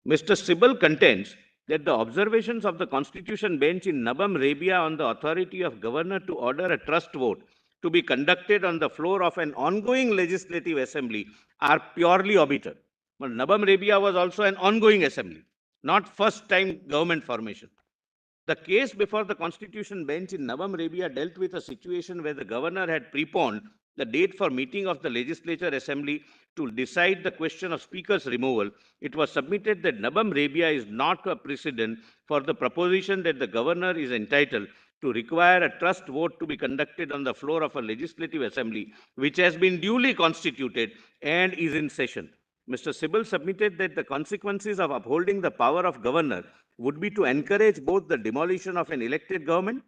Mr. Sibbal contends that the observations of the Constitution bench in Nabam Rabia on the authority of governor to order a trust vote to be conducted on the floor of an ongoing legislative assembly are purely omitted. But Nabam Rebia was also an ongoing assembly, not first time government formation. The case before the Constitution bench in Nabam Rebia dealt with a situation where the governor had preponed the date for meeting of the legislature assembly to decide the question of speaker's removal. It was submitted that Nabam Rebia is not a precedent for the proposition that the governor is entitled to require a trust vote to be conducted on the floor of a legislative assembly, which has been duly constituted and is in session. Mr. Sibal submitted that the consequences of upholding the power of governor would be to encourage both the demolition of an elected government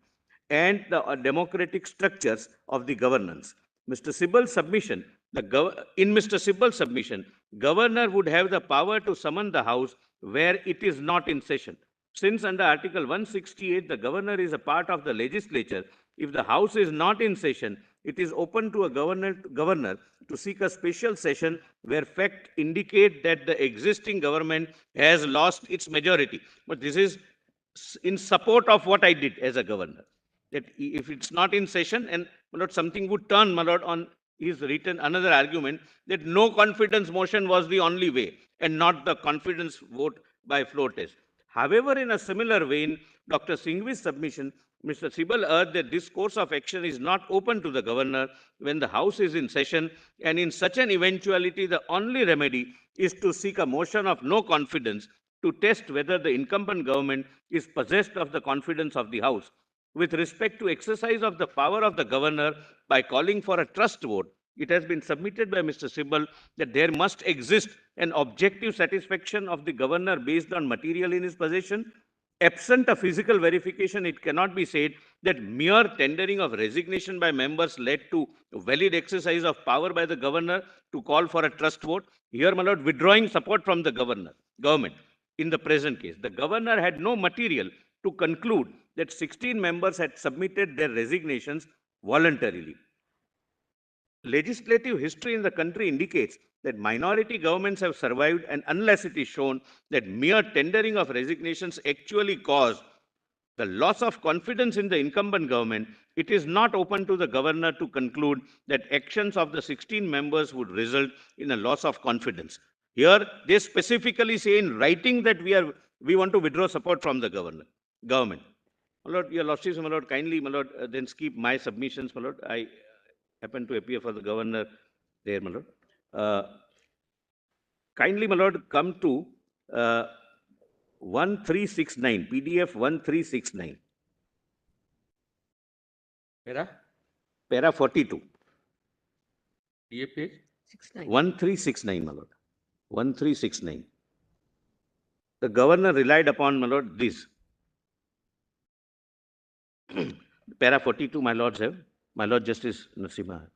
and the democratic structures of the governance. Mr. Sibal's submission, in Mr. Sibal's submission, governor would have the power to summon the House where it is not in session. Since under Article 168, the governor is a part of the legislature, if the House is not in session, it is open to a governor to seek a special session where facts indicate that the existing government has lost its majority. But this is in support of what I did as a governor. That if it's not in session and something would turn on his written another argument that no confidence motion was the only way and not the confidence vote by floor test. However, in a similar vein, Dr. Singhvi's submission, Mr. Sibal urged that this course of action is not open to the governor when the House is in session, and in such an eventuality, the only remedy is to seek a motion of no confidence to test whether the incumbent government is possessed of the confidence of the House. With respect to exercise of the power of the governor by calling for a trust vote, it has been submitted by Mr. Sibal that there must exist an objective satisfaction of the governor based on material in his possession. Absent a physical verification, it cannot be said that mere tendering of resignation by members led to valid exercise of power by the governor to call for a trust vote. Here, my lord, withdrawing support from the government. In the present case, the governor had no material to conclude that 16 members had submitted their resignations voluntarily. Legislative history in the country indicates that minority governments have survived, and unless it is shown that mere tendering of resignations actually caused the loss of confidence in the incumbent government, it is not open to the governor to conclude that actions of the 16 members would result in a loss of confidence. Here, they specifically say in writing that we want to withdraw support from the government. My lord, your lordships, my lord, kindly, my lord, then skip my submissions, my lord. I happen to appear for the governor there, my lord. Kindly, my lord, come to 1369, PDF 1369. Para 42. page? 1369, my lord. 1369. The governor relied upon, my lord, this. Para 42, my lords have. My Lord Justice Narasimha.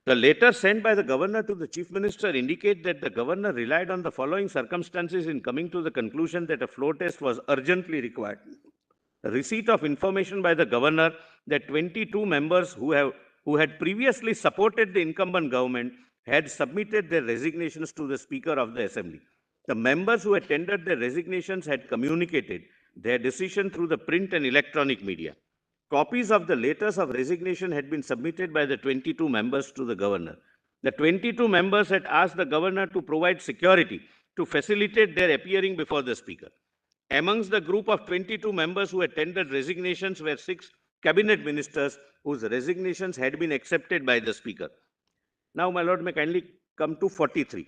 The letter sent by the governor to the chief minister indicate that the governor relied on the following circumstances in coming to the conclusion that a floor test was urgently required. The receipt of information by the governor that 22 members who had previously supported the incumbent government had submitted their resignations to the Speaker of the Assembly. The members who had tendered their resignations had communicated their decision through the print and electronic media. Copies of the letters of resignation had been submitted by the 22 members to the governor. The 22 members had asked the governor to provide security to facilitate their appearing before the Speaker. Amongst the group of 22 members who had tendered resignations were 6 cabinet ministers whose resignations had been accepted by the Speaker. Now, my lord, may kindly come to 43.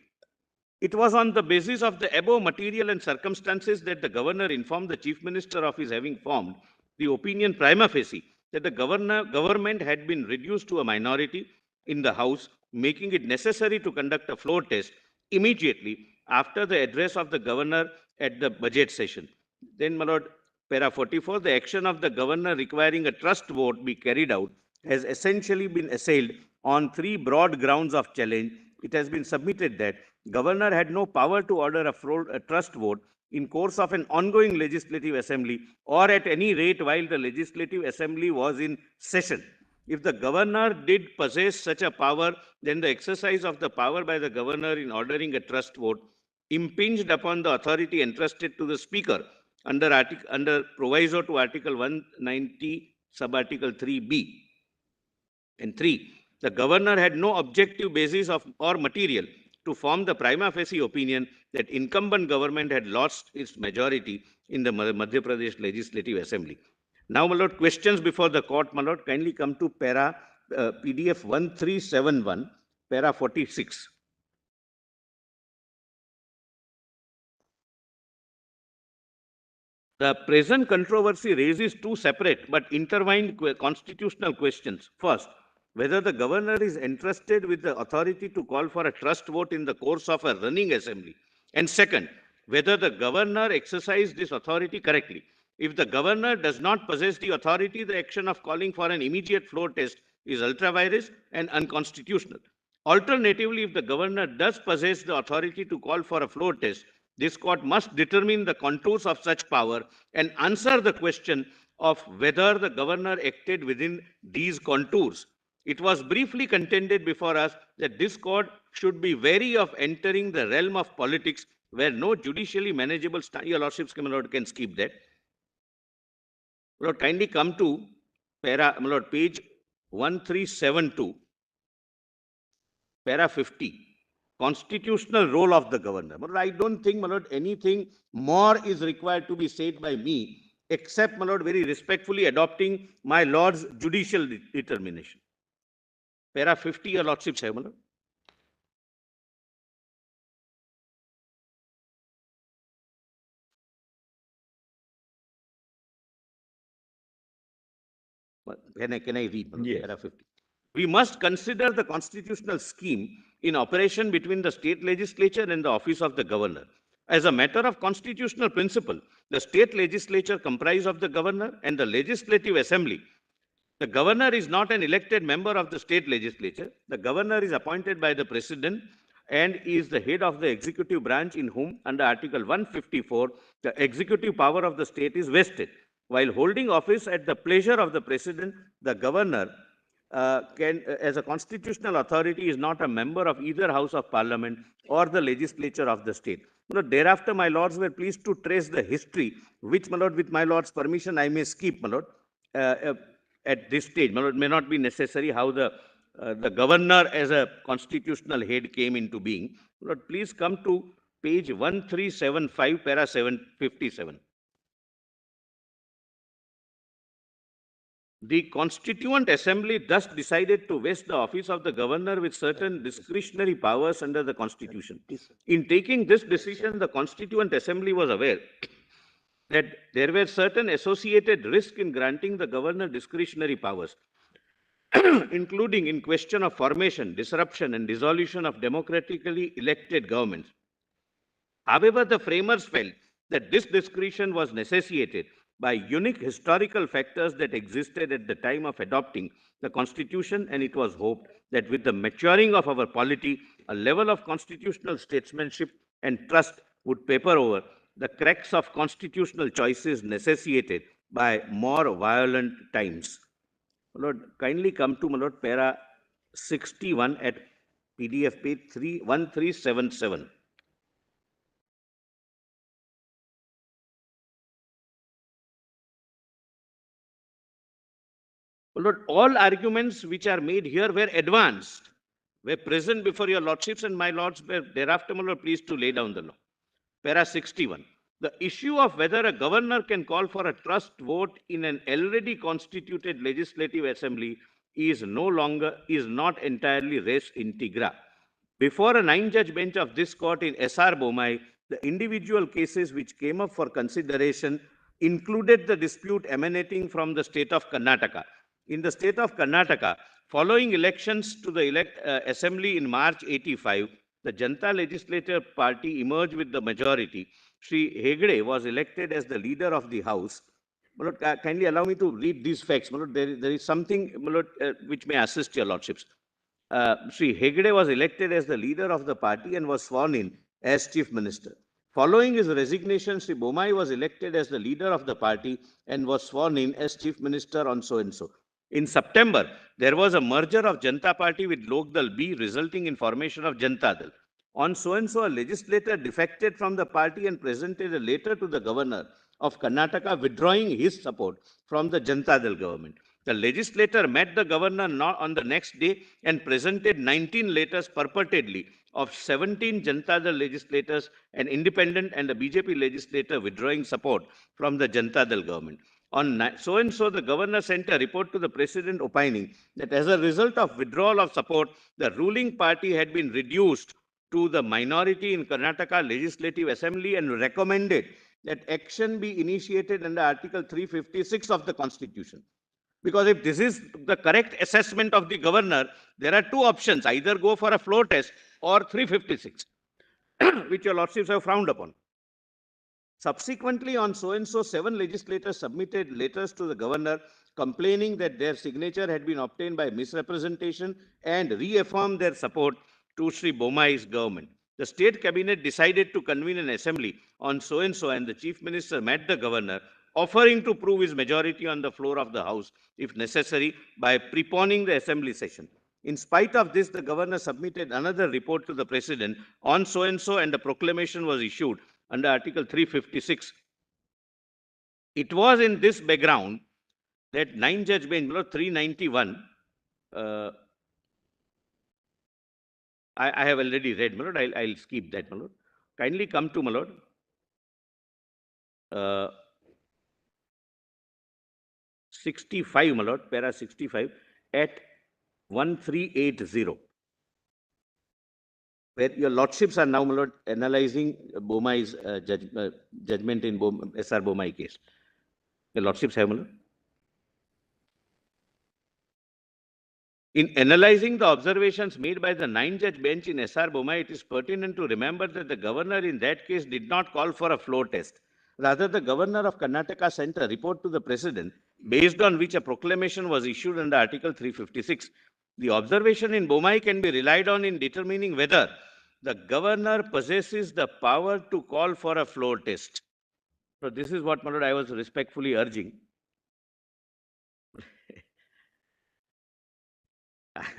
It was on the basis of the above material and circumstances that the governor informed the chief minister of his having formed the opinion prima facie that the government had been reduced to a minority in the House, making it necessary to conduct a floor test immediately after the address of the governor at the budget session. Then, my lord, para 44, the action of the governor requiring a trust vote be carried out has essentially been assailed on 3 broad grounds of challenge. It has been submitted that governor had no power to order a trust vote in course of an ongoing legislative assembly or at any rate while the legislative assembly was in session. If the governor did possess such a power, then the exercise of the power by the governor in ordering a trust vote impinged upon the authority entrusted to the Speaker under proviso to Article 190, Subarticle 3B. And 3, the governor had no objective basis of or material to form the prima facie opinion that incumbent government had lost its majority in the Madhya Pradesh Legislative Assembly. Now, my lord, questions before the court, my lord, kindly come to PDF 1371, para 46. The present controversy raises two separate but intertwined constitutional questions. First, whether the governor is entrusted with the authority to call for a trust vote in the course of a running assembly. And second, whether the governor exercised this authority correctly. If the governor does not possess the authority, the action of calling for an immediate floor test is ultra-vires and unconstitutional. Alternatively, if the governor does possess the authority to call for a floor test, this court must determine the contours of such power and answer the question of whether the governor acted within these contours. It was briefly contended before us that this court should be wary of entering the realm of politics where no judicially manageable your lordships can skip that. Lord, kindly come to page 1372, para 50. Constitutional role of the governor. But I don't think, my lord, anything more is required to be said by me, except, my lord, very respectfully adopting my lord's judicial determination. Para 50, your lordships have, my lord. Can I read? Yes. Para 50. We must consider the constitutional scheme in operation between the state legislature and the office of the governor. As a matter of constitutional principle, the state legislature comprises of the governor and the legislative assembly. The governor is not an elected member of the state legislature. The governor is appointed by the president and is the head of the executive branch in whom, under Article 154, the executive power of the state is vested. While holding office at the pleasure of the president, the governor as a constitutional authority, is not a member of either House of Parliament or the legislature of the state. Thereafter, my lords were pleased to trace the history, which, my lord, with my lord's permission, I may skip, my lord, at this stage. My lord, may not be necessary how the governor as a constitutional head came into being. My lord, please come to page 1375, para 757. The Constituent Assembly thus decided to vest the office of the governor with certain discretionary powers under the Constitution. In taking this decision, the Constituent Assembly was aware that there were certain associated risks in granting the governor discretionary powers, including in question of formation, disruption, and dissolution of democratically elected governments. However, the framers felt that this discretion was necessitated by unique historical factors that existed at the time of adopting the Constitution, and it was hoped that with the maturing of our polity, a level of constitutional statesmanship and trust would paper over the cracks of constitutional choices necessitated by more violent times. My lord, kindly come to, my lord, para 61 at PDF page 1377. Lord, all arguments which are made here were advanced, were present before your lordships, and my lords were thereafter, my lord, pleased to lay down the law. Para 61. The issue of whether a governor can call for a trust vote in an already constituted legislative assembly is not entirely res integra. Before a 9-judge bench of this court in S.R. Bomai, the individual cases which came up for consideration included the dispute emanating from the state of Karnataka. In the state of Karnataka, following elections to the assembly in March 85, the Janata Legislative Party emerged with the majority. Sri Hegde was elected as the leader of the house. Lord, kindly allow me to read these facts. Lord, there is something, Lord, which may assist your lordships. Sri Hegde was elected as the leader of the party and was sworn in as chief minister. Following his resignation, Sri Bomai was elected as the leader of the party and was sworn in as chief minister on so-and-so. In September, there was a merger of Janata Party with Lok Dal B, resulting in formation of Janata Dal. On so-and-so, a legislator defected from the party and presented a letter to the governor of Karnataka withdrawing his support from the Janata Dal government. The legislator met the governor on the next day and presented 19 letters purportedly of 17 Janata Dal legislators, an independent and a BJP legislator withdrawing support from the Janata Dal government. On so and so, the governor sent a report to the president opining that as a result of withdrawal of support, the ruling party had been reduced to the minority in Karnataka Legislative Assembly and recommended that action be initiated under Article 356 of the Constitution. Because if this is the correct assessment of the governor, there are two options: either go for a floor test or 356, which your lordships have frowned upon. Subsequently, on so and so, 7 legislators submitted letters to the governor complaining that their signature had been obtained by misrepresentation and reaffirmed their support to Sri Bommai's government. The state cabinet decided to convene an assembly on so and so, and the chief minister met the governor, offering to prove his majority on the floor of the house, if necessary, by preponing the assembly session. In spite of this, the governor submitted another report to the president on so and so, and a proclamation was issued under Article 356. It was in this background that 9-judge bench, 391, I have already read, my lord. I'll skip that, my lord. Kindly come to, my lord, 65, my lord, para 65 at 1380, where your lordships are now, my lord, analyzing Bommai's judgment in SR Bommai case. Your lordships have, my lord. In analyzing the observations made by the 9-judge bench in SR Bommai, it is pertinent to remember that the governor in that case did not call for a floor test. Rather, the governor of Karnataka sent a report to the president, based on which a proclamation was issued under Article 356. The observation in Bommai can be relied on in determining whether the governor possesses the power to call for a floor test. So this is what, my lord, I was respectfully urging.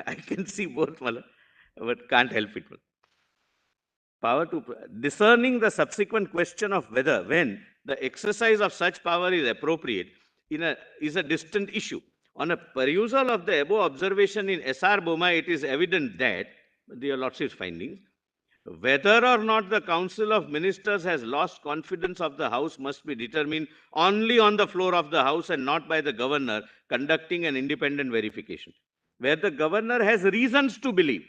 I can see both, my lord, but can't help it. Power to discerning the subsequent question of whether, when the exercise of such power is appropriate is a distant issue. On a perusal of the above observation in SR Bommai, it is evident that, your lordship's findings, whether or not the Council of Ministers has lost confidence of the House must be determined only on the floor of the House and not by the governor conducting an independent verification. Where the governor has reasons to believe,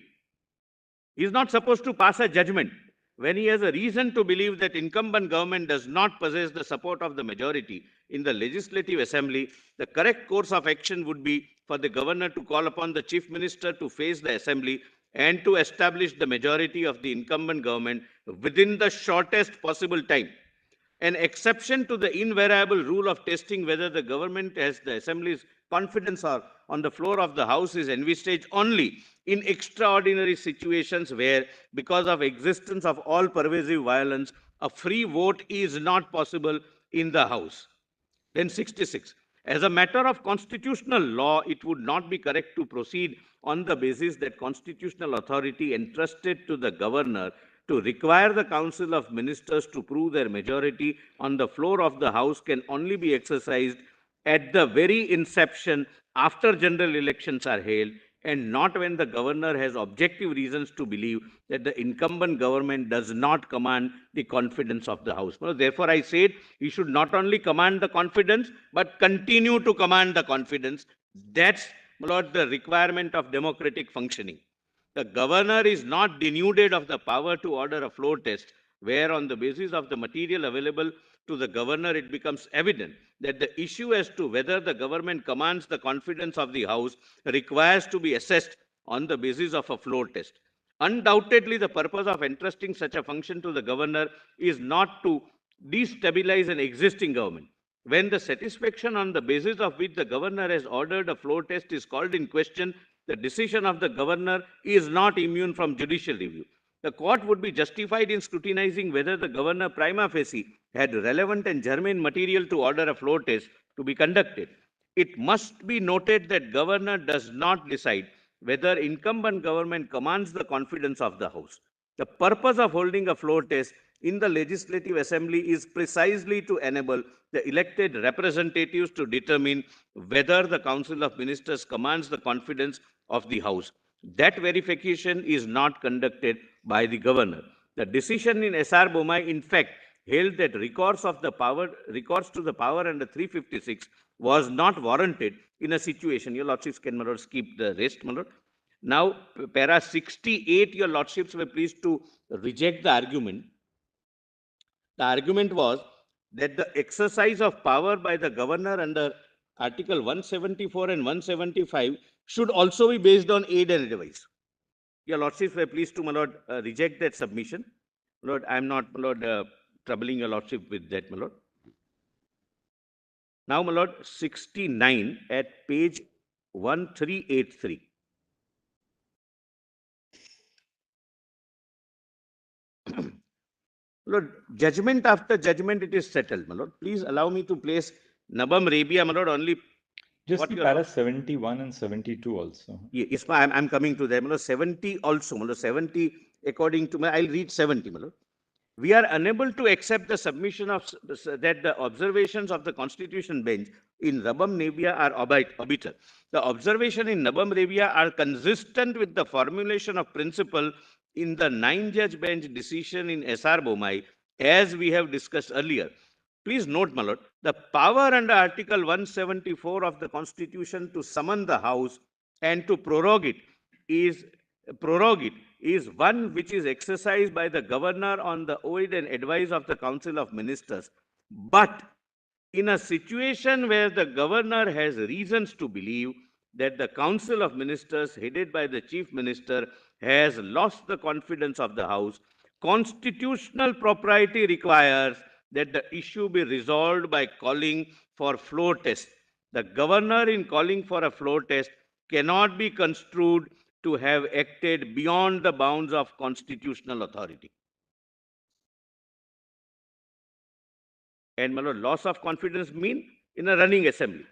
he is not supposed to pass a judgment. When he has a reason to believe that incumbent government does not possess the support of the majority in the Legislative Assembly, the correct course of action would be for the governor to call upon the chief minister to face the assembly and to establish the majority of the incumbent government within the shortest possible time. An exception to the invariable rule of testing whether the government has the assembly's confidence or on the floor of the House is envisaged only in extraordinary situations where, because of existence of all pervasive violence, a free vote is not possible in the House. Then 66. As a matter of constitutional law, it would not be correct to proceed on the basis that constitutional authority entrusted to the governor to require the Council of Ministers to prove their majority on the floor of the House can only be exercised at the very inception after general elections are held, and not when the governor has objective reasons to believe that the incumbent government does not command the confidence of the House. Therefore, I said he should not only command the confidence, but continue to command the confidence. That's, my lord, the requirement of democratic functioning. The governor is not denuded of the power to order a floor test, where on the basis of the material available to the governor, it becomes evident that the issue as to whether the government commands the confidence of the House requires to be assessed on the basis of a floor test. Undoubtedly, the purpose of entrusting such a function to the governor is not to destabilize an existing government. When the satisfaction on the basis of which the governor has ordered a floor test is called in question, the decision of the governor is not immune from judicial review. The court would be justified in scrutinizing whether the governor prima facie had relevant and germane material to order a floor test to be conducted. It must be noted that governor does not decide whether incumbent government commands the confidence of the House. The purpose of holding a floor test in the Legislative Assembly is precisely to enable the elected representatives to determine whether the Council of Ministers commands the confidence of the House. That verification is not conducted by the governor. The decision in SR Bomai, in fact, held that recourse to the power under 356 was not warranted in a situation. Your Lordships can, my lord, skip the rest, my lord. Now, para 68, your Lordships were pleased to reject the argument. The argument was that the exercise of power by the governor under Article 174 and 175 should also be based on aid and advice. Your Lordships were pleased to, my lord, reject that submission. My lord, I am not, my lord, troubling your Lordship with that, my lord. Now, my lord, 69 at page 1383. Lord, judgment after judgment, it is settled, my lord. Please allow me to place Nabam Rebia, my lord, only. Just What the your- para 71 and 72 also. Yes, I'm coming to that. My lord, 70 also, my lord, 70 according to I'll read 70, my lord. We are unable to accept the submission of that the observations of the Constitution bench in Nabam Rebia are obiter. The observation in Nabam Rebia are consistent with the formulation of principle in the 9-judge bench decision in SR Bomai, as we have discussed earlier. Please note, my lord, the power under Article 174 of the Constitution to summon the House and to prorogue it is one which is exercised by the governor on the aid and advice of the Council of Ministers. But in a situation where the governor has reasons to believe that the Council of Ministers headed by the Chief Minister has lost the confidence of the House, constitutional propriety requires that the issue be resolved by calling for floor test. The governor, in calling for a floor test, cannot be construed to have acted beyond the bounds of constitutional authority. And, my lord, loss of confidence mean in a running assembly.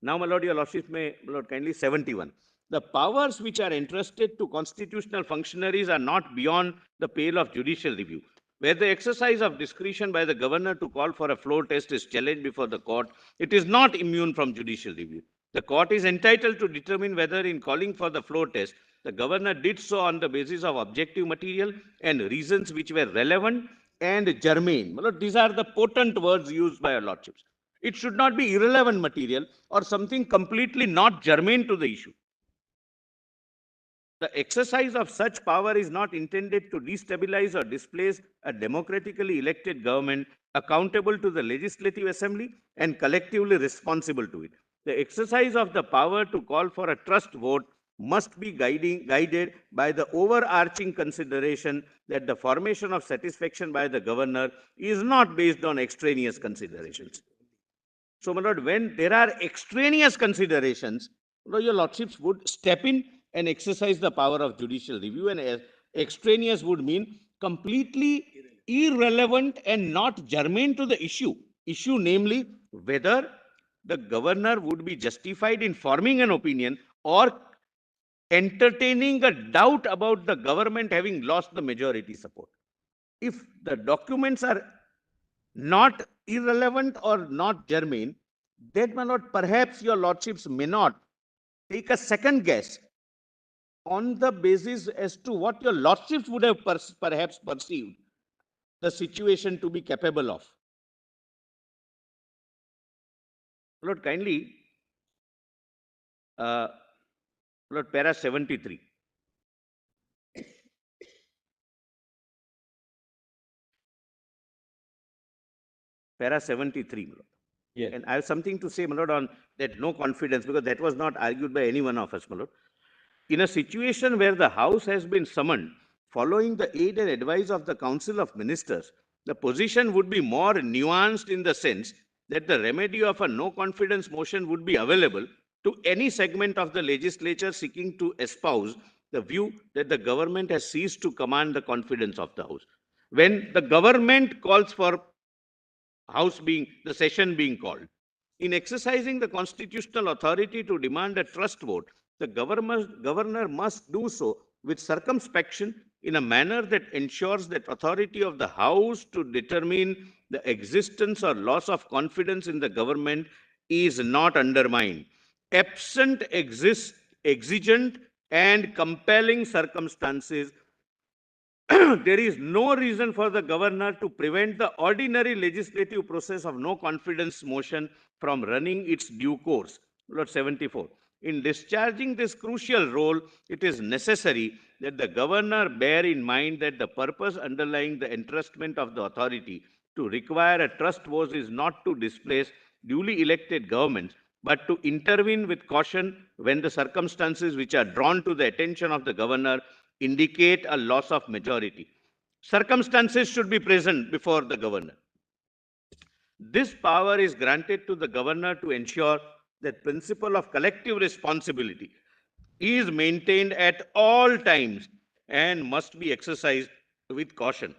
Now, my lord, your lordship may, my lord, kindly 71. The powers which are entrusted to constitutional functionaries are not beyond the pale of judicial review. Where the exercise of discretion by the governor to call for a floor test is challenged before the court, it is not immune from judicial review. The court is entitled to determine whether, in calling for the floor test, the governor did so on the basis of objective material and reasons which were relevant and germane. My lord, these are the potent words used by your lordships. It should not be irrelevant material or something completely not germane to the issue. The exercise of such power is not intended to destabilize or displace a democratically elected government accountable to the Legislative Assembly and collectively responsible to it. The exercise of the power to call for a trust vote must be guided by the overarching consideration that the formation of satisfaction by the governor is not based on extraneous considerations. So, my lord, when there are extraneous considerations, your lordships would step in and exercise the power of judicial review, and extraneous would mean completely irrelevant and not germane to the issue. Issue, namely, whether the governor would be justified in forming an opinion or entertaining a doubt about the government having lost the majority support. If the documents are not irrelevant or not germane, then, my lord, perhaps your lordships may not take a second guess on the basis as to what your lordships would have perhaps perceived the situation to be capable of. Lord, kindly, Lord, para 73. Para 73, my lord. Yes. And I have something to say, my lord, on that no confidence, because that was not argued by any one of us, my lord. In a situation where the House has been summoned following the aid and advice of the Council of Ministers, the position would be more nuanced in the sense that the remedy of a no confidence motion would be available to any segment of the legislature seeking to espouse the view that the government has ceased to command the confidence of the House. When the government calls for the session being called, in exercising the constitutional authority to demand a trust vote, the governor must do so with circumspection in a manner that ensures that authority of the House to determine the existence or loss of confidence in the government is not undermined. Absent exigent and compelling circumstances, there is no reason for the governor to prevent the ordinary legislative process of no confidence motion from running its due course. Lord 74. In discharging this crucial role, it is necessary that the governor bear in mind that the purpose underlying the entrustment of the authority to require a trust vote is not to displace duly elected governments, but to intervene with caution when the circumstances which are drawn to the attention of the governor indicate a loss of majority. Circumstances should be present before the governor. This power is granted to the governor to ensure that principle of collective responsibility is maintained at all times and must be exercised with caution.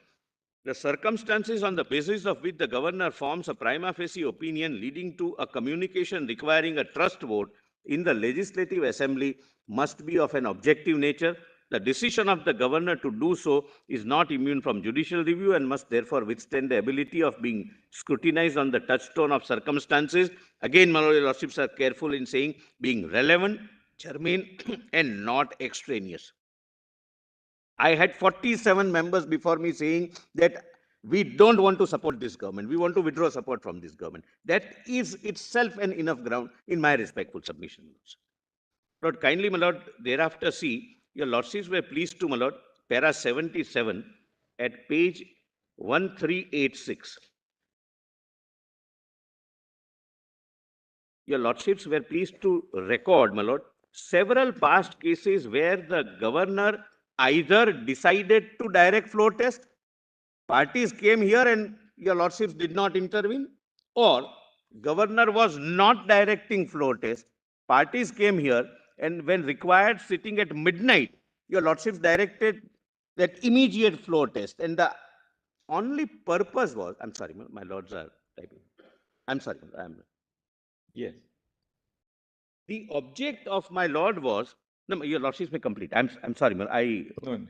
The circumstances on the basis of which the governor forms a prima facie opinion leading to a communication requiring a trust vote in the Legislative Assembly must be of an objective nature. The decision of the governor to do so is not immune from judicial review and must therefore withstand the ability of being scrutinized on the touchstone of circumstances. Again, my lordships are careful in saying being relevant, germane, and not extraneous. I had 47 members before me saying that we don't want to support this government. We want to withdraw support from this government. That is itself an enough ground in my respectful submission. Lord, kindly, my lord, thereafter see, your lordships were pleased to, my lord, para 77 at page 1386. Your lordships were pleased to record, my lord, several past cases where the governor either decided to direct floor test, parties came here and your lordships did not intervene, or governor was not directing floor test, parties came here and when required sitting at midnight, your lordships directed that immediate floor test, and the only purpose was, I'm sorry, my lords are typing. I'm sorry, Yes. the object of my lord was, no, your lordships may complete. I'm sorry, I No,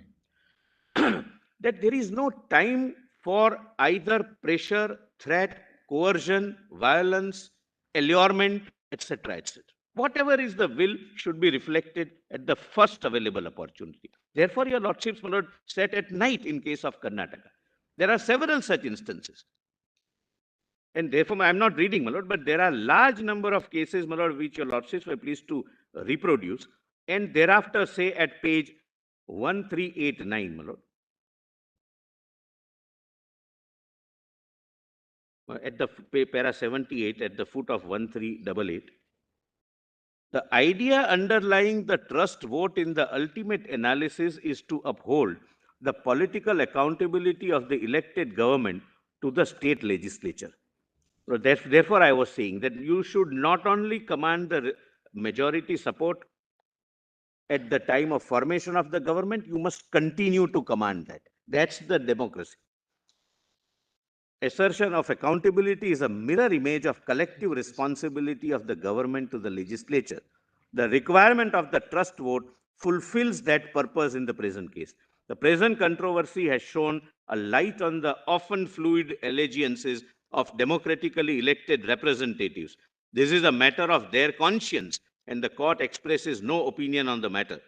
no. that there is no time for either pressure, threat, coercion, violence, allurement, etc., etc. Whatever is the will should be reflected at the first available opportunity. Therefore, your lordships, my lord, sat at night in case of Karnataka. There are several such instances. And therefore, I'm not reading, my lord, but there are large number of cases, my lord, which your lordships were pleased to reproduce. And thereafter, say at page 1389, my lord. At the para 78, at the foot of 1388. The idea underlying the trust vote in the ultimate analysis is to uphold the political accountability of the elected government to the state legislature. So therefore, I was saying that you should not only command the majority support at the time of formation of the government, you must continue to command that. That's the democracy. Assertion of accountability is a mirror image of collective responsibility of the government to the legislature. The requirement of the trust vote fulfills that purpose in the present case. The present controversy has shown a light on the often fluid allegiances of democratically elected representatives. This is a matter of their conscience, and the court expresses no opinion on the matter.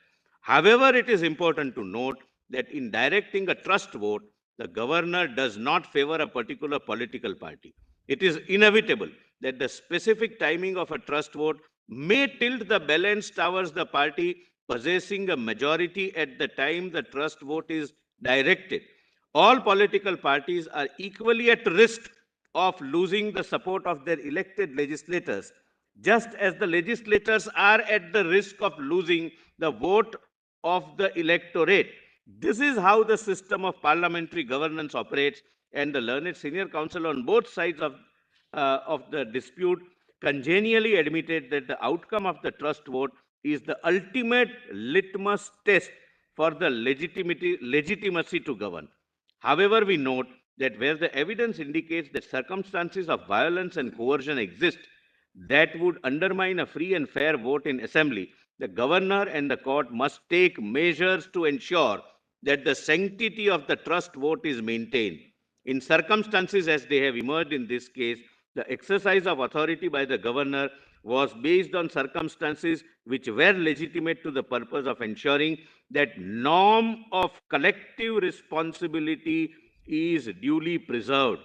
However, it is important to note that in directing a trust vote, the governor does not favor a particular political party. It is inevitable that the specific timing of a trust vote may tilt the balance towards the party possessing a majority at the time the trust vote is directed. All political parties are equally at risk of losing the support of their elected legislators, just as the legislators are at the risk of losing the vote of the electorate. This is how the system of parliamentary governance operates, and the learned senior counsel on both sides of the dispute congenially admitted that the outcome of the trust vote is the ultimate litmus test for the legitimacy to govern. However, we note that where the evidence indicates that circumstances of violence and coercion exist that would undermine a free and fair vote in assembly, the governor and the court must take measures to ensure that the sanctity of the trust vote is maintained. In circumstances as they have emerged in this case, the exercise of authority by the governor was based on circumstances which were legitimate to the purpose of ensuring that norm of collective responsibility is duly preserved.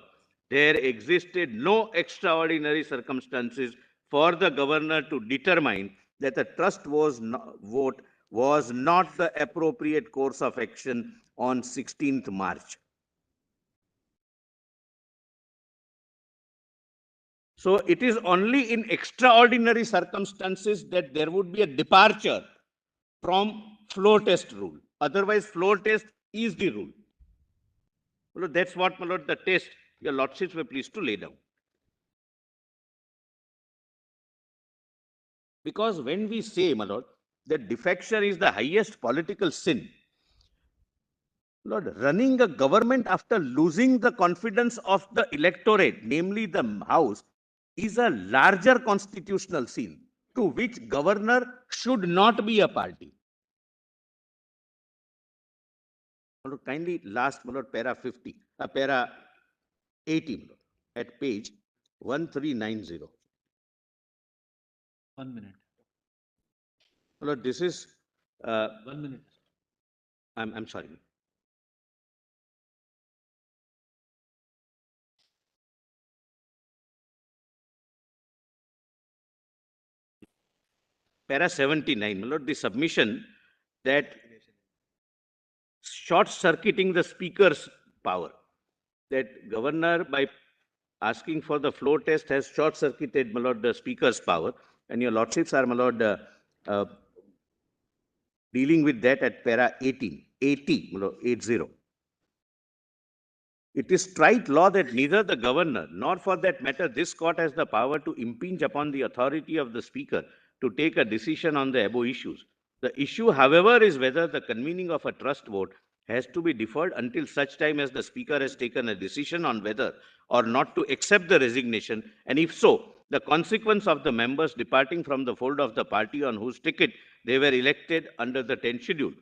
There existed no extraordinary circumstances for the governor to determine that the trust vote was not the appropriate course of action on 16th March. So it is only in extraordinary circumstances that there would be a departure from floor test rule. Otherwise, floor test is the rule. Well, that's what, my lord, the test your lordships were pleased to lay down. Because when we say, my lord, that defection is the highest political sin, Lord, running a government after losing the confidence of the electorate, namely the House, is a larger constitutional sin to which governor should not be a party. Lord, kindly last, my lord, para 50, para 18 at page 1390. 1 minute. Lord, this is 1 minute. I'm sorry. Para 79, my lord, the submission that short-circuiting the speaker's power, that governor by asking for the floor test has short-circuited, my lord, the speaker's power, and your lordships are, my lord, dealing with that at para 18, 80, my lord, 80. It is trite law that neither the governor nor for that matter this court has the power to impinge upon the authority of the speaker to take a decision on the above issues. The issue, however, is whether the convening of a trust vote has to be deferred until such time as the speaker has taken a decision on whether or not to accept the resignation, and if so, the consequence of the members departing from the fold of the party on whose ticket they were elected under the 10th schedule.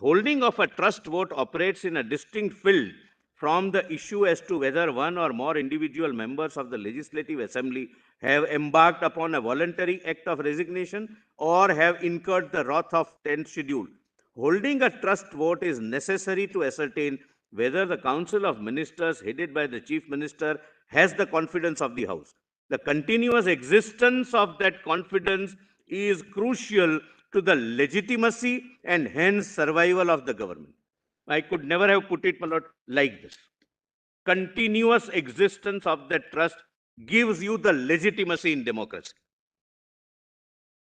Holding of a trust vote operates in a distinct field from the issue as to whether one or more individual members of the Legislative Assembly have embarked upon a voluntary act of resignation or have incurred the wrath of 10th schedule. Holding a trust vote is necessary to ascertain whether the Council of Ministers headed by the Chief Minister has the confidence of the House. The continuous existence of that confidence is crucial to the legitimacy and hence survival of the government. I could never have put it, my lord, like this. Continuous existence of that trust gives you the legitimacy in democracy.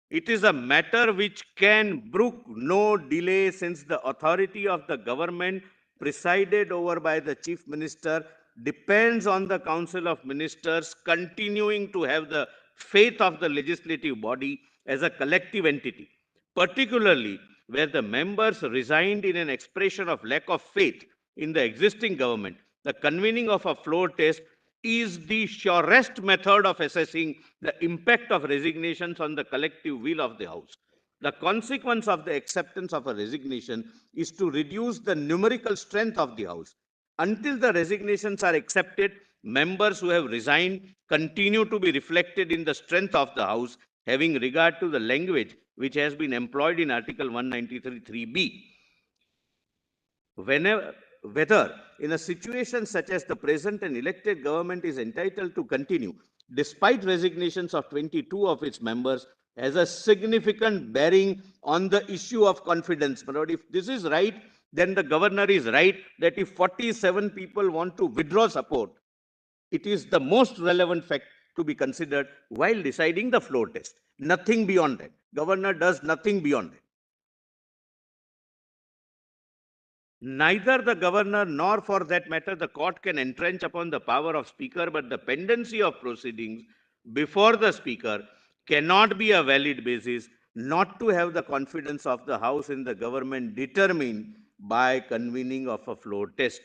It is a matter which can brook no delay, since the authority of the government presided over by the Chief Minister depends on the Council of Ministers continuing to have the faith of the legislative body as a collective entity, particularly where the members resigned in an expression of lack of faith in the existing government. The convening of a floor test is the surest method of assessing the impact of resignations on the collective will of the House. The consequence of the acceptance of a resignation is to reduce the numerical strength of the House. Until the resignations are accepted, members who have resigned continue to be reflected in the strength of the House, having regard to the language which has been employed in Article 193(3)(b). Whether in a situation such as the present, an elected government is entitled to continue despite resignations of 22 of its members has a significant bearing on the issue of confidence. But if this is right, then the governor is right that if 47 people want to withdraw support, it is the most relevant fact to be considered while deciding the floor test. Nothing beyond that. Governor does nothing beyond that. Neither the governor nor, for that matter, the court can entrench upon the power of speaker, but the pendency of proceedings before the speaker cannot be a valid basis not to have the confidence of the House in the government determined by convening of a floor test.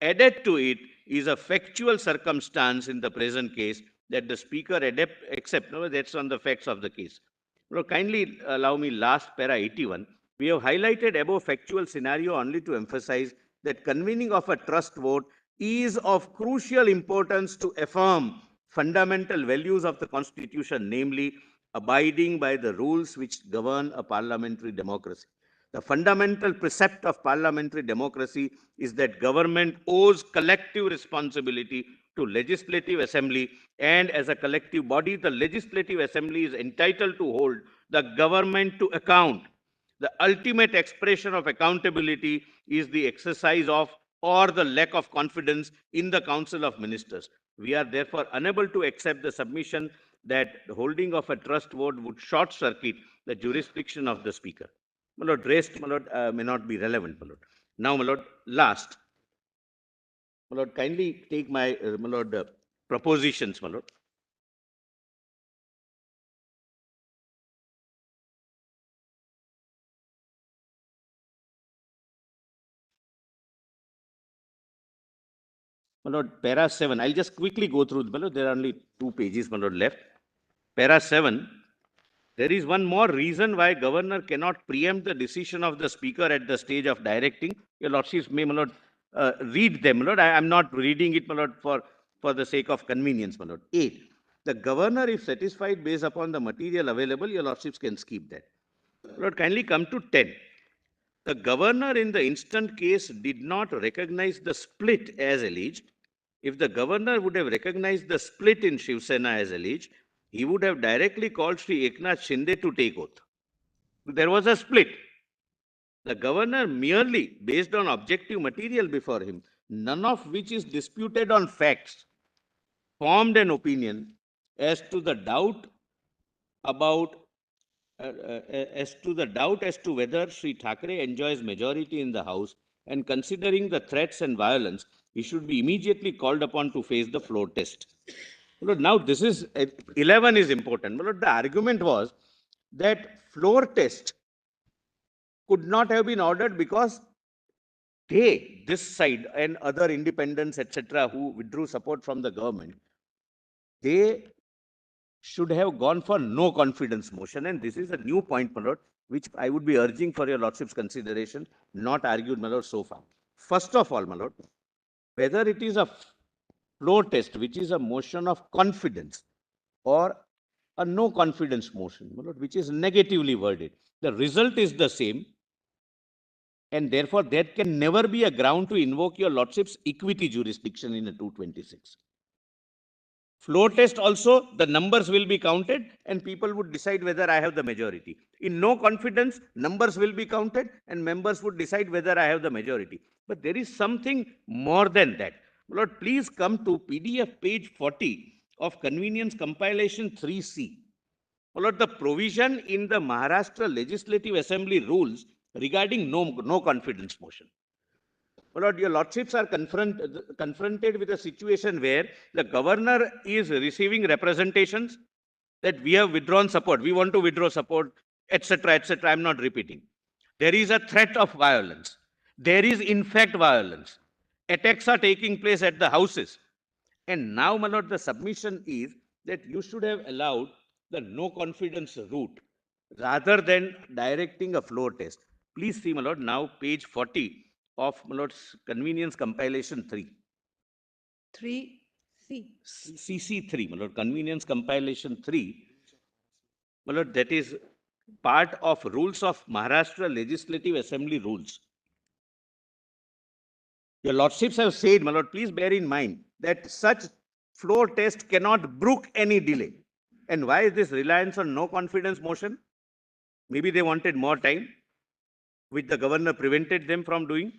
Added to it is a factual circumstance in the present case that the speaker accept. No, that's on the facts of the case. Kindly allow me last para 81 We have highlighted above factual scenario only to emphasize that convening of a trust vote is of crucial importance to affirm fundamental values of the Constitution, namely abiding by the rules which govern a parliamentary democracy. The fundamental precept of parliamentary democracy is that government owes collective responsibility to legislative assembly, and as a collective body, the legislative assembly is entitled to hold the government to account. The ultimate expression of accountability is the exercise of or the lack of confidence in the Council of Ministers. We are therefore unable to accept the submission that the holding of a trust vote would short circuit the jurisdiction of the Speaker. My Lord, rest, my Lord, may not be relevant, my Lord. Now, my Lord, last. My Lord, kindly take my Lord, propositions, my Lord. My Lord, para 7, I'll just quickly go through, my Lord, there are only 2 pages, my Lord, left. Para 7, there is one more reason why Governor cannot preempt the decision of the Speaker at the stage of directing. Your Lordships may, my Lord, read them, my Lord. I am not reading it, my Lord, for the sake of convenience, my Lord. 8, the Governor, if satisfied based upon the material available, your Lordships can skip that. My Lord, kindly come to 10. The Governor in the instant case did not recognize the split as alleged. If the Governor would have recognized the split in Shiv Sena as alleged, he would have directly called Sri Eknath Shinde to take oath. There was a split. The Governor merely, based on objective material before him, none of which is disputed on facts, formed an opinion as to the doubt about as to whether Sri Thackeray enjoys majority in the House, and considering the threats and violence, he should be immediately called upon to face the floor test. Lord, now this is 11 is important. Lord, the argument was that floor test could not have been ordered because this side and other independents, etc., who withdrew support from the government, they should have gone for no confidence motion. And this is a new point, my Lord, which I would be urging for your Lordship's consideration, not argued, my Lord, so far. First of all, my Lord, whether it is a floor test, which is a motion of confidence, or a no confidence motion, my Lord, which is negatively worded, the result is the same. And therefore, there can never be a ground to invoke your Lordship's equity jurisdiction in a 226. Floor test also, the numbers will be counted and people would decide whether I have the majority. In no confidence, numbers will be counted and members would decide whether I have the majority. But there is something more than that. Lord, please come to PDF page 40 of Convenience Compilation 3C. Lord, the provision in the Maharashtra Legislative Assembly rules regarding no confidence motion. Lord, your Lordships are confronted with a situation where the Governor is receiving representations that we have withdrawn support, we want to withdraw support, etc., etc. I'm not repeating. There is a threat of violence. There is, in fact, violence. Attacks are taking place at the houses. And now, my Lord, the submission is that you should have allowed the no confidence route rather than directing a floor test. Please see, my Lord, now page 40 of, my Lord's Convenience Compilation 3. 3C. CC3, my Lord, Convenience Compilation 3. My Lord, that is part of rules of Maharashtra Legislative Assembly rules. Your Lordships have said, my Lord, please bear in mind that such floor test cannot brook any delay. And why is this reliance on no confidence motion? Maybe they wanted more time, which the Governor prevented them from doing.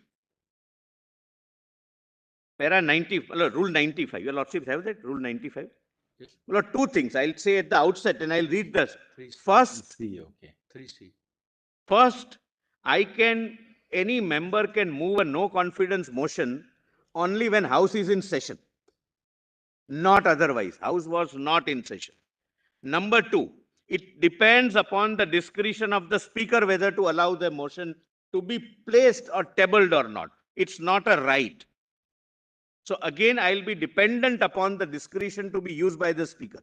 Para 90, Rule 95. Your Lordships have that, Rule 95? Yes. Well, two things I'll say at the outset, and I'll read this. 3C. First, 3C. First, any member can move a no confidence motion only when House is in session, not otherwise. House was not in session. Number two, it depends upon the discretion of the Speaker whether to allow the motion to be placed or tabled or not. It's not a right. So again, I'll be dependent upon the discretion to be used by the Speaker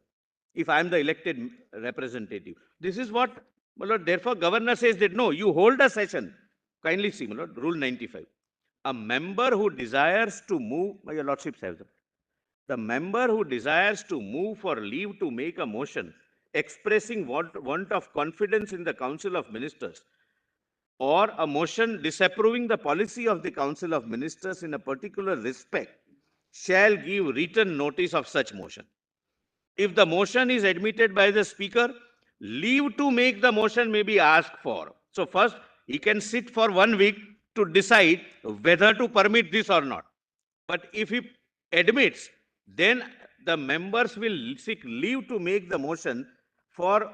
if I'm the elected representative. This is what My lord, therefore, governor says that no, you hold a session. Kindly see, my lord, rule 95. A member who desires to move, your lordships have them. The member who desires to move for leave to make a motion expressing want of confidence in the Council of Ministers or a motion disapproving the policy of the Council of Ministers in a particular respect shall give written notice of such motion. If the motion is admitted by the speaker, leave to make the motion may be asked for. So first, he can sit for 1 week to decide whether to permit this or not. But if he admits, then the members will seek leave to make the motion for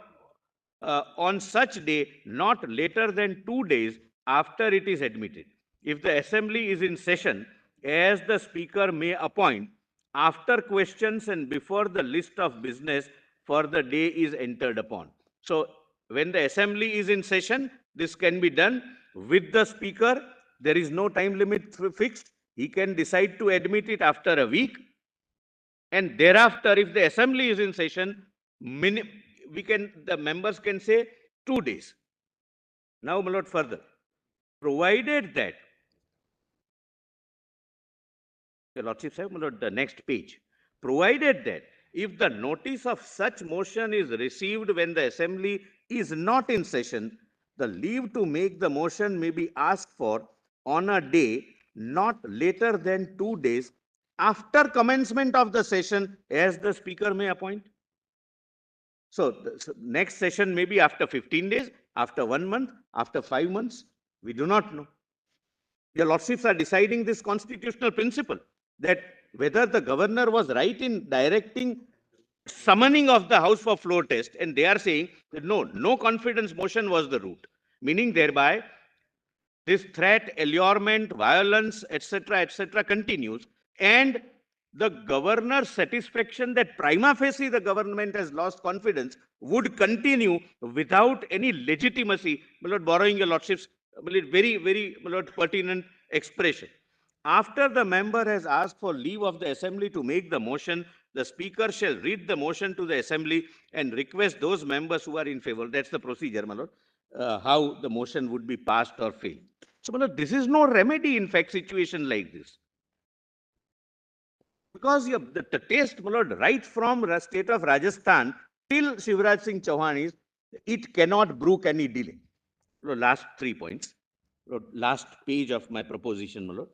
on such day not later than 2 days after it is admitted. If the assembly is in session, as the speaker may appoint, after questions and before the list of business for the day is entered upon. So when the assembly is in session, this can be done with the speaker. There is no time limit fixed. He can decide to admit it after a week. And thereafter, if the assembly is in session, the members can say 2 days. Now, my lord, further, provided that, your lordship said, my lord, the next page, provided that if the notice of such motion is received when the assembly is not in session, the leave to make the motion may be asked for on a day not later than 2 days after commencement of the session, as the speaker may appoint. So the next session may be after 15 days, after 1 month, after 5 months. We do not know. Your lordships are deciding this constitutional principle that whether the governor was right in directing summoning of the House for floor test, and they are saying that no confidence motion was the route, meaning thereby this threat, allurement, violence, etc., continues, and the governor's satisfaction that prima facie the government has lost confidence would continue without any legitimacy. My lord, borrowing your lordships, very, very, my lord, pertinent expression. After the member has asked for leave of the assembly to make the motion, the speaker shall read the motion to the assembly and request those members who are in favor. That's the procedure, my lord, how the motion would be passed or failed. So, my lord, this is no remedy in fact situation like this. Because the taste, my lord, right from the state of Rajasthan till Shivraj Singh Chauhan is, it cannot brook any delay. Last 3 points. Last page of my proposition, my lord.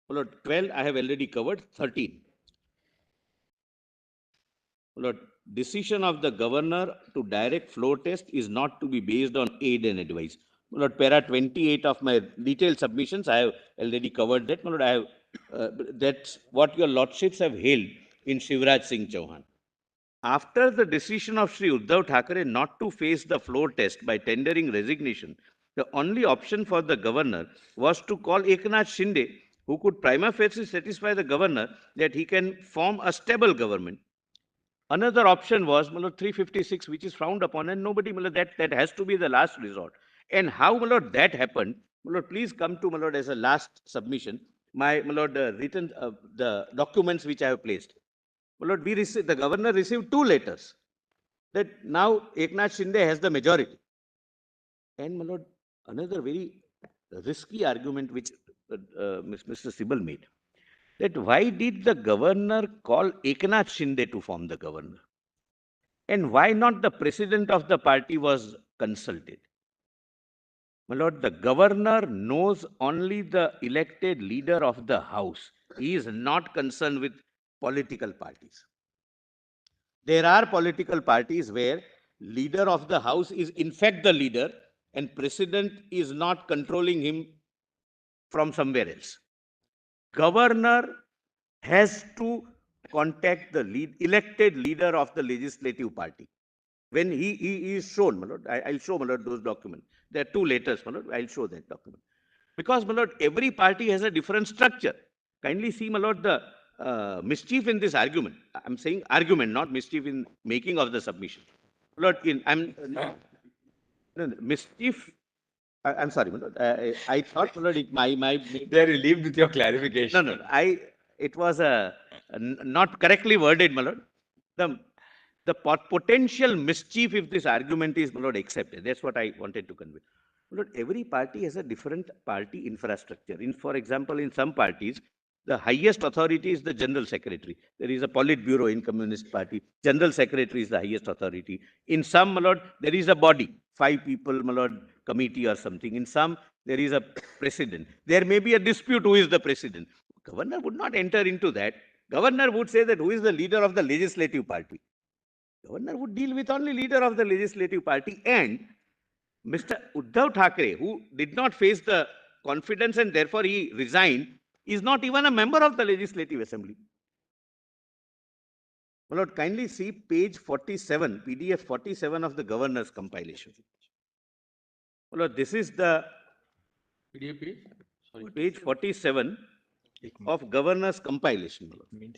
My lord, 12 I have already covered. 13. My lord, decision of the governor to direct floor test is not to be based on aid and advice. My lord, para 28 of my detailed submissions, I have already covered that. My lord, I have that's what your lordships have held in Shivraj Singh Chauhan. After the decision of Shri Uddhav Thackeray not to face the floor test by tendering resignation, the only option for the governor was to call Eknath Shinde, who could prima facie satisfy the governor that he can form a stable government. Another option was 356, which is frowned upon, and nobody, that has to be the last resort. And how, that happened, please come to, as a last submission, written the documents which I have placed. The governor received 2 letters that now Eknath Shinde has the majority. And another very risky argument which Mr. Sibal made, that why did the governor call Eknath Shinde to form the governor? And why not the president of the party was consulted? My lord, the governor knows only the elected leader of the house. He is not concerned with political parties. There are political parties where leader of the house is in fact the leader and president is not controlling him from somewhere else. Governor has to contact the elected leader of the legislative party. When he is shown, my lord, I'll show, my lord, those documents. There are 2 letters, my lord, I'll show that document. Because, my lord, every party has a different structure. Kindly see, my lord, the mischief in this argument. I'm saying argument, not mischief in making of the submission. My lord, mischief. I'm sorry, my lord. I thought, my lord, They're relieved with your clarification. No. It was not correctly worded, my lord. the potential mischief if this argument is, my lord, accepted. That's what I wanted to convey. My lord, every party has a different party infrastructure. For example, in some parties, the highest authority is the general secretary. There is a Politburo in Communist Party. General secretary is the highest authority. In some, my lord, there is a body, 5 people, my lord, committee or something. In some, there is a president. There may be a dispute who is the president. Governor would not enter into that. Governor would say that who is the leader of the legislative party. Governor would deal with only leader of the legislative party, and Mr. Uddhav Thackeray, who did not face the confidence and therefore he resigned, is not even a member of the Legislative Assembly. My lord, kindly see page 47, PDF 47 of the governor's compilation. My lord, this is the PDF page? Sorry. page 47 of governor's compilation. My lord.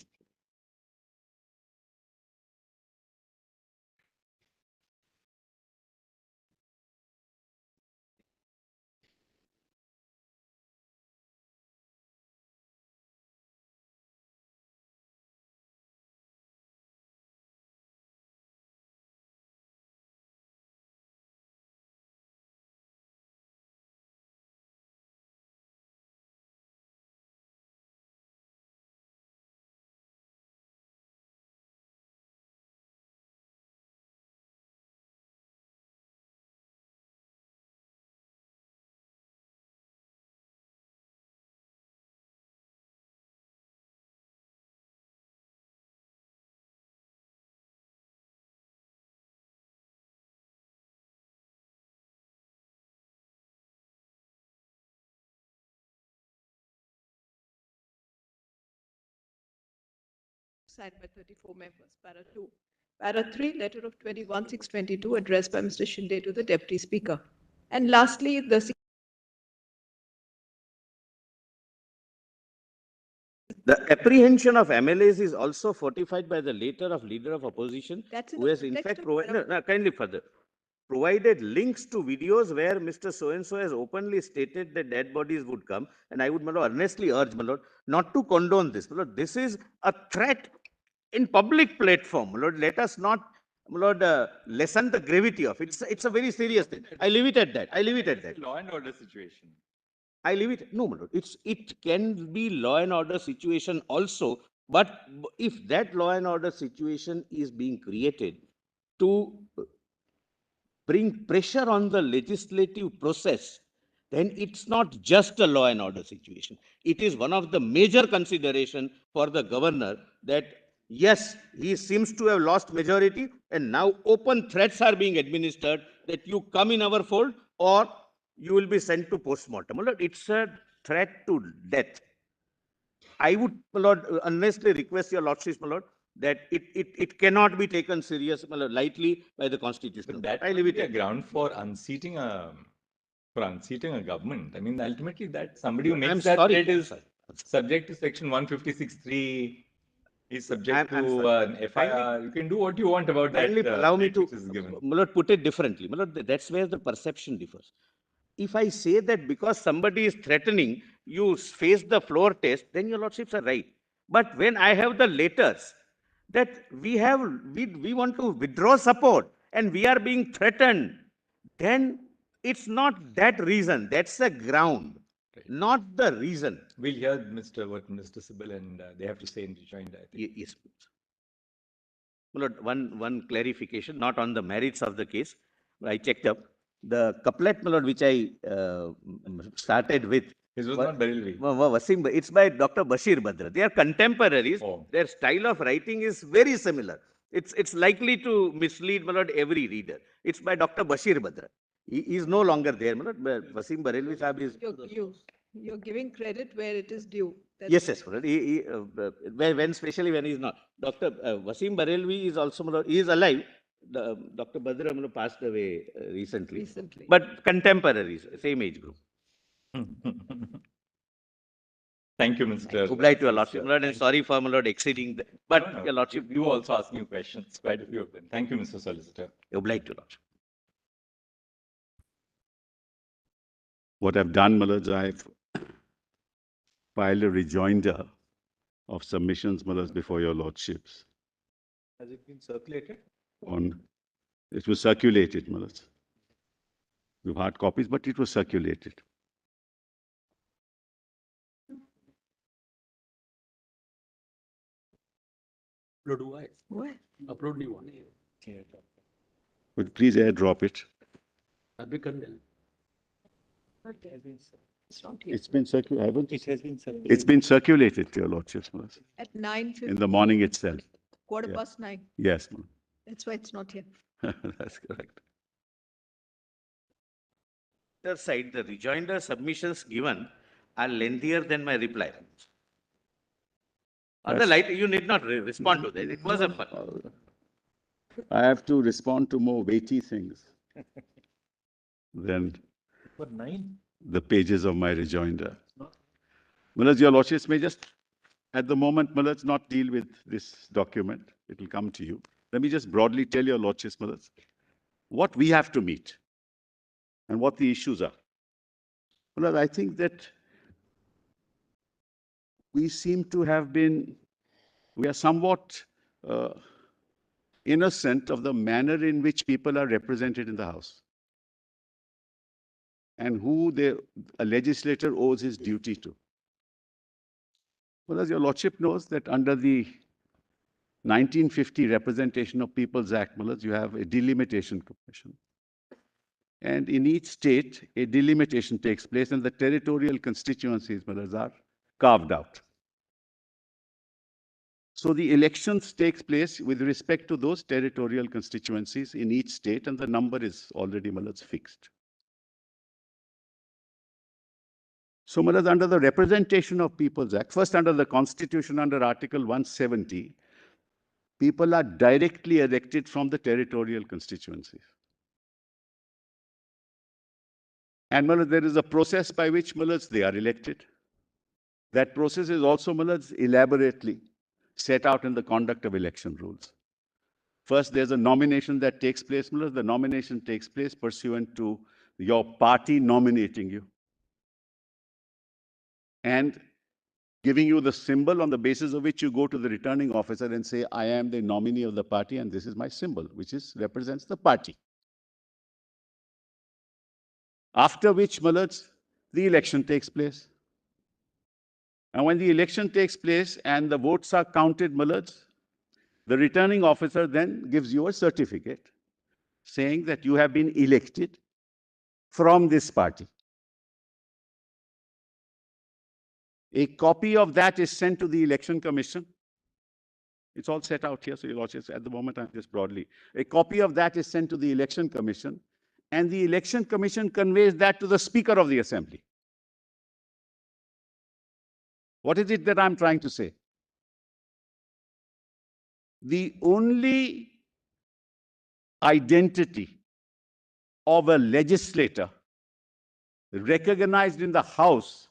Signed by 34 members. Para 2. Para 3, letter of 21/6/22 addressed by Mr. Shinde to the Deputy Speaker. And lastly, The apprehension of MLAs is also fortified by the letter of leader of opposition, That's in who the has in context fact of provided, no, kindly further, provided links to videos where Mr. So-and-so has openly stated that dead bodies would come. And I would, my lord, earnestly urge, my lord, not to condone this. My lord, this is a threat in public platform. My lord, let us not, my lord, lessen the gravity of it. It's a very serious thing. I leave it at that. I leave it at that. Law and order situation. I leave it. No, my lord. It can be law and order situation also, but if that law and order situation is being created to bring pressure on the legislative process, then it's not just a law and order situation. It is one of the major consideration for the governor that yes, he seems to have lost majority and now open threats are being administered that you come in our fold or you will be sent to postmortem. My lord, it's a threat to death. I would, my lord, earnestly request your lordships, my lord, that it cannot be taken serious, my lord, lightly by the constitution. But that I leave would it be a at that. ground for unseating a government. I mean, ultimately, that somebody who makes I'm that sorry. threat is Sorry. subject to section 156(3), is subject I'm to sorry. an FIR. You can do what you want about that. Kindly allow me threat to, which is given. my lord, put it differently. My lord, that's where the perception differs. If I say that because somebody is threatening, you face the floor test, then your lordships are right. But when I have the letters that we want to withdraw support and we are being threatened, then it's not that reason. That's a ground, not the reason. We'll hear what Mr. Sibal and they have to say in rejoined, I think. Yes. My lord, one clarification, not on the merits of the case. I checked up the couplet, my lord, which I started with. His was not Barilvi. Wasim, it's by Dr. Bashir Badra. They are contemporaries. Oh. Their style of writing is very similar. It's likely to mislead, my lord, every reader. It's by Dr. Bashir Badra. He is no longer there, my lord. Wasim Barelvi Sahib is. you're giving credit where it is due. Yes, my lord. Especially when he is not. Dr. Wasim Barelvi is also, my lord, he is alive. Dr. Badra, my lord, passed away recently. But contemporaries, same age group. Thank you, Mr. Obliged to your lordship, my lord, and sorry for, my lord, exceeding the, but No, no. your lordship. You also asked me questions, quite a few of them. Thank you, Mr. Solicitor. Obliged to your lordship. What I've done, my lords, I've filed a rejoinder of submissions, my lords, before your lordships. Has it been circulated? It was circulated, my lords. We have hard copies, but it was circulated. Upload हुआ है? Why? Upload नहीं हुआ नहीं. But please airdrop it. अभी कर देना. It's not here. It's been circulated, haven't it? It has been circulated. It's been circulated, your lordships, my lords, At 9:50. in the morning itself. Quarter yeah. past 9. Yes, my lord. That's why it's not here. That's correct. Other side, the rejoinder submissions given are lengthier than my reply. On the That's- light, you need not respond to that. It was a fun. I have to respond to more weighty things than For 9? the pages of my rejoinder. Millards, your lordships may just, at the moment, Millards, not deal with this document. It will come to you. Let me just broadly tell your lordships, Millards, what we have to meet and what the issues are. Millards, I think that we seem to have been, we are somewhat innocent of the manner in which people are represented in the House and who a legislator owes his duty to. Well, as your lordship knows that under the 1950 Representation of Peoples Act, Millards, you have a delimitation commission. And in each state, a delimitation takes place and the territorial constituencies, Millards, are carved out. So the elections takes place with respect to those territorial constituencies in each state, and the number is already, Millards, fixed. So, Millards, under the Representation of Peoples Act, first under the Constitution, under Article 170, people are directly elected from the territorial constituencies. And, Millards, there is a process by which, Millards, they are elected. That process is also, Millards, elaborately set out in the conduct of election rules. First, there's a nomination that takes place, Millards. The nomination takes place pursuant to your party nominating you and giving you the symbol on the basis of which you go to the returning officer and say, I am the nominee of the party and this is my symbol, which represents the party. After which, Millards, the election takes place. And when the election takes place and the votes are counted, Millards, the returning officer then gives you a certificate saying that you have been elected from this party. A copy of that is sent to the Election Commission. It's all set out here, so your lordships, at the moment I'm just broadly. A copy of that is sent to the Election Commission, and the Election Commission conveys that to the Speaker of the Assembly. What is it that I'm trying to say? The only identity of a legislator recognized in the House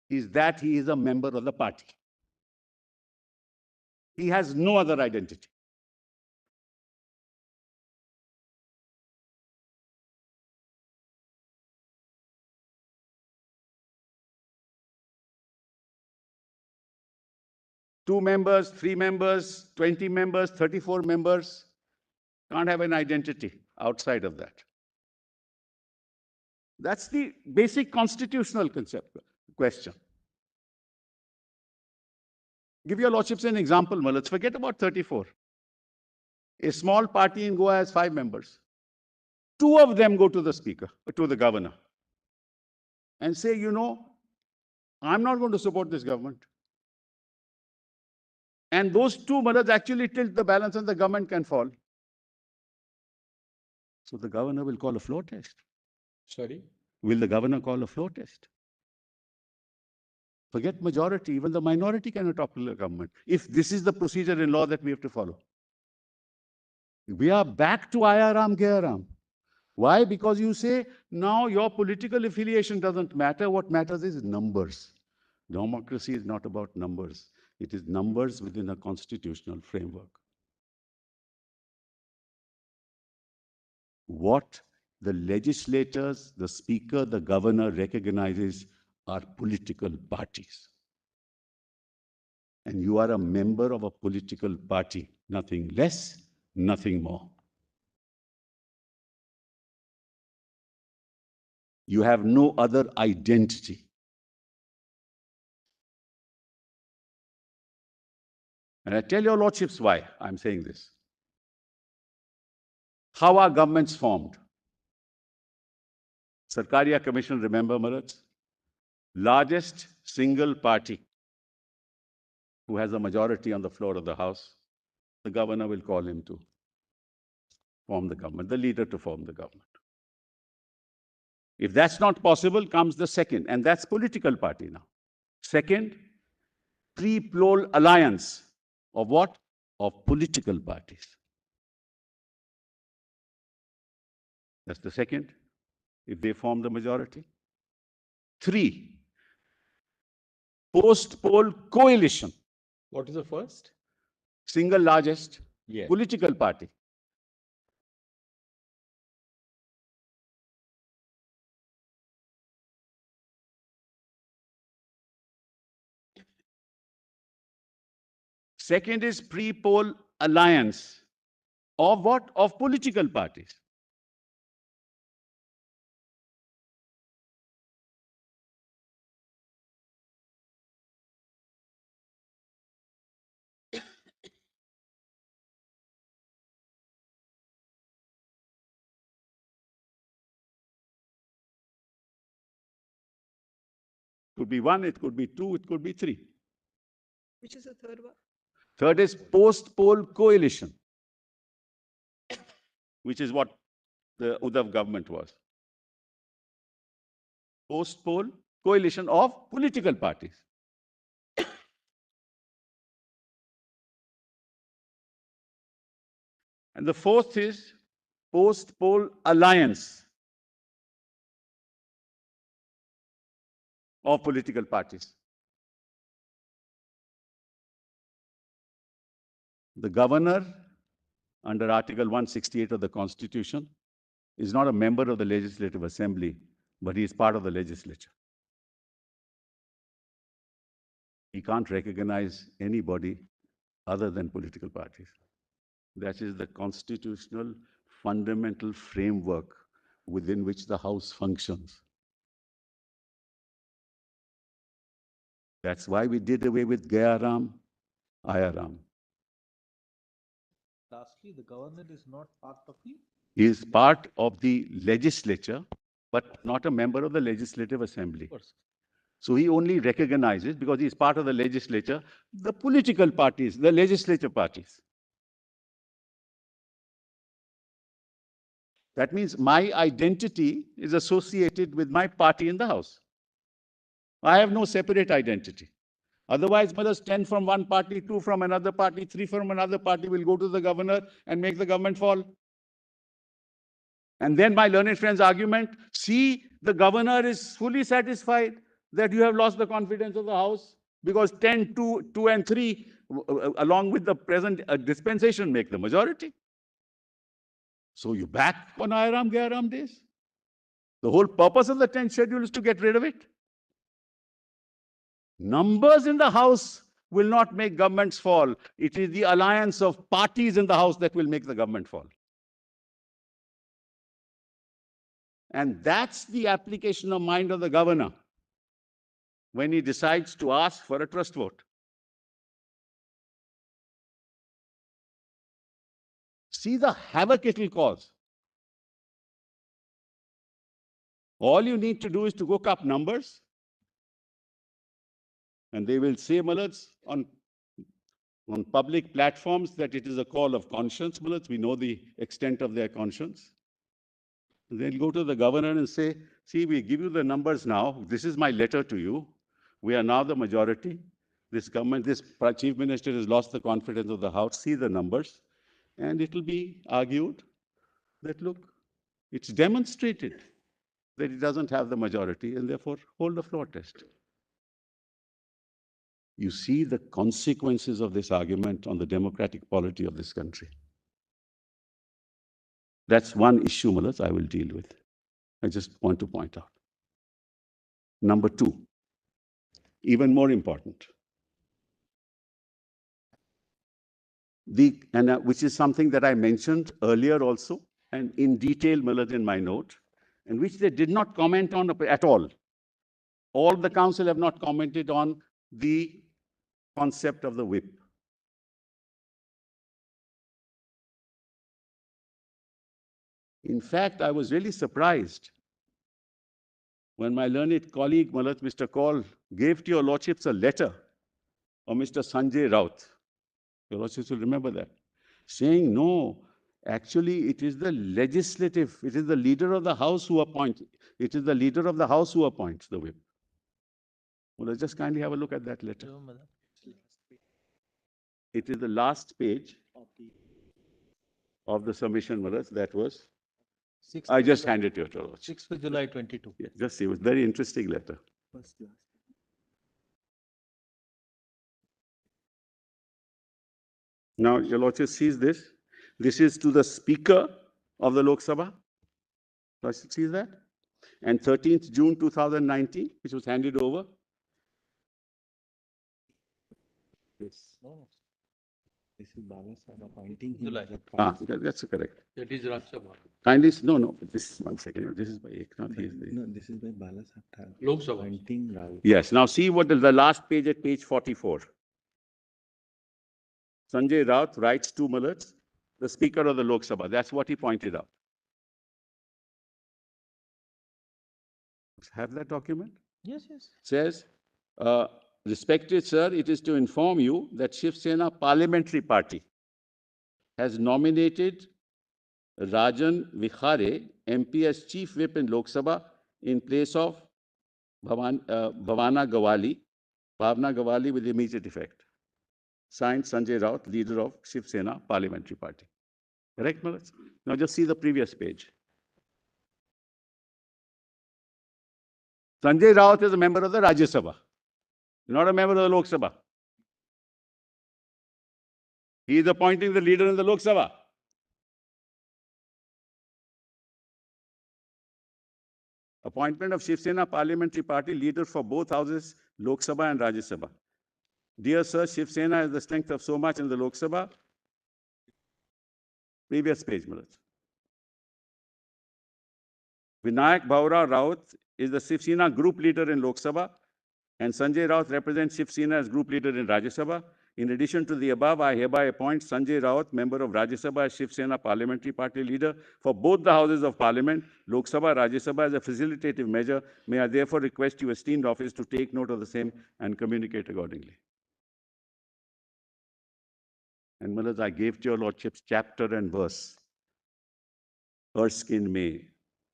is that he is a member of the party. He has no other identity. Two members, 3 members, 20 members, 34 members can't have an identity outside of that. That's the basic constitutional question. Give your lordships an example, Millards. Forget about 34. A small party in Goa has 5 members. 2 of them go to the speaker, to the governor, and say, you know, I'm not going to support this government. And those 2 Millards actually tilt the balance and the government can fall. So the governor will call a floor test. Sorry? Will the governor call a floor test? Forget majority, even the minority cannot topple the government if this is the procedure in law that we have to follow. We are back to Ayaram Gayaram. Why? Because you say now your political affiliation doesn't matter. What matters is numbers. Democracy is not about numbers. It is numbers within a constitutional framework. What the legislators, the speaker, the governor recognizes are political parties. And you are a member of a political party. Nothing less, nothing more. You have no other identity. And I tell your lordships why I'm saying this. How are governments formed? Sarkaria Commission, remember, Maharaj? Largest single party who has a majority on the floor of the House, the governor will call him to form the government, the leader to form the government. If that's not possible, comes the second, and that's political party now. Second, pre-poll alliance of what? Of political parties. That's the second, if they form the majority. Three, post-poll coalition. What is the first? Single largest Yes. political party. Second is pre-poll alliance of what? Of political parties. Could be one, it could be two, it could be three. Which is the third one? Third is post-poll coalition, which is what the Uddhav government was. Post-poll coalition of political parties. And the fourth is post-poll alliance of political parties. The governor, under Article 168 of the Constitution, is not a member of the Legislative Assembly, but he is part of the legislature. He can't recognize anybody other than political parties. That is the constitutional fundamental framework within which the House functions. That's why we did away with Gaya Ram, Aya Ram. Lastly, the governor is not part of the. He is part of the legislature, but not a member of the Legislative Assembly. So he only recognizes, because he is part of the legislature, the political parties, the legislature parties. That means my identity is associated with my party in the House. I have no separate identity. Otherwise, mothers 10 from one party, 2 from another party, 3 from another party will go to the governor and make the government fall. And then my learned friend's argument, see, the governor is fully satisfied that you have lost the confidence of the House because 10, 2 and 3, along with the present dispensation, make the majority. So you back on Aya Ram, Gaya Ram days. The whole purpose of the 10th schedule is to get rid of it. Numbers in the House will not make governments fall. It is the alliance of parties in the House that will make the government fall. And that's the application of mind of the governor when he decides to ask for a trust vote. See the havoc it will cause. All you need to do is to look up numbers, and they will say, Malats, on public platforms that it is a call of conscience, Malats. We know the extent of their conscience. They'll go to the governor and say, see, we give you the numbers now. This is my letter to you. We are now the majority. This government, this chief minister has lost the confidence of the House. See the numbers. And it will be argued that, look, it's demonstrated that it doesn't have the majority and therefore hold the floor test. You see the consequences of this argument on the democratic polity of this country. That's one issue, Malas, I will deal with. I just want to point out. Number 2, even more important. which is something that I mentioned earlier also, and in detail, my lord, in my note, and which they did not comment on at all. All the council have not commented on the concept of the whip. In fact, I was really surprised when my learned colleague, my lord, Mr. Kaul, gave to your lordships a letter of Mr. Sanjay Raut. Your lordships will remember that, saying, no, actually, it is the legislative, it is the leader of the house who appoints, it is the leader of the house who appoints the whip. Well, let's just kindly have a look at that letter. It is the last page of the submission, Maharaj, that was, I just handed to your lordship. 6th July 22. Yeah, just see, it was a very interesting letter. Now, your lordship sees this. This is to the Speaker of the Lok Sabha. Lordship sees that. And 13th June 2019, which was handed over. Yes. This is Bala Sahib appointing him. July. as a That's correct. That is Rajya Sabha. Kindly, no, this is 1 second. This is by Eknath. He is the- No, this is by Bala Sahib Lok Sabha. appointing Rahul. Yes, now see what is the last page at page 44. Sanjay Raut writes to Malad, the Speaker of the Lok Sabha. That's what he pointed out. Have that document? Yes, yes. Says, respected sir, it is to inform you that Shiv Sena Parliamentary Party has nominated Rajan Vikhare, MP, as Chief Whip in Lok Sabha in place of Bhavana Gawali with immediate effect. Signed, Sanjay Raut, leader of Shiv Sena Parliamentary Party. Correct, Malad? Now just see the previous page. Sanjay Raut is a member of the Rajya Sabha, not a member of the Lok Sabha. He is appointing the leader in the Lok Sabha. Appointment of Shiv Sena Parliamentary Party leader for both houses, Lok Sabha and Rajya Sabha. Dear sir, Shiv Sena has the strength of so much in the Lok Sabha. Previous page, Malad. Vinayak Bhaura Raut is the Shiv Sena group leader in Lok Sabha, and Sanjay Raut represents Shiv Sena as group leader in Rajya Sabha. In addition to the above, I hereby appoint Sanjay Raut, member of Rajya Sabha, as Shiv Sena Parliamentary Party leader for both the houses of Parliament, Lok Sabha, Rajya Sabha, as a facilitative measure. May I therefore request you, esteemed office, to take note of the same and communicate accordingly. And Malad, I gave to your lordships chapter and verse. Erskine May,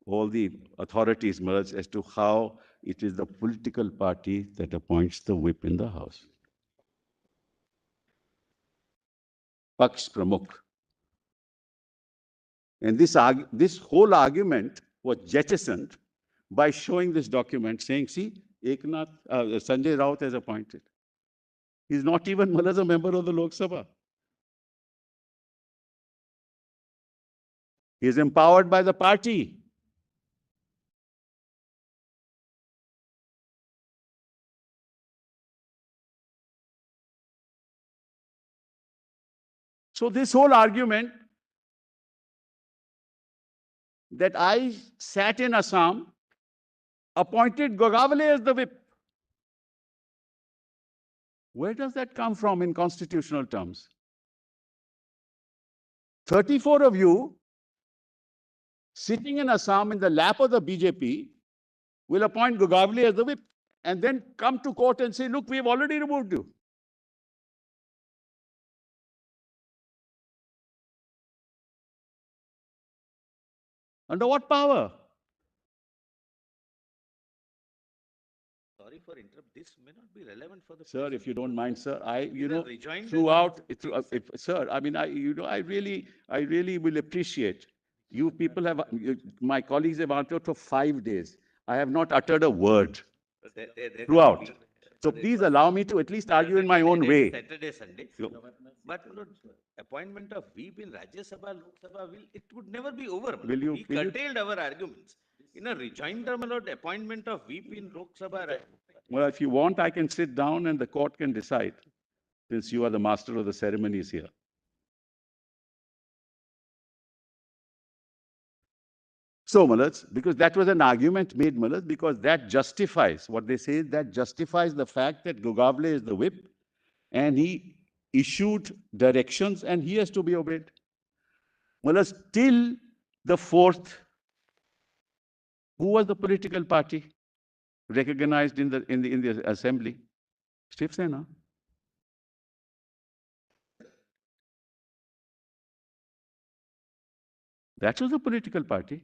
all the authorities merge as to how it is the political party that appoints the whip in the house. Paksh Pramukh. And this whole argument was jettisoned by showing this document saying, see, Sanjay Raut is appointed. He's not even Malad a member of the Lok Sabha. He is empowered by the party. So this whole argument that I sat in Assam, appointed Gogavale as the whip. Where does that come from in constitutional terms? 34 of you sitting in Assam in the lap of the BJP will appoint Gogavale as the whip and then come to court and say, look, we have already removed you. Under what power? Sorry for interrupt. This may not be relevant for the. Sir, if you don't mind, sir, Rejoin the- throughout, sir, I mean, I really will appreciate. You people have, my colleagues have answered for 5 days. I have not uttered a word throughout. So please allow me to at least argue in my own way. Saturday, Sunday. But Lord, appointment of whip in Rajya Sabha, Lok Sabha, it would never be over. Will you- We will you- curtailed our arguments. In a rejoinder, my Lord, appointment of whip in Lok Sabha. Well, if you want, I can sit down and the court can decide, since you are the master of the ceremonies here. So, Malaj, because that was an argument made, Malaj, because that justifies, what they say, that justifies the fact that Gogavle is the whip and he issued directions and he has to be obeyed. Malaj, till the 4th, who was the political party recognized in the assembly? Shiv Sena. That was the political party.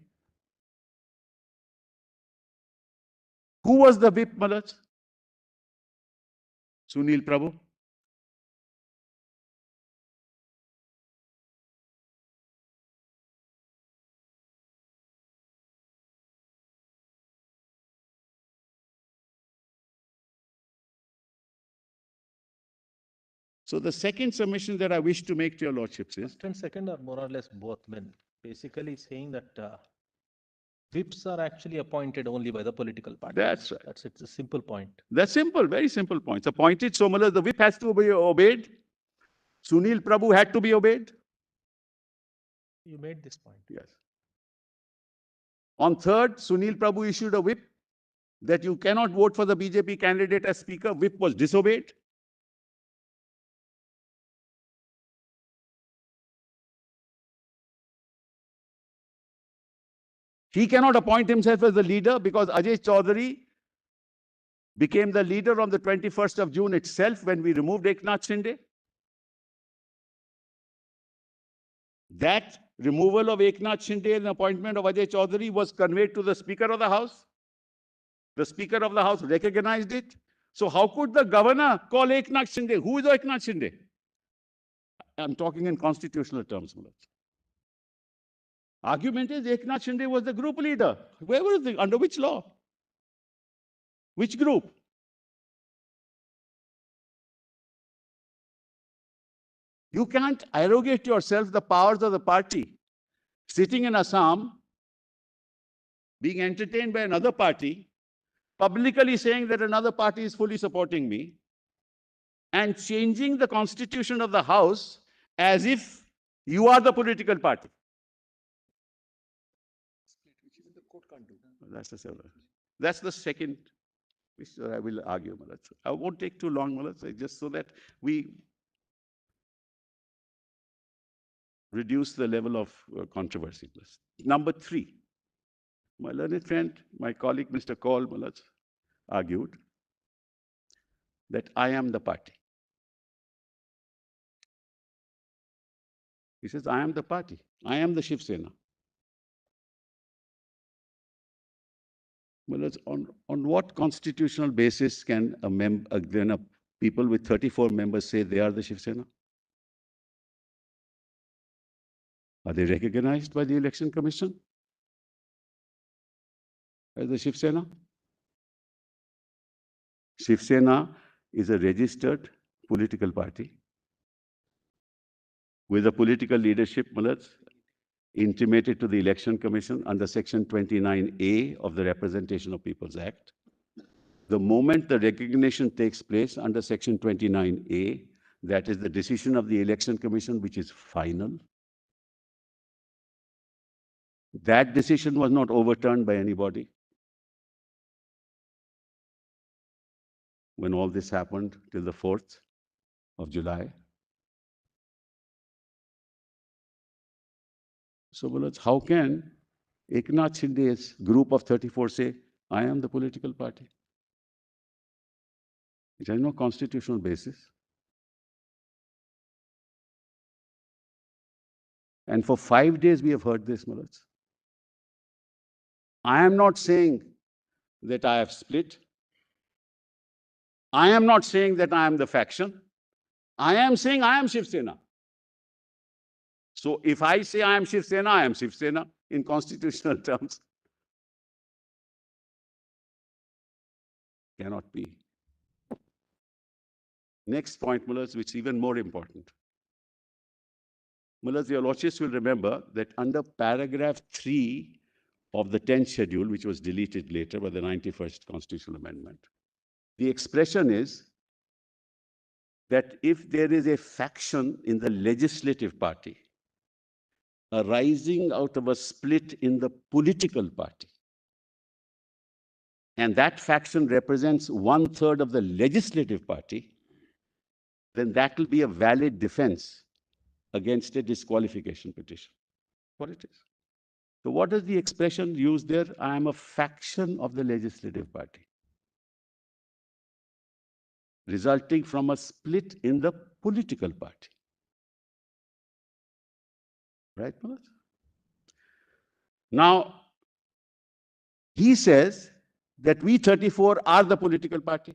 Who was the whip, Malaj? Sunil Prabhu. So the second submission that I wish to make to your lordships is, First and second are more or less both men, basically saying that whips are actually appointed only by the political party. That's right. That's it's a simple point. that's simple, very simple points. Appointed, so Malaj, the whip has to be obeyed. Sunil Prabhu had to be obeyed. You made this point. Yes. On 3rd, Sunil Prabhu issued a whip that you cannot vote for the BJP candidate as speaker. Whip was disobeyed. He cannot appoint himself as the leader because Ajay Chaudhary became the leader on the 21st of June itself when we removed Eknath Shinde. That removal of Eknath Shinde and appointment of Ajay Chaudhary was conveyed to the Speaker of the House. The Speaker of the House recognized it. So how could the governor call Eknath Shinde? Who is Eknath Shinde? I'm talking in constitutional terms, Malaj. Argument is Eknath Shinde was the group leader. Where was it? Under which law? Which group? You can't arrogate yourself the powers of the party. Sitting in Assam, being entertained by another party, publicly saying that another party is fully supporting me, and changing the constitution of the House as if you are the political party. That's the second, which I will argue, Malaj. I won't take too long, Malaj, just so that we reduce the level of controversy. Number 3, my learned friend, my colleague, Mr. Kaul, Malaj, argued that I am the party. He says, I am the party. I am the Shiv Sena. Well, on what constitutional basis can people with 34 members say they are the Shiv Sena? Are they recognized by the Election Commission as the Shiv Sena? Shiv Sena is a registered political party with a political leadership, Malaj, intimated to the Election Commission under Section 29A of the Representation of Peoples Act. The moment the recognition takes place under Section 29A, that is the decision of the Election Commission, which is final. That decision was not overturned by anybody. When all this happened till the 4th of July. So, Malaj, how can Eknath Shinde's group of 34 say, I am the political party? It has no constitutional basis. And for 5 days we have heard this, Malaj. I am not saying that I have split. I am not saying that I am the faction. I am saying I am Shiv Sena. So if I say I am Shiv Sena, I am Shiv Sena in constitutional terms. Cannot be. Next point, Mullahs, which is even more important. Mullahs, your lordships will remember that under paragraph 3 of the 10th schedule, which was deleted later by the 91st constitutional amendment, the expression is that if there is a faction in the legislative party, arising out of a split in the political party, and that faction represents 1/3 of the legislative party, then that will be a valid defense against a disqualification petition. What it is. So what is the expression used there? I am a faction of the legislative party, resulting from a split in the political party. Right, Manoj? Now, he says that we 34 are the political party.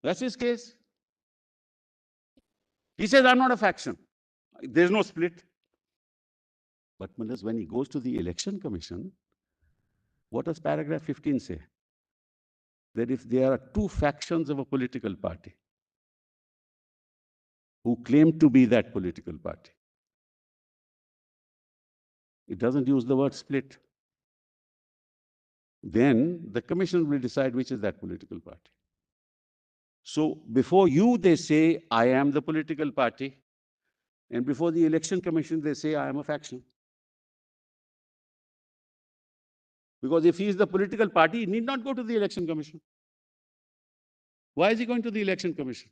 That's his case. He says, I'm not a faction. There's no split. But Manoj, when he goes to the Election Commission, what does paragraph 15 say? That if there are two factions of a political party who claim to be that political party, it doesn't use the word split. Then the commission will decide which is that political party. So before you, they say, I am the political party. And before the Election Commission, they say, I am a faction. Because if he is the political party, he need not go to the Election Commission. Why is he going to the Election Commission?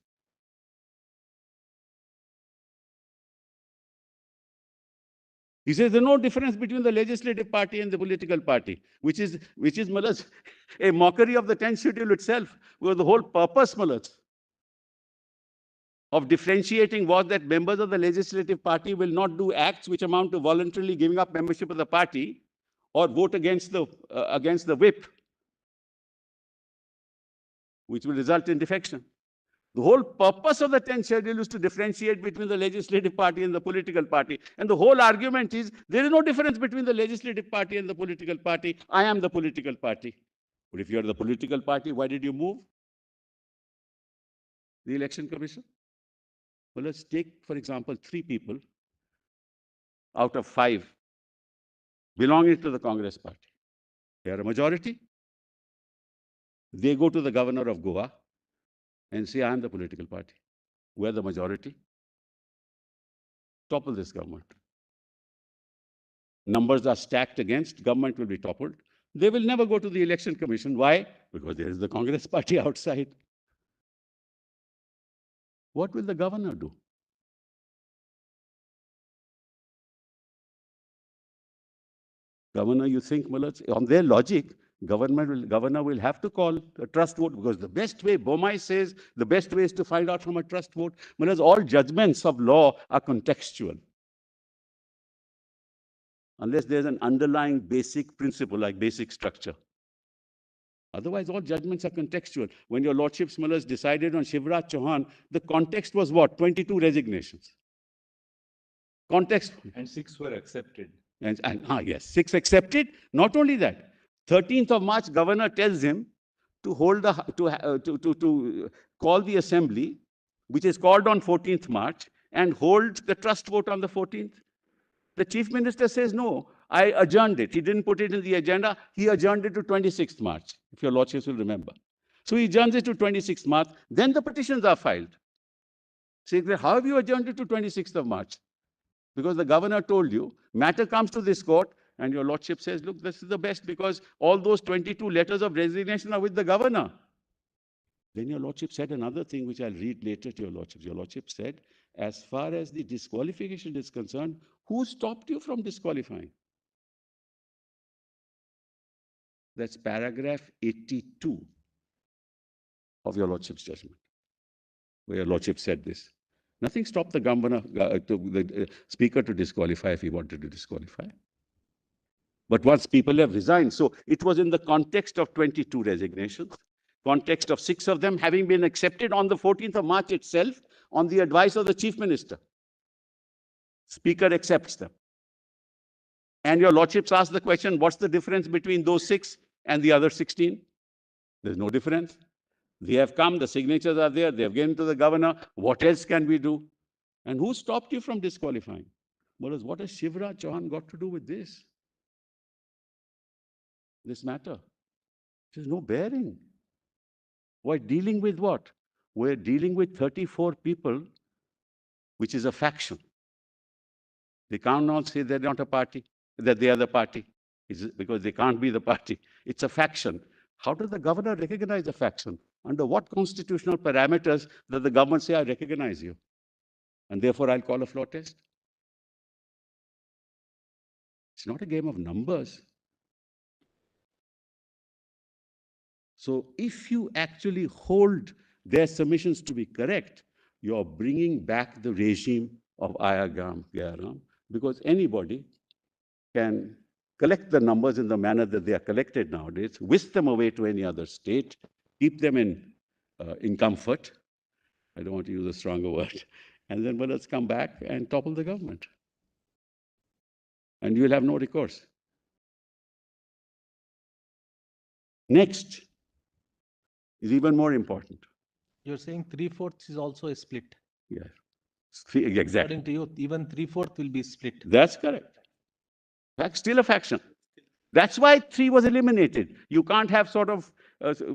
He says there's no difference between the legislative party and the political party, which is Malaj, a mockery of the 10th schedule itself, because the whole purpose, Malaj, of differentiating was that members of the legislative party will not do acts which amount to voluntarily giving up membership of the party or vote against the whip, which will result in defection. The whole purpose of the 10th schedule is to differentiate between the legislative party and the political party. And the whole argument is there is no difference between the legislative party and the political party. I am the political party. But if you are the political party, why did you move the Election Commission? Well, let's take, for example, 3 people out of 5 belonging to the Congress party. They are a majority. They go to the governor of Goa and say, I am the political party. We're the majority. Topple this government. Numbers are stacked against, government will be toppled. They will never go to the Election Commission. Why? Because there is the Congress party outside. What will the governor do? Governor, you think, Malaj, on their logic, governor will have to call a trust vote, because the best way, Bomai says, the best way is to find out from a trust vote. Malaj, all judgments of law are contextual. Unless there's an underlying basic principle, like basic structure. Otherwise, all judgments are contextual. When your lordships, Malaj, decided on Shivraj Chauhan, the context was what? 22 resignations. Context. And 6 were accepted. Yes, 6 accepted. Not only that, 13th of March, governor tells him to hold to call the assembly, which is called on 14th March, and hold the trust vote on the 14th. The chief minister says, no, I adjourned it. He didn't put it in the agenda. He adjourned it to 26th March, if your lordships will remember. So he adjourns it to 26th March. Then the petitions are filed. Say, how have you adjourned it to 26th of March? Because the governor told you, matter comes to this court, and your lordship says, look, this is the best, because all those 22 letters of resignation are with the governor. Then your lordship said another thing, which I'll read later to your lordship. Your lordship said, as far as the disqualification is concerned, who stopped you from disqualifying? That's paragraph 82 of your lordship's judgment, where your lordship said this. Nothing stopped the governor, the speaker to disqualify if he wanted to disqualify. But once people have resigned, so it was in the context of 22 resignations, context of 6 of them having been accepted on the 14th of March itself on the advice of the chief minister. Speaker accepts them. And your lordships ask the question, what's the difference between those 6 and the other 16? There's no difference. They have come, the signatures are there, they have given to the governor. What else can we do? And who stopped you from disqualifying? Well, what has Shivraj Chauhan got to do with this? This matter? There's no bearing. We're dealing with what? We're dealing with 34 people, which is a faction. They can't now say they're not a party, that they are the party. It's because they can't be the party. It's a faction. How does the governor recognize a faction? Under what constitutional parameters does the government say, I recognize you, and therefore I'll call a floor test? It's not a game of numbers. So if you actually hold their submissions to be correct, you're bringing back the regime of Ayagam Gyaram, because anybody can collect the numbers in the manner that they are collected nowadays, whisk them away to any other state, keep them in comfort. I don't want to use a stronger word. And then let's come back and topple the government. And you will have no recourse. Next is even more important. You're saying 3/4 is also a split. Yes. Exactly. According to you, even 3/4 will be split. That's correct. That's still a faction. That's why 3 was eliminated. You can't have sort of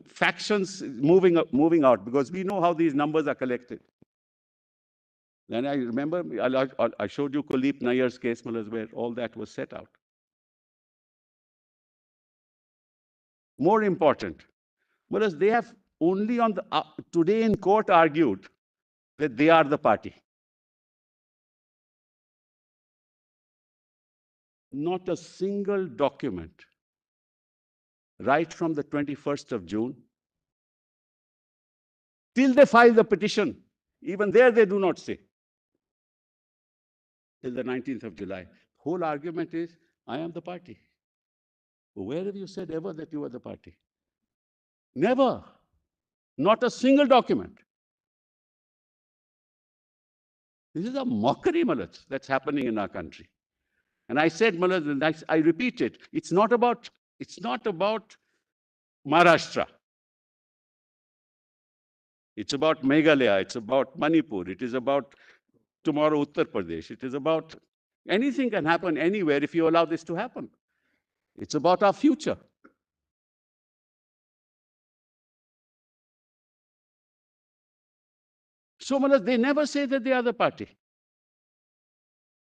factions moving out, because we know how these numbers are collected. Then I remember I showed you Kuldeep Nayyar's case, where all that was set out. More important, whereas they have only on the today in court argued that they are the party. Not a single document, right from the 21st of June, till they file the petition, even there they do not say, till the 19th of July. Whole argument is, I am the party. Where have you said ever that you are the party? Never. Not a single document. This is a mockery, Malaj, that's happening in our country. And I said, Malaj, and I repeat it, it's not about Maharashtra. It's about Meghalaya, it's about Manipur, it is about tomorrow Uttar Pradesh, it is about anything can happen anywhere if you allow this to happen. It's about our future. So, Malaj, they never say that they are the party.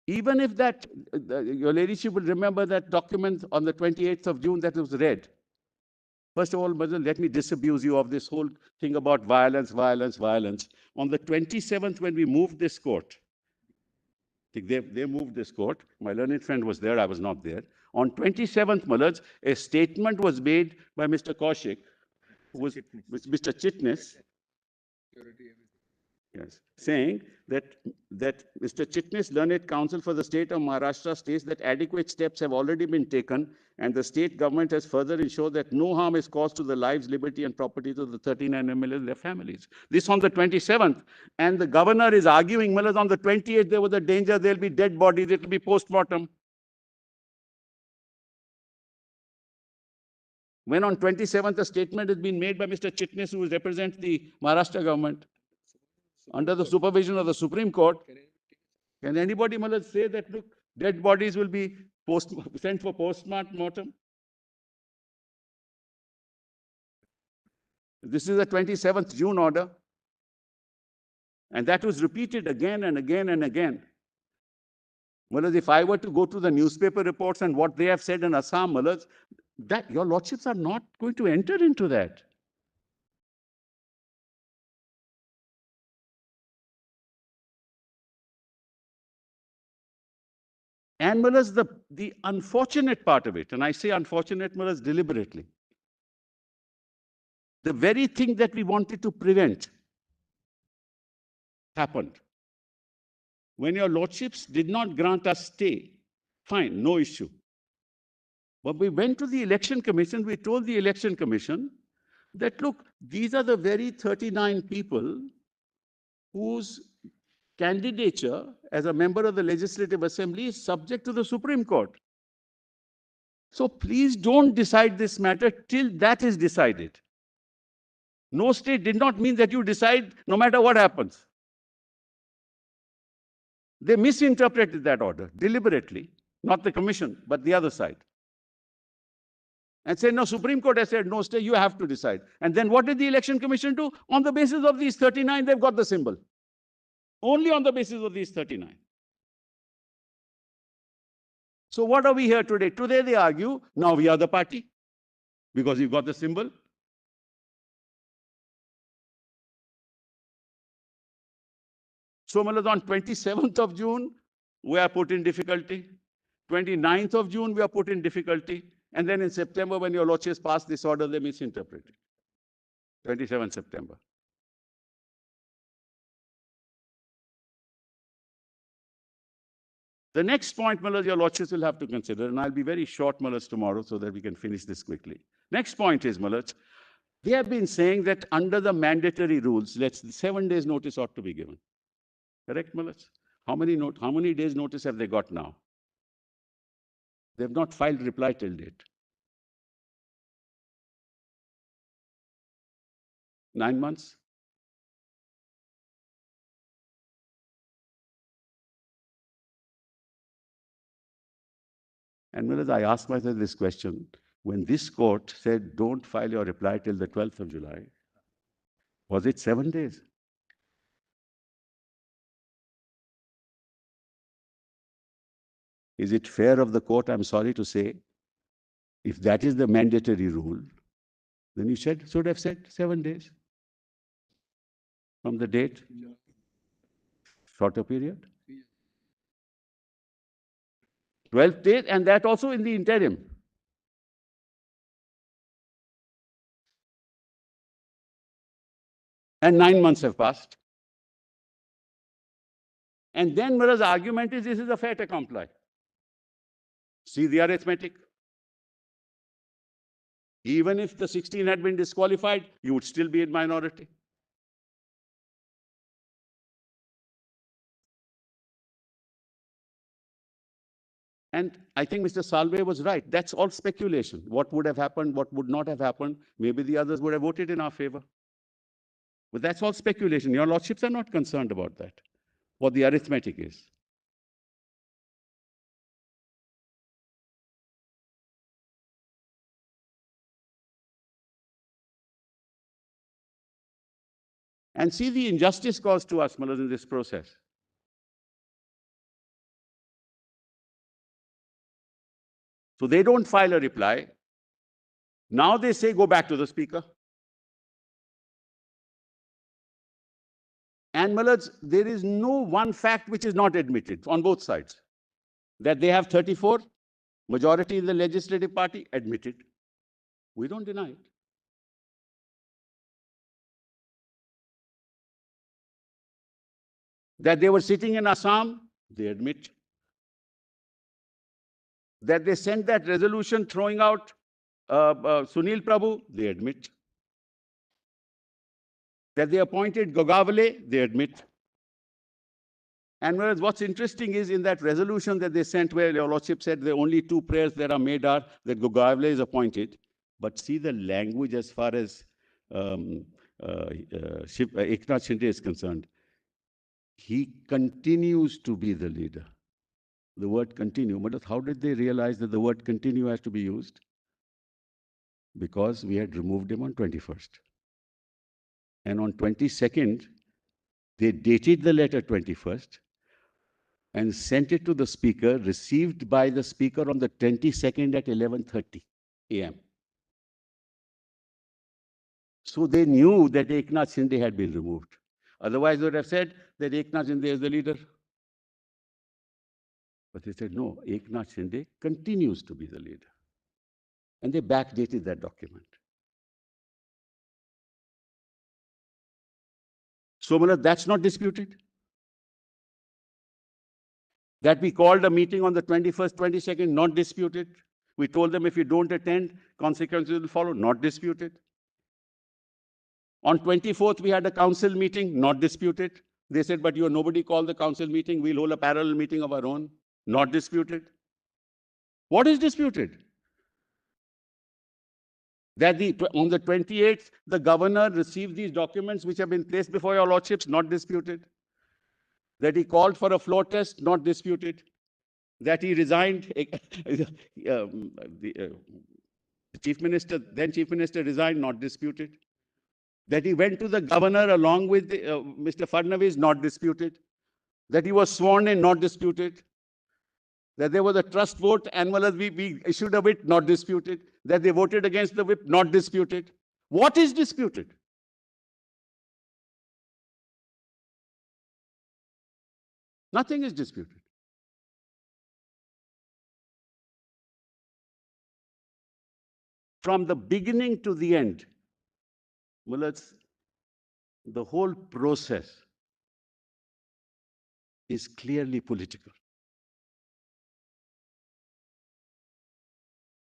Even if that, your ladyship will remember that document on the 28th of June that was read. First of all, Malaj, let me disabuse you of this whole thing about violence. On the 27th, when we moved this court, they moved this court. My learned friend was there, I was not there. On 27th, Malaj, a statement was made by Mr. Kaushik, who was Mr. Chitnis. Yes, saying that Mr. Chitnis, learned counsel for the state of Maharashtra, states that adequate steps have already been taken, and the state government has further ensured that no harm is caused to the lives, liberty, and property of the 39 MLAs and their families. This on the 27th, and the governor is arguing, Malaj, on the 28th there was a danger, there'll be dead bodies, it will be post-mortem. When on 27th a statement has been made by Mr. Chitnis, who represents the Maharashtra government, under the supervision of the Supreme Court, can anybody, Malaj, say that, look, dead bodies will be sent for post-mortem? This is the 27th June order. And that was repeated again and again and again. Malaj, if I were to go to the newspaper reports and what they have said in Assam, Malaj, that your lordships are not going to enter into that. And Malaj, the unfortunate part of it, and I say unfortunate, Malaj, deliberately, the very thing that we wanted to prevent happened. When your lordships did not grant us stay, fine, no issue. But we went to the election commission, we told the election commission that, look, these are the very 39 people whose candidature as a member of the Legislative Assembly is subject to the Supreme Court. So please don't decide this matter till that is decided. No state did not mean that you decide no matter what happens. They misinterpreted that order deliberately, not the commission, but the other side. And said, no, Supreme Court has said, no, stay, you have to decide. And then what did the election commission do? On the basis of these 39, they've got the symbol. Only on the basis of these 39. So what are we here today? Today they argue, now we are the party because you've got the symbol. So, Malad, on 27th of June, we are put in difficulty. 29th of June, we are put in difficulty. And then in September, when your lordships pass this order, they misinterpret it. 27th September. The next point, Malad, your lordships will have to consider, and I'll be very short, Malad, tomorrow so that we can finish this quickly. Next point is, Malad, they have been saying that under the mandatory rules, 7 days notice ought to be given. Correct, Malad? How many days notice have they got now? They have not filed reply till date. 9 months? And Malad, I asked myself this question. When this court said, don't file your reply till the 12th of July, was it 7 days? Is it fair of the court, I'm sorry to say, if that is the mandatory rule, then you should have said 7 days from the date? Shorter period? 12 days, and that also in the interim. And 9 months have passed. And then Mura's argument is this is a fait accompli. See the arithmetic. Even if the 16 had been disqualified, you would still be in minority. And I think Mr. Salve was right. That's all speculation. What would have happened, what would not have happened. Maybe the others would have voted in our favor. But that's all speculation. Your lordships are not concerned about that. What the arithmetic is. And see the injustice caused to us, Malad, in this process. So they don't file a reply. Now they say, go back to the speaker. And Malad, there is no one fact which is not admitted on both sides. That they have 34, majority in the legislative party, admitted. We don't deny it. That they were sitting in Assam, they admit. That they sent that resolution throwing out Sunil Prabhu, they admit. That they appointed Gogovale, they admit. And whereas what's interesting is in that resolution that they sent, where your lordship said the only 2 prayers that are made are that Gogovale is appointed. But see the language as far as Eknath Shinde is concerned. He continues to be the leader. The word continue. But how did they realize that the word continue has to be used? Because we had removed him on 21st. And on 22nd, they dated the letter 21st and sent it to the speaker, received by the speaker on the 22nd at 11:30 a.m. So they knew that Eknath Shinde had been removed. Otherwise, they would have said that Eknath Shinde is the leader. But they said, no, Eknath Shinde continues to be the leader. And they backdated that document. So, Malad, that's not disputed. That we called a meeting on the 21st, 22nd, not disputed. We told them if you don't attend, consequences will follow, not disputed. On 24th, we had a council meeting, not disputed. They said, but nobody called the council meeting. We'll hold a parallel meeting of our own, not disputed. What is disputed? That on the 28th, the governor received these documents which have been placed before your lordships, not disputed. That he called for a floor test, not disputed. That he resigned, the chief minister, then chief minister resigned, not disputed. That he went to the governor along with Mr. Fadnavis, not disputed. That he was sworn in, not disputed. that there was a trust vote and we issued a whip, not disputed. That they voted against the whip, not disputed. What is disputed? Nothing is disputed. From the beginning to the end, Mullahs, the whole process is clearly political.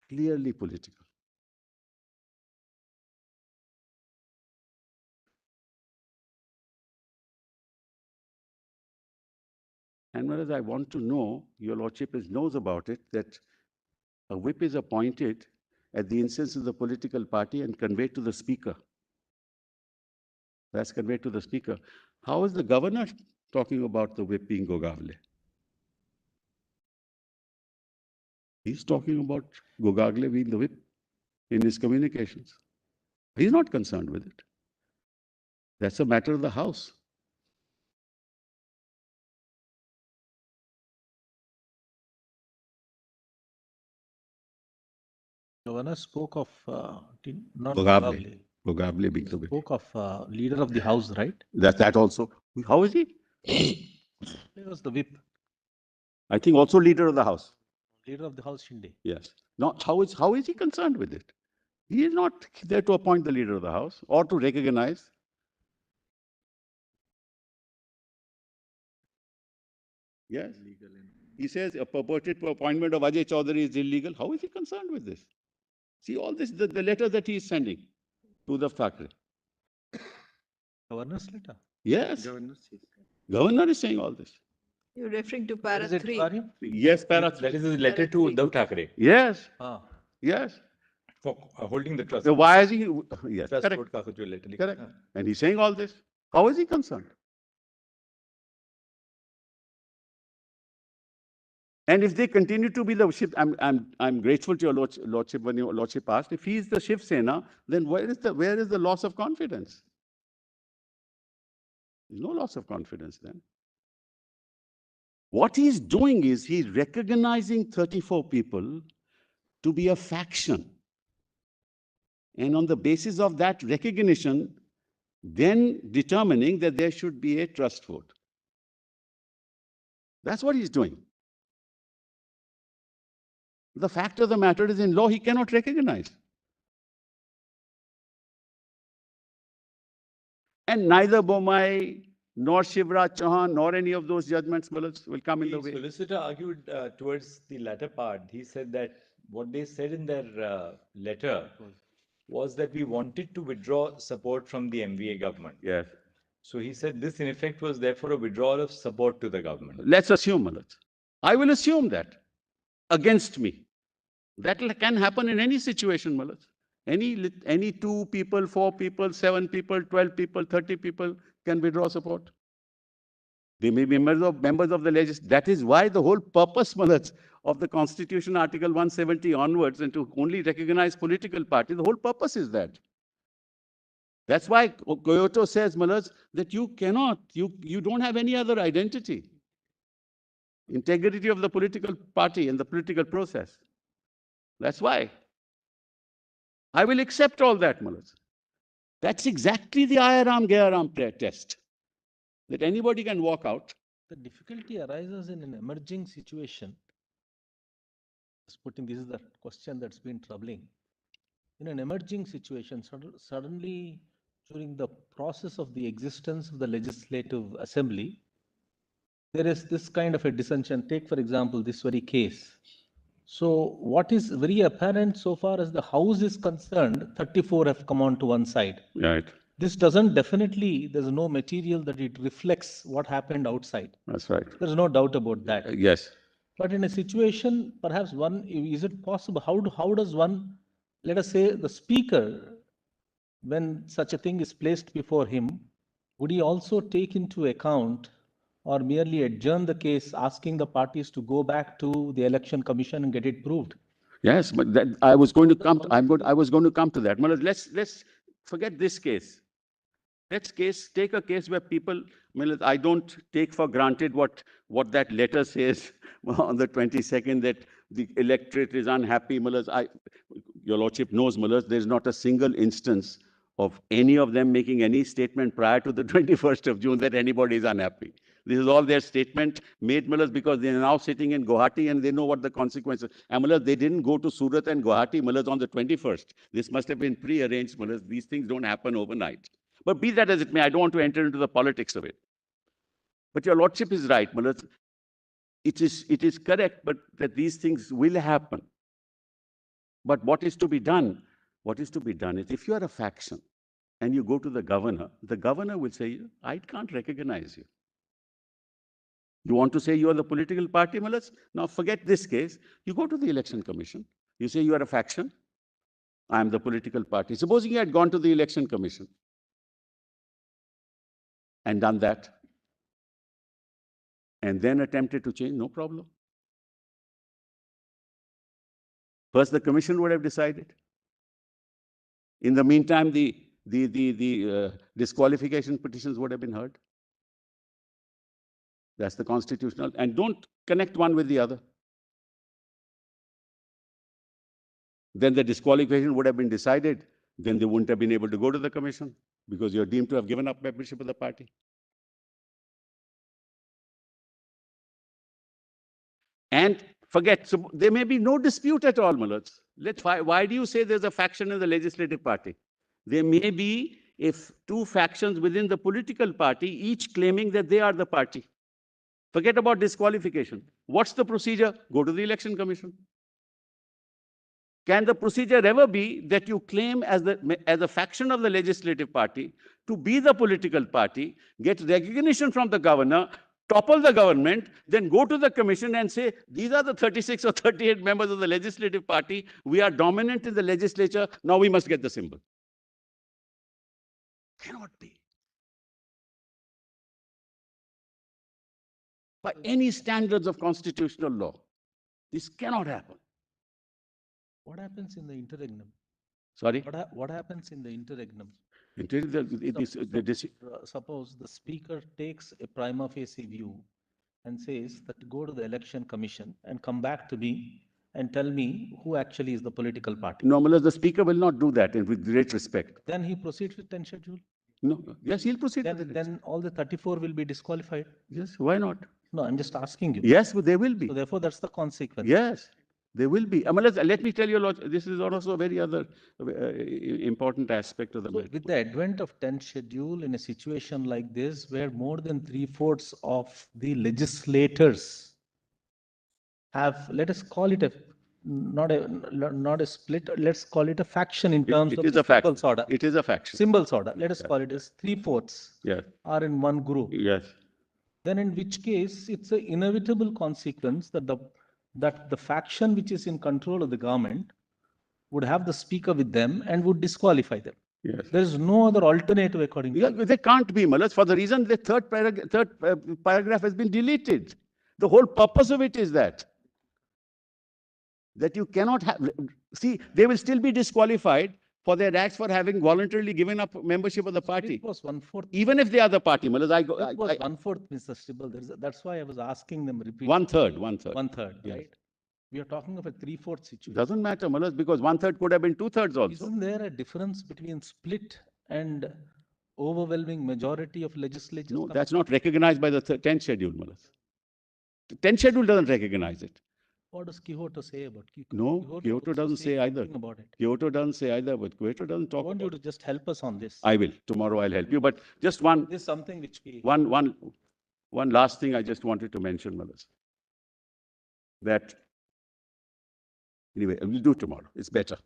Clearly political. And whereas I want to know, your Lordship knows about it, that a whip is appointed at the instance of the political party and conveyed to the speaker. That's conveyed to the speaker. How is the governor talking about the whip being Gogagle? He's talking about Gogagle being the whip in his communications. He's not concerned with it. That's a matter of the House. Governor spoke of, not Gogagle. Gogagle. Gogagle being the whip. Spoke of leader of the house, right? That also. How is he? He was the whip, I think also leader of the House. leader of the house, Shinde. Yes. Not how is he concerned with it? He is not there to appoint the leader of the House or to recognize. Yes. He says a purported appointment of Ajay Chaudhary is illegal. How is he concerned with this? See all this, the letter that he is sending to the factory. Governor's letter. Yes. Governor is saying all this. You're referring to Where para is it, 3. Karya? Yes, para. That is his letter to Uddhav Thackeray Yes. Ah, Yes. for holding the trust. So why is he? Yes. Trust Correct. vote का कुछ जो letter लिखा Correct. था. And he's saying all this. How is he concerned? And if they continue to be the ship, I'm grateful to your Lordship when your Lordship asked. If he is the Shiv Sena, then where is the loss of confidence? There's no loss of confidence then. What he's doing is he's recognizing 34 people to be a faction. And on the basis of that recognition, then determining that there should be a trust vote. That's what he's doing. The fact of the matter is, in law, he cannot recognize. And neither Bomai, nor Shivraj Chauhan, nor any of those judgments will come in the The way. solicitor argued towards the latter part. He said that what they said in their letter was that we wanted to withdraw support from the MVA government. Yes. So he said this in effect was therefore a withdrawal of support to the government. Let's assume, Malaj. I will assume that against me. That can happen in any situation, Malaj. Any 2 people, 4 people, 7 people, 12 people, 30 people can withdraw support. They may be members of the legislature. That is why the whole purpose, Malaj, of the Constitution, Article 170 onwards, and to only recognize political parties, the whole purpose is that. That's why Kyoto says, Malaj, that you don't have any other identity. Integrity of the political party and the political process. That's why. I will accept all that, Malaj. That's exactly the Ayaram Gayaram test. That anybody can walk out. the difficulty arises in an emerging situation. Just putting this is the question that's been troubling. In an emerging situation, suddenly during the process of the existence of the legislative assembly, there is this kind of a dissension. Take, for example, this very case. So what is very apparent so far as the House is concerned, 34 have come on to one side. Right. This doesn't definitely, there's no material that it reflects what happened outside. That's right. There's no doubt about that. Yes. But in a situation, perhaps one, is it possible, how does one, let us say the speaker, when such a thing is placed before him, would he also take into account or merely adjourn the case, asking the parties to go back to the election commission and get it proved? Yes, but I was going to come. I was going to come to that. Malaj, let's forget this case. Let's take a case where people. Malaj, I don't take for granted what that letter says, on the 22nd that the electorate is unhappy. Your Lordship knows, there's not a single instance of any of them making any statement prior to the 21st of June that anybody is unhappy. This is all their statement made, because they are now sitting in Guwahati and they know what the consequences. And they didn't go to Surat and Guwahati, on the 21st. This must have been pre-arranged, These things don't happen overnight. But be that as it may, I don't want to enter into the politics of it. But your Lordship is right, it is correct, but that these things will happen. But what is to be done? What is to be done is, if you are a faction and you go to the governor will say, I can't recognize you. You want to say you are the political party, Now forget this case. You go to the Election Commission. You say you are a faction. I am the political party. Supposing you had gone to the Election Commission and done that, and then attempted to change, no problem. First, the commission would have decided. In the meantime, the disqualification petitions would have been heard. That's the constitutional. And don't connect one with the other. Then the disqualification would have been decided. Then they wouldn't have been able to go to the commission because you're deemed to have given up membership of the party. And forget, so there may be no dispute at all, Why do you say there's a faction in the legislative party? There may be if two factions within the political party, each claiming that they are the party. Forget about disqualification. What's the procedure? Go to the Election Commission. Can the procedure ever be that you claim as a faction of the legislative party to be the political party, get recognition from the governor, topple the government, then go to the commission and say, these are the 36 or 38 members of the legislative party. We are dominant in the legislature. Now we must get the symbol. Cannot be. By any standards of constitutional law, this cannot happen. What happens in the interregnum? Sorry? What happens in the interregnum? Suppose the speaker takes a prima facie view and says that go to the election commission and come back to me and tell me who actually is the political party. No, the speaker will not do that, and with great respect. Then he proceeds with 10th schedule. No, yes, he'll proceed. Then all the 34 will be disqualified. Yes, why not? No, I'm just asking you. Yes, but they will be. So therefore, that's the consequence. Yes, they will be. Let me tell you, Lord, this is also a very other important aspect of the matter. With the advent of 10th schedule in a situation like this, where more than 3/4 of the legislators have, let us call it not a split, let's call it a faction in terms of symbols order. It is a faction. Symbols order. Let us call it as 3/4 yes. are in one group. Yes. Then in which case it's an inevitable consequence that the faction which is in control of the government would have the speaker with them and would disqualify them. Yes. There is no other alternative according to you. There can't be, for the reason the third paragraph has been deleted. The whole purpose of it is that you cannot have, see, they will still be disqualified for their acts for having voluntarily given up membership of the party. It was 1/4. Even if they are the party, It was 1/4, Mr. Stibble. That's why I was asking them repeatedly. 1/3. 1/3, yes. right? We are talking of a 3/4 situation. Doesn't matter, because 1/3 could have been 2/3 also. Isn't there a difference between split and overwhelming majority of legislatures? No, that's not recognized by the 10th schedule, The 10th schedule doesn't recognize it. What does Quixote say about it? No, Kyoto doesn't say either. About it. Kyoto doesn't say either, but Kyoto doesn't talk I want you to just help us on this. I will. Tomorrow I'll help you. But just one. This is something which we... One last thing I just wanted to mention, that anyway, we'll do it tomorrow. It's better.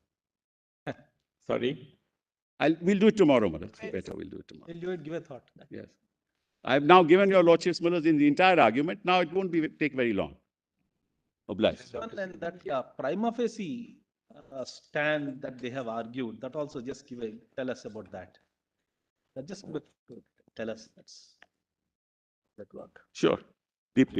Sorry? We'll do it tomorrow, It's better. We'll do it tomorrow. Will you give a thought? Yes. I've now given your lordships, in the entire argument. Now it won't take very long. Obliged. And that prima facie stand that they have argued, that also just tell us about that. That just tell us that work. Sure. Deeply.